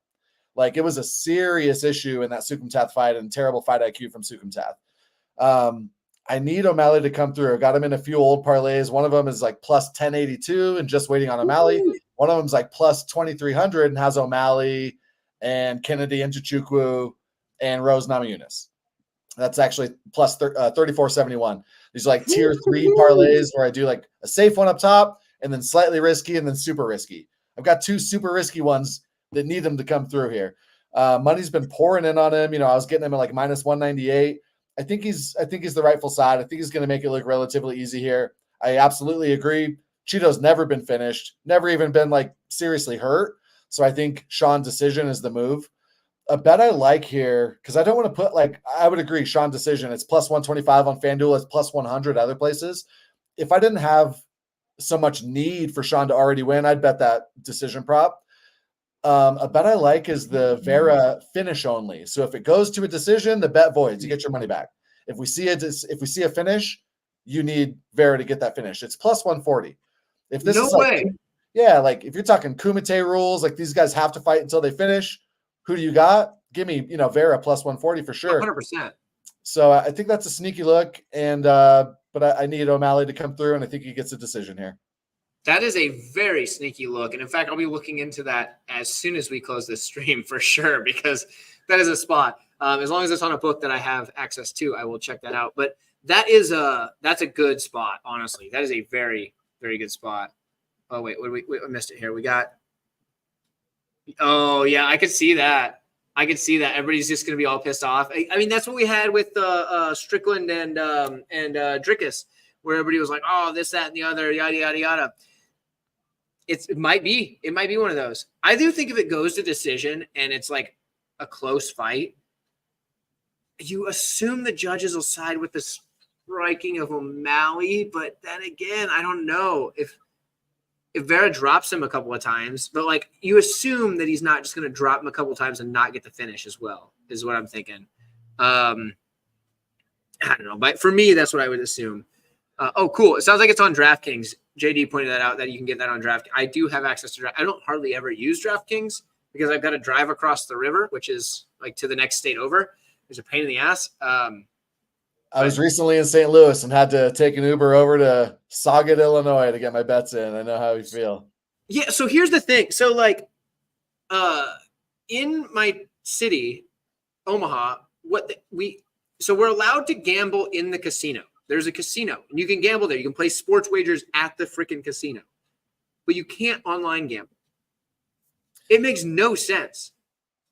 It was a serious issue in that Sukumtath fight and terrible fight IQ from Sukumtath. I need O'Malley to come through. I got him in a few old parlays. One of them is plus 1082 and just waiting on O'Malley. One of them is plus 2300 and has O'Malley and Kennedy and Nzechukwu and Rose Namajunas. That's actually plus 3471. These are tier 3 parlays where I do a safe one up top and then slightly risky and then super risky. I've got 2 super risky ones that need him to come through here. Money's been pouring in on him. I was getting him at minus 198. I think he's the rightful side. I think he's going to make it look relatively easy here. I absolutely agree. Cheeto's never been finished, never even been seriously hurt. So I think Sean decision is the move. A bet I like here, because I don't want to put I would agree, Sean decision. It's plus 125 on FanDuel. It's plus 100 other places. If I didn't have so much need for Sean to already win, I'd bet that decision prop. A bet I like is the Vera finish only. So if it goes to a decision, the bet voids. You get your money back. If we see a finish, you need Vera to get that finish. It's plus 140. If this no is way. If you're talking Kumite rules, these guys have to fight until they finish. Who do you got? Give me, Vera plus 140 for sure. 100%. So I think that's a sneaky look, and but I need O'Malley to come through, and I think he gets a decision here. That is a very sneaky look. And in fact, I'll be looking into that as soon as we close this stream for sure, because that is a spot. As long as it's on a book that I have access to, I will check that out. But that's a good spot, honestly. That is a very, very good spot. Oh, wait, I missed it here. Oh, yeah, I could see that. Everybody's just going to be all pissed off. I mean, that's what we had with Strickland and Drickus, where everybody was like, oh, this, that, and the other, yada, yada, yada. It might be one of those. I do think if it goes to decision and it's a close fight, you assume the judges will side with the striking of O'Malley, but then again, I don't know if Vera drops him a couple of times, but you assume that he's not just going to drop him a couple of times and not get the finish as well, is what I'm thinking. I don't know, but for me, that's what I would assume. Oh, cool. It sounds like it's on DraftKings. JD pointed that out, that you can get that on DraftKings. I do have access to I don't hardly ever use DraftKings because I've got to drive across the river, which is to the next state over. It's a pain in the ass. I was recently in St. Louis and had to take an Uber over to Sauget, Illinois to get my bets in. I know how you feel. Yeah. So here's the thing. So in my city, Omaha, we're allowed to gamble in the casino. There's a casino and you can gamble there. You can play sports wagers at the freaking casino, but you can't online gamble. It makes no sense.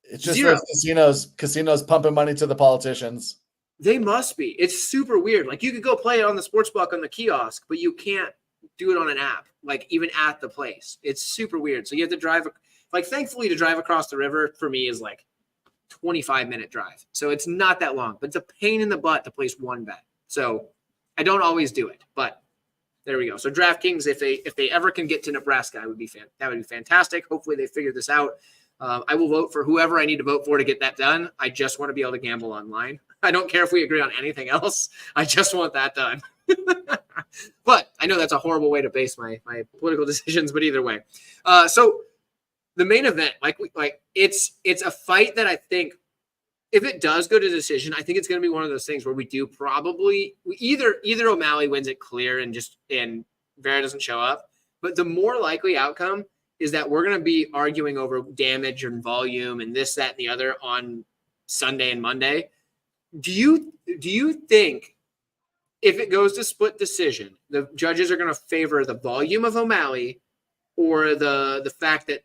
It's just those casinos pumping money to the politicians. They must be. It's super weird. You could go play it on the sports book on the kiosk, but you can't do it on an app, even at the place. It's super weird. So you have to drive, thankfully to drive across the river for me is 25-minute drive. So it's not that long, but it's a pain in the butt to place one bet. So I don't always do it, but there we go. So DraftKings, if they ever can get to Nebraska, that would be fantastic. Hopefully they figure this out. I will vote for whoever I need to vote for to get that done. I just want to be able to gamble online. I don't care if we agree on anything else. I just want that done. But I know that's a horrible way to base my political decisions, but either way. So the main event, it's a fight that I think if it does go to decision, I think it's going to be one of those things where we do probably either O'Malley wins it clear and Vera doesn't show up. But the more likely outcome is that we're going to be arguing over damage and volume and this, that, and the other on Sunday and Monday. Do you think if it goes to split decision, the judges are going to favor the volume of O'Malley or the fact that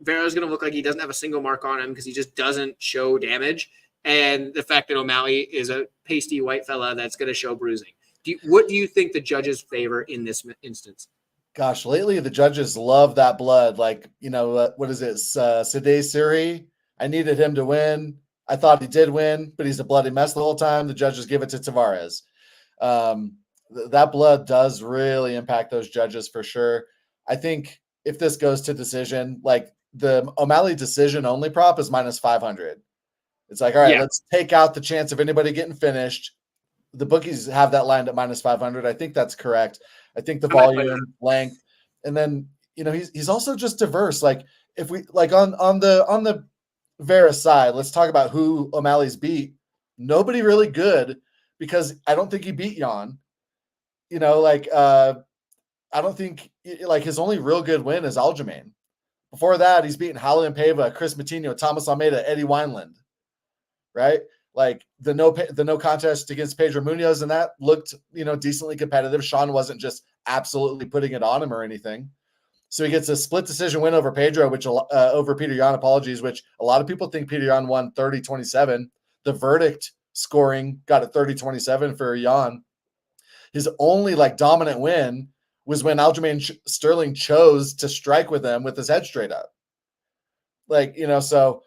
Vera's going to look like he doesn't have a single mark on him because he just doesn't show damage, and the fact that O'Malley is a pasty white fella that's going to show bruising? What do you think the judges favor in this instance? Gosh, lately the judges love that blood. Like, what is it? Sadeh Siri. I needed him to win. I thought he did win, but he's a bloody mess the whole time. The judges give it to Tavares. That blood does really impact those judges for sure. I think if this goes to decision, like the O'Malley decision only prop is -500. It's like, all right, let's take out the chance of anybody getting finished. The bookies have that lined at -500. I think that's correct. I think the volume, length, and then he's also just diverse. Like if we like on the Vera side, let's talk about who O'Malley's beat. Nobody really good, because I don't think he beat Jan. I don't think his only real good win is Aljamain. Before that, he's beaten Holland and Pava, Chris Coutinho, Thomas Almeida, Eddie Wineland. Right? Like the no contest against Pedro Munoz, and that looked, decently competitive. Sean wasn't just absolutely putting it on him or anything. So he gets a split decision win over Pedro, which over Peter Yan, which a lot of people think Peter Yan won 30-27. The verdict scoring got a 30-27 for Yan. His only dominant win was when Aljamain Sterling chose to strike with him with his head straight up. So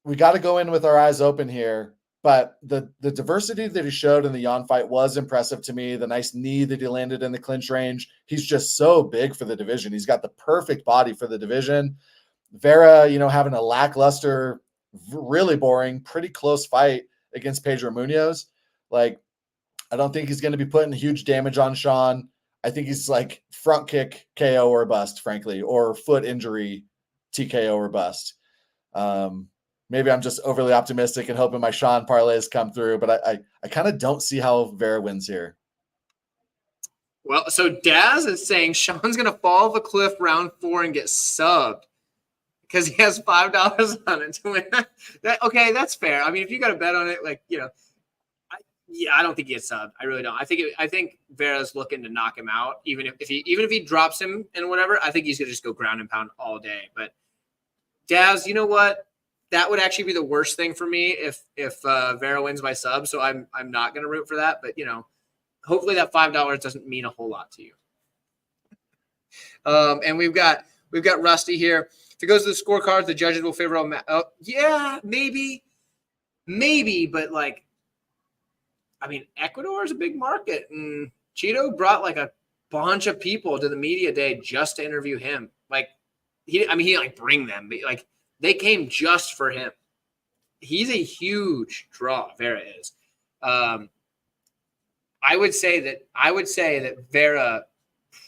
we got to go in with our eyes open here. But the diversity that he showed in the Jan fight was impressive to me. The nice knee that he landed in the clinch range. He's just so big for the division. He's got the perfect body for the division. Vera, having a lackluster, really boring, pretty close fight against Pedro Munoz. I don't think he's going to be putting huge damage on Sean. I think he's front kick KO or bust, frankly, or foot injury TKO or bust. Maybe I'm just overly optimistic and hoping my Sean parlays come through, but I kind of don't see how Vera wins here. Well, so Daz is saying Sean's going to fall off a cliff round 4 and get subbed because he has $5 on it to win. Okay, that's fair. I mean, if you got a bet on it, I don't think he gets subbed. I really don't. I think Vera's looking to knock him out, even if he drops him and whatever. I think he's gonna just go ground and pound all day. But Daz, you know what? That would actually be the worst thing for me if Vera wins by sub. So I'm not gonna root for that. But hopefully that $5 doesn't mean a whole lot to you. And we've got Rusty here. If it goes to the scorecards, the judges will favor him. Yeah, maybe, but Ecuador is a big market, and Cheeto brought a bunch of people to the media day just to interview him. He didn't bring them, but they came just for him. He's a huge draw. Vera is. I would say that Vera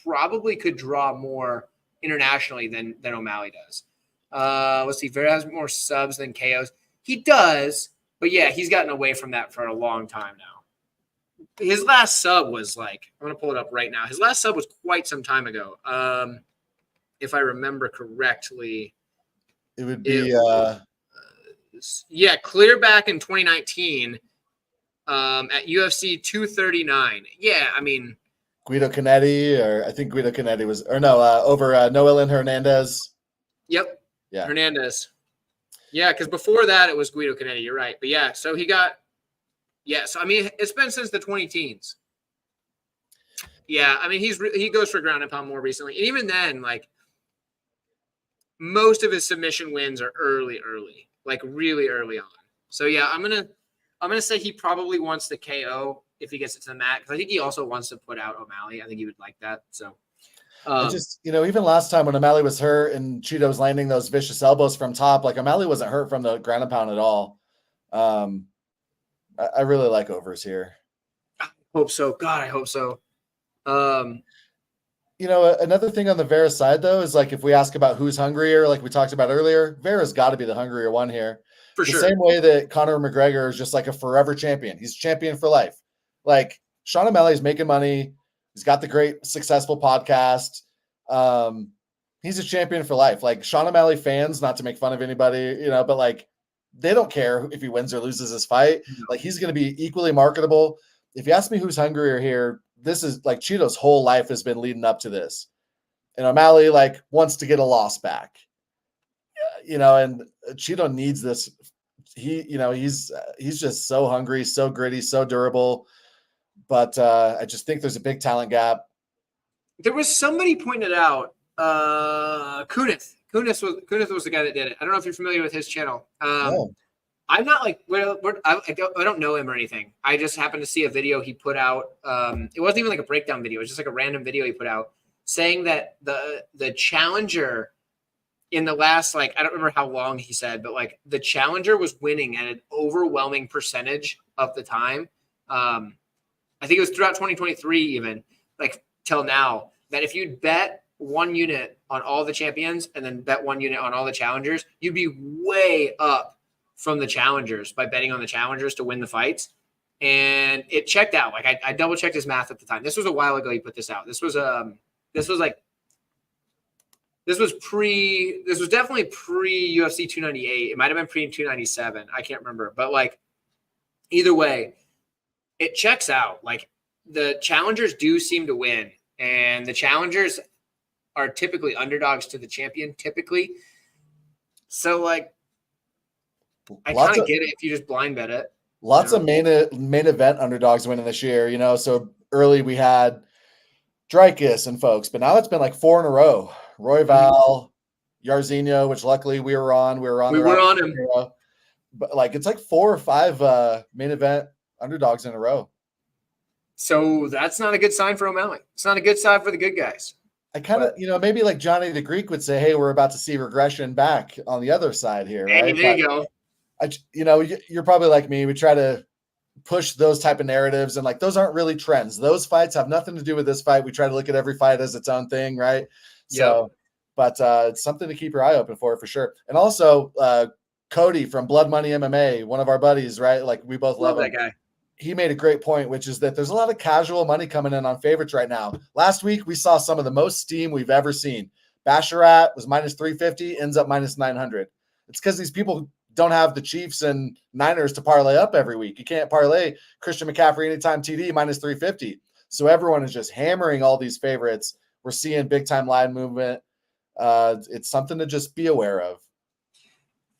probably could draw more internationally than O'Malley does. Let's see. Vera has more subs than KOs. He does, but yeah, he's gotten away from that for a long time now. His last sub was I'm going to pull it up right now. His last sub was quite some time ago. If I remember correctly, it would be clear back in 2019 at UFC 239. Yeah, Guido Canetti, or I think Guido Canetti was, or no, over Noelin Hernandez. Yep. Yeah. Hernandez. Yeah, because before that it was Guido Canetti. You're right. But yeah, so he got. Yeah, so it's been since the 2010s. Yeah, he goes for ground and pound more recently. And even then, most of his submission wins are early, really early on. So yeah, I'm gonna say he probably wants the KO if he gets it to the mat, because I think he also wants to put out O'Malley. I think he would like that. So even last time when O'Malley was hurt and Cheeto was landing those vicious elbows from top, O'Malley wasn't hurt from the ground and pound at all. I really like overs here. I hope so. God, I hope so. Another thing on the Vera side, though, is like if we ask about who's hungrier, like we talked about earlier, Vera's got to be the hungrier one here. For The sure. same way that Conor McGregor is just like a forever champion. He's champion for life. Like Sean O'Malley's making money. He's got the great, successful podcast. He's a champion for life. Like Sean O'Malley fans, not to make fun of anybody, but like they don't care if he wins or loses his fight. No. Like he's going to be equally marketable. If you ask me who's hungrier here, this is like Cheeto's whole life has been leading up to this. And O'Malley like wants to get a loss back, and Cheeto needs this. He's just so hungry, so gritty, so durable. But I just think there's a big talent gap. There was somebody pointed out, Kunith. Kunith was the guy that did it. I don't know if you're familiar with his channel. No. I'm not like I don't know him or anything. I just happened to see a video he put out. It wasn't even like a breakdown video. It was just like a random video he put out saying that the challenger in the last, like, I don't remember how long he said, but like the challenger was winning at an overwhelming percentage of the time. I think it was throughout 2023, even like till now, that if you'd bet 1 unit on all the champions and then bet 1 unit on all the challengers, you'd be way up from the challengers by betting on the challengers to win the fights. And it checked out. Like I double checked his math at the time. This was a while ago. He put this out. This was definitely pre UFC 298. It might've been pre 297. I can't remember, but like either way, it checks out. Like the challengers do seem to win, and the challengers are typically underdogs to the champion typically. So like, I kind of get it if you just blind bet it. Lots of main event underdogs winning this year, So early we had Dreykus and folks, but now it's been like 4 in a row. Royval, Jairzinho, which luckily we were on. We were on him. But like it's like 4 or 5 main event underdogs in a row. So that's not a good sign for O'Malley. It's not a good sign for the good guys. I kind of, maybe like Johnny the Greek would say, hey, we're about to see regression back on the other side here, right? Hey, there you go. You're probably like me. We try to push those type of narratives, and like those aren't really trends. Those fights have nothing to do with this fight. We try to look at every fight as its own thing, right? So, but it's something to keep your eye open for sure. And also, Cody from Blood Money MMA, one of our buddies, right? Like we both love that guy. He made a great point, which is that there's a lot of casual money coming in on favorites right now. Last week, we saw some of the most steam we've ever seen. Basharat was minus 350, ends up minus 900. It's because these people don't have the Chiefs and Niners to parlay up every week. You can't parlay Christian McCaffrey anytime TD minus 350. So everyone is just hammering all these favorites. We're seeing big time line movement. It's something to just be aware of.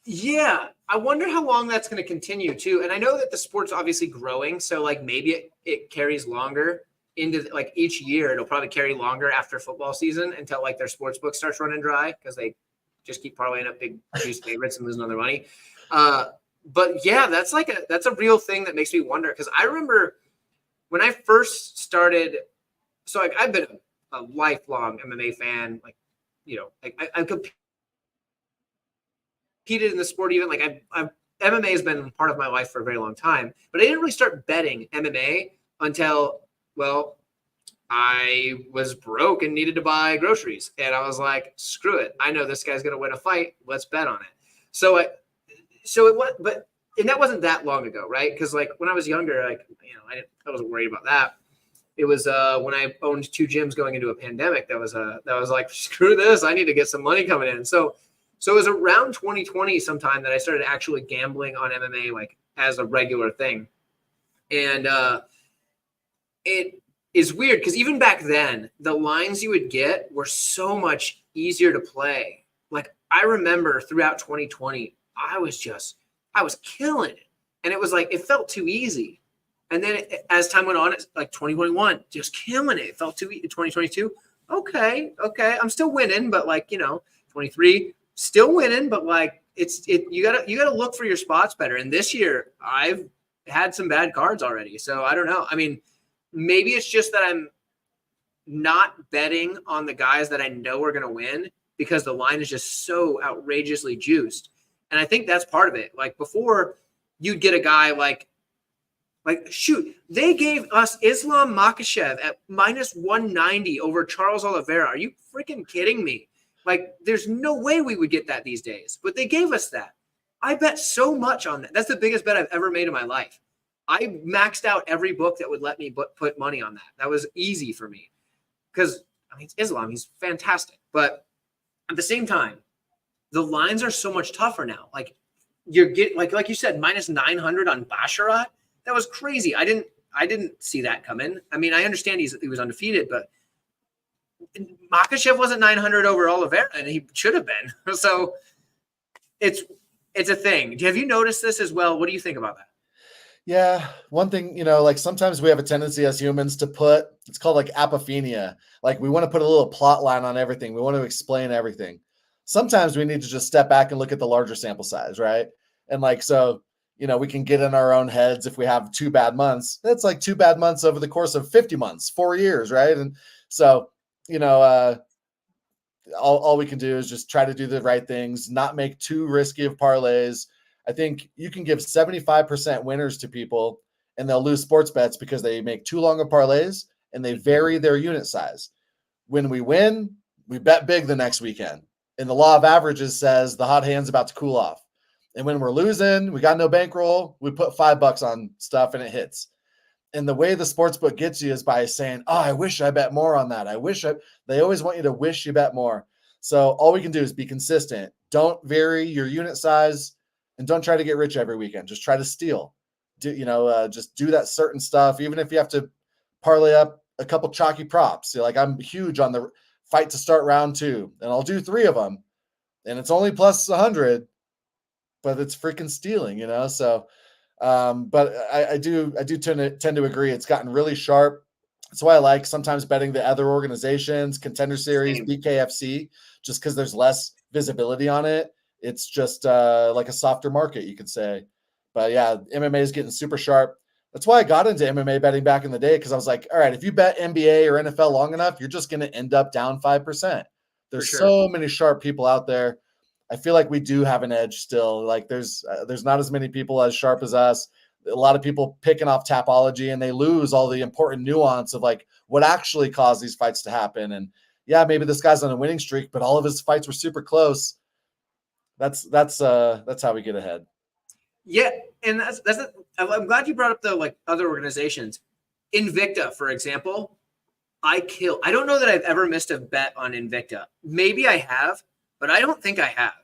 Yeah. I wonder how long that's going to continue too. And I know that the sport's obviously growing. So like maybe it carries longer into like each year. It'll probably carry longer after football season until like their sports book starts running dry because they just keep parlaying up big juice favorites and losing all their money. But yeah, that's a real thing that makes me wonder. Because I remember when I first started, so like I've been a lifelong MMA fan. Like, I competed in the sport even. Like MMA has been part of my life for a very long time. But I didn't really start betting MMA until, well, I was broke and needed to buy groceries. And I was like, screw it. I know this guy's going to win a fight. Let's bet on it. So it was, but, and that wasn't that long ago, right? Because like when I was younger, like, I wasn't worried about that. It was when I owned 2 gyms going into a pandemic, that was like, screw this. I need to get some money coming in. So it was around 2020 sometime that I started actually gambling on MMA, like as a regular thing. And it is weird because even back then, the lines you would get were so much easier to play. Like I remember throughout 2020, I was killing it. And it was like, it felt too easy. And then as time went on, it's like 2021, just killing it. It felt too easy. 2022, okay. I'm still winning, but like, 23, still winning, but like you gotta look for your spots better. And this year I've had some bad cards already. So I don't know. I mean, maybe it's just that I'm not betting on the guys that I know are going to win because the line is just so outrageously juiced. And I think that's part of it. Like before, you'd get a guy like Like, shoot, they gave us Islam Makhachev at minus 190 over Charles Oliveira. Are you freaking kidding me? Like, there's no way we would get that these days, but they gave us that. I bet so much on that. That's the biggest bet I've ever made in my life. I maxed out every book that would let me put money on that. That was easy for me because, I mean, it's Islam. He's fantastic. But at the same time, the lines are so much tougher now. Like, you're getting, like you said, minus 900 on Basharat. That was crazy. I didn't see that coming. I mean, I understand he was undefeated, but Makhachev wasn't 900 over Oliveira, and he should have been. So it's a thing. Have you noticed this as well? What do you think about that? Yeah. One thing, like sometimes we have a tendency as humans to put, it's called like apophenia. Like we want to put a little plot line on everything. We want to explain everything. Sometimes we need to just step back and look at the larger sample size, right? And like, so, we can get in our own heads if we have 2 bad months. That's like 2 bad months over the course of 50 months, 4 years, right? And so, all we can do is just try to do the right things, not make too risky of parlays. I think you can give 75% winners to people and they'll lose sports bets because they make too long of parlays and they vary their unit size. When we win, we bet big the next weekend. And the law of averages says the hot hand's about to cool off. And when we're losing, we got no bankroll, we put $5 on stuff and it hits. And the way the sports book gets you is by saying, oh, I wish I bet more on that. They always want you to wish you bet more. So all we can do is be consistent. Don't vary your unit size and don't try to get rich every weekend. Just try to steal. Just do that certain stuff. Even if you have to parlay up a couple chalky props. Like I'm huge on the fight to start round 2 and I'll do 3 of them and it's only plus 100, but it's freaking stealing, So, but I do tend to agree. It's gotten really sharp. That's why I like sometimes betting the other organizations, Contender Series, BKFC, just because there's less visibility on it. It's just like a softer market, you could say. But yeah, MMA is getting super sharp. That's why I got into MMA betting back in the day, because I was like, all right, if you bet NBA or NFL long enough, you're just going to end up down 5%. There's so many sharp people out there. I feel like we do have an edge still. Like there's not as many people as sharp as us. A lot of people picking off Tapology and they lose all the important nuance of like what actually caused these fights to happen. And yeah, maybe this guy's on a winning streak, but all of his fights were super close. That's how we get ahead. Yeah, and I'm glad you brought up the like other organizations. Invicta, for example, I don't know that I've ever missed a bet on Invicta. Maybe I have, but I don't think I have.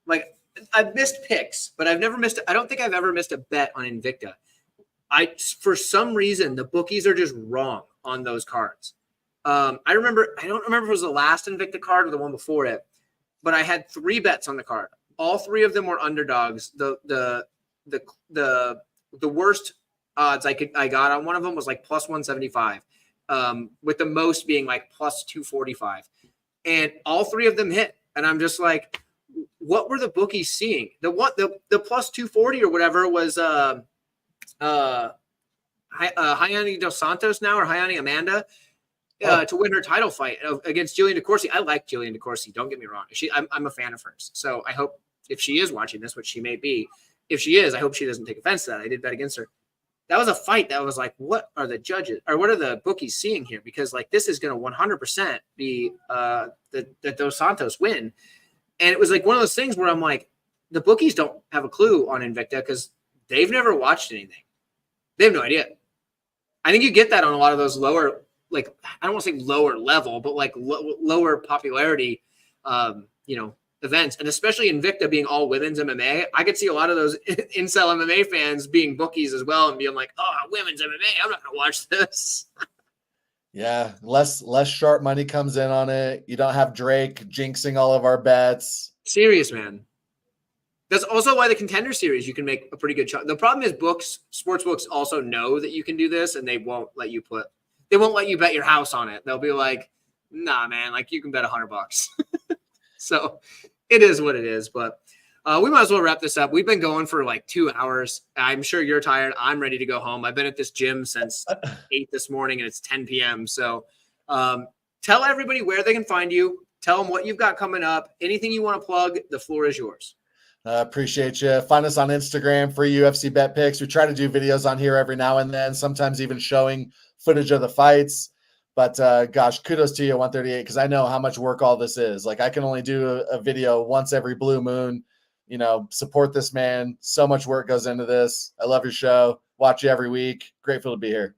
Like I've missed picks, but I don't think I've ever missed a bet on Invicta. For some reason, the bookies are just wrong on those cards. I don't remember if it was the last Invicta card or the one before it, but I had 3 bets on the card. All 3 of them were underdogs. The worst odds I got on one of them was like plus 175, with the most being like plus 245, and all 3 of them hit. And I'm just like, what were the bookies seeing? The plus 240 or whatever was Hayani Dos Santos now, or Hayani Amanda, to win her title fight against Jillian DeCourcy. I like Jillian DeCourcy. Don't get me wrong. I'm a fan of hers. So I hope if she is watching this, which she may be, if she is, I hope she doesn't take offense to that. I did bet against her. That was a fight that was like, what are the judges or what are the bookies seeing here? Because like this is going to 100% be the Dos Santos win. And it was like one of those things where I'm like, the bookies don't have a clue on Invicta because they've never watched anything. They have no idea. I think you get that on a lot of those lower, like, I don't want to say lower level, but like lower popularity, events. And especially Invicta being all women's MMA, I could see a lot of those incel MMA fans being bookies as well and being like, oh, women's MMA, I'm not going to watch this. Yeah, less sharp money comes in on it. You don't have Drake jinxing all of our bets. Serious, man. That's also why the Contender Series, you can make a pretty good chunk. The problem is sports books also know that you can do this, and they won't let you bet your house on it. They'll be like, nah, man, like you can bet $100. So it is what it is, but we might as well wrap this up. We've been going for like 2 hours. I'm sure you're tired. I'm ready to go home. I've been at this gym since 8 this morning and it's 10 p.m. So tell everybody where they can find you. Tell them what you've got coming up. Anything you want to plug, the floor is yours. Appreciate you. Find us on Instagram for UFC bet picks. We try to do videos on here every now and then, sometimes even showing footage of the fights. But gosh, kudos to you, 138, because I know how much work all this is. Like, I can only do a video once every blue moon. You know, support this man. So much work goes into this. I love your show. Watch you every week. Grateful to be here.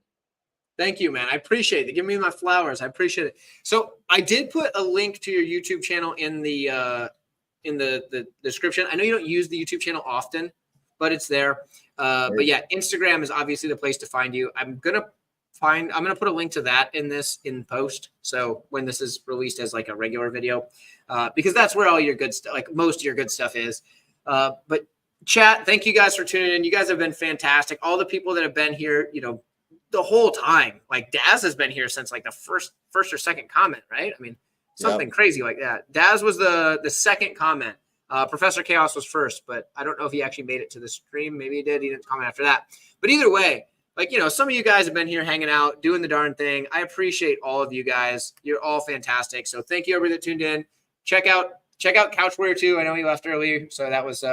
Thank you, man. I appreciate it. Give me my flowers. I appreciate it. So I did put a link to your YouTube channel in the description. I know you don't use the YouTube channel often, but it's there. But yeah, Instagram is obviously the place to find you. I'm gonna put a link to that in post. So when this is released as like a regular video, because that's where all your good stuff, like most of your good stuff is. But chat, thank you guys for tuning in. You guys have been fantastic. All the people that have been here, you know, the whole time. Like Daz has been here since like the first or second comment, right? I mean, something crazy like that. Daz was the second comment. Professor Chaos was first, but I don't know if he actually made it to the stream. Maybe he did. He didn't comment after that. But either way, like, you know, some of you guys have been here hanging out, doing the darn thing. I appreciate all of you guys. You're all fantastic. So thank you everybody that tuned in. Check out Couch Warrior 2. I know he left early, so that was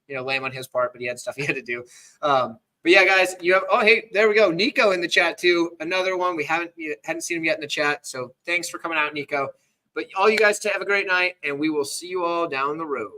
lame on his part, but he had stuff he had to do. But yeah, guys, you have hey, there we go. Nico in the chat too. Another one. We hadn't seen him yet in the chat. So thanks for coming out, Nico. But all you guys have a great night, and we will see you all down the road.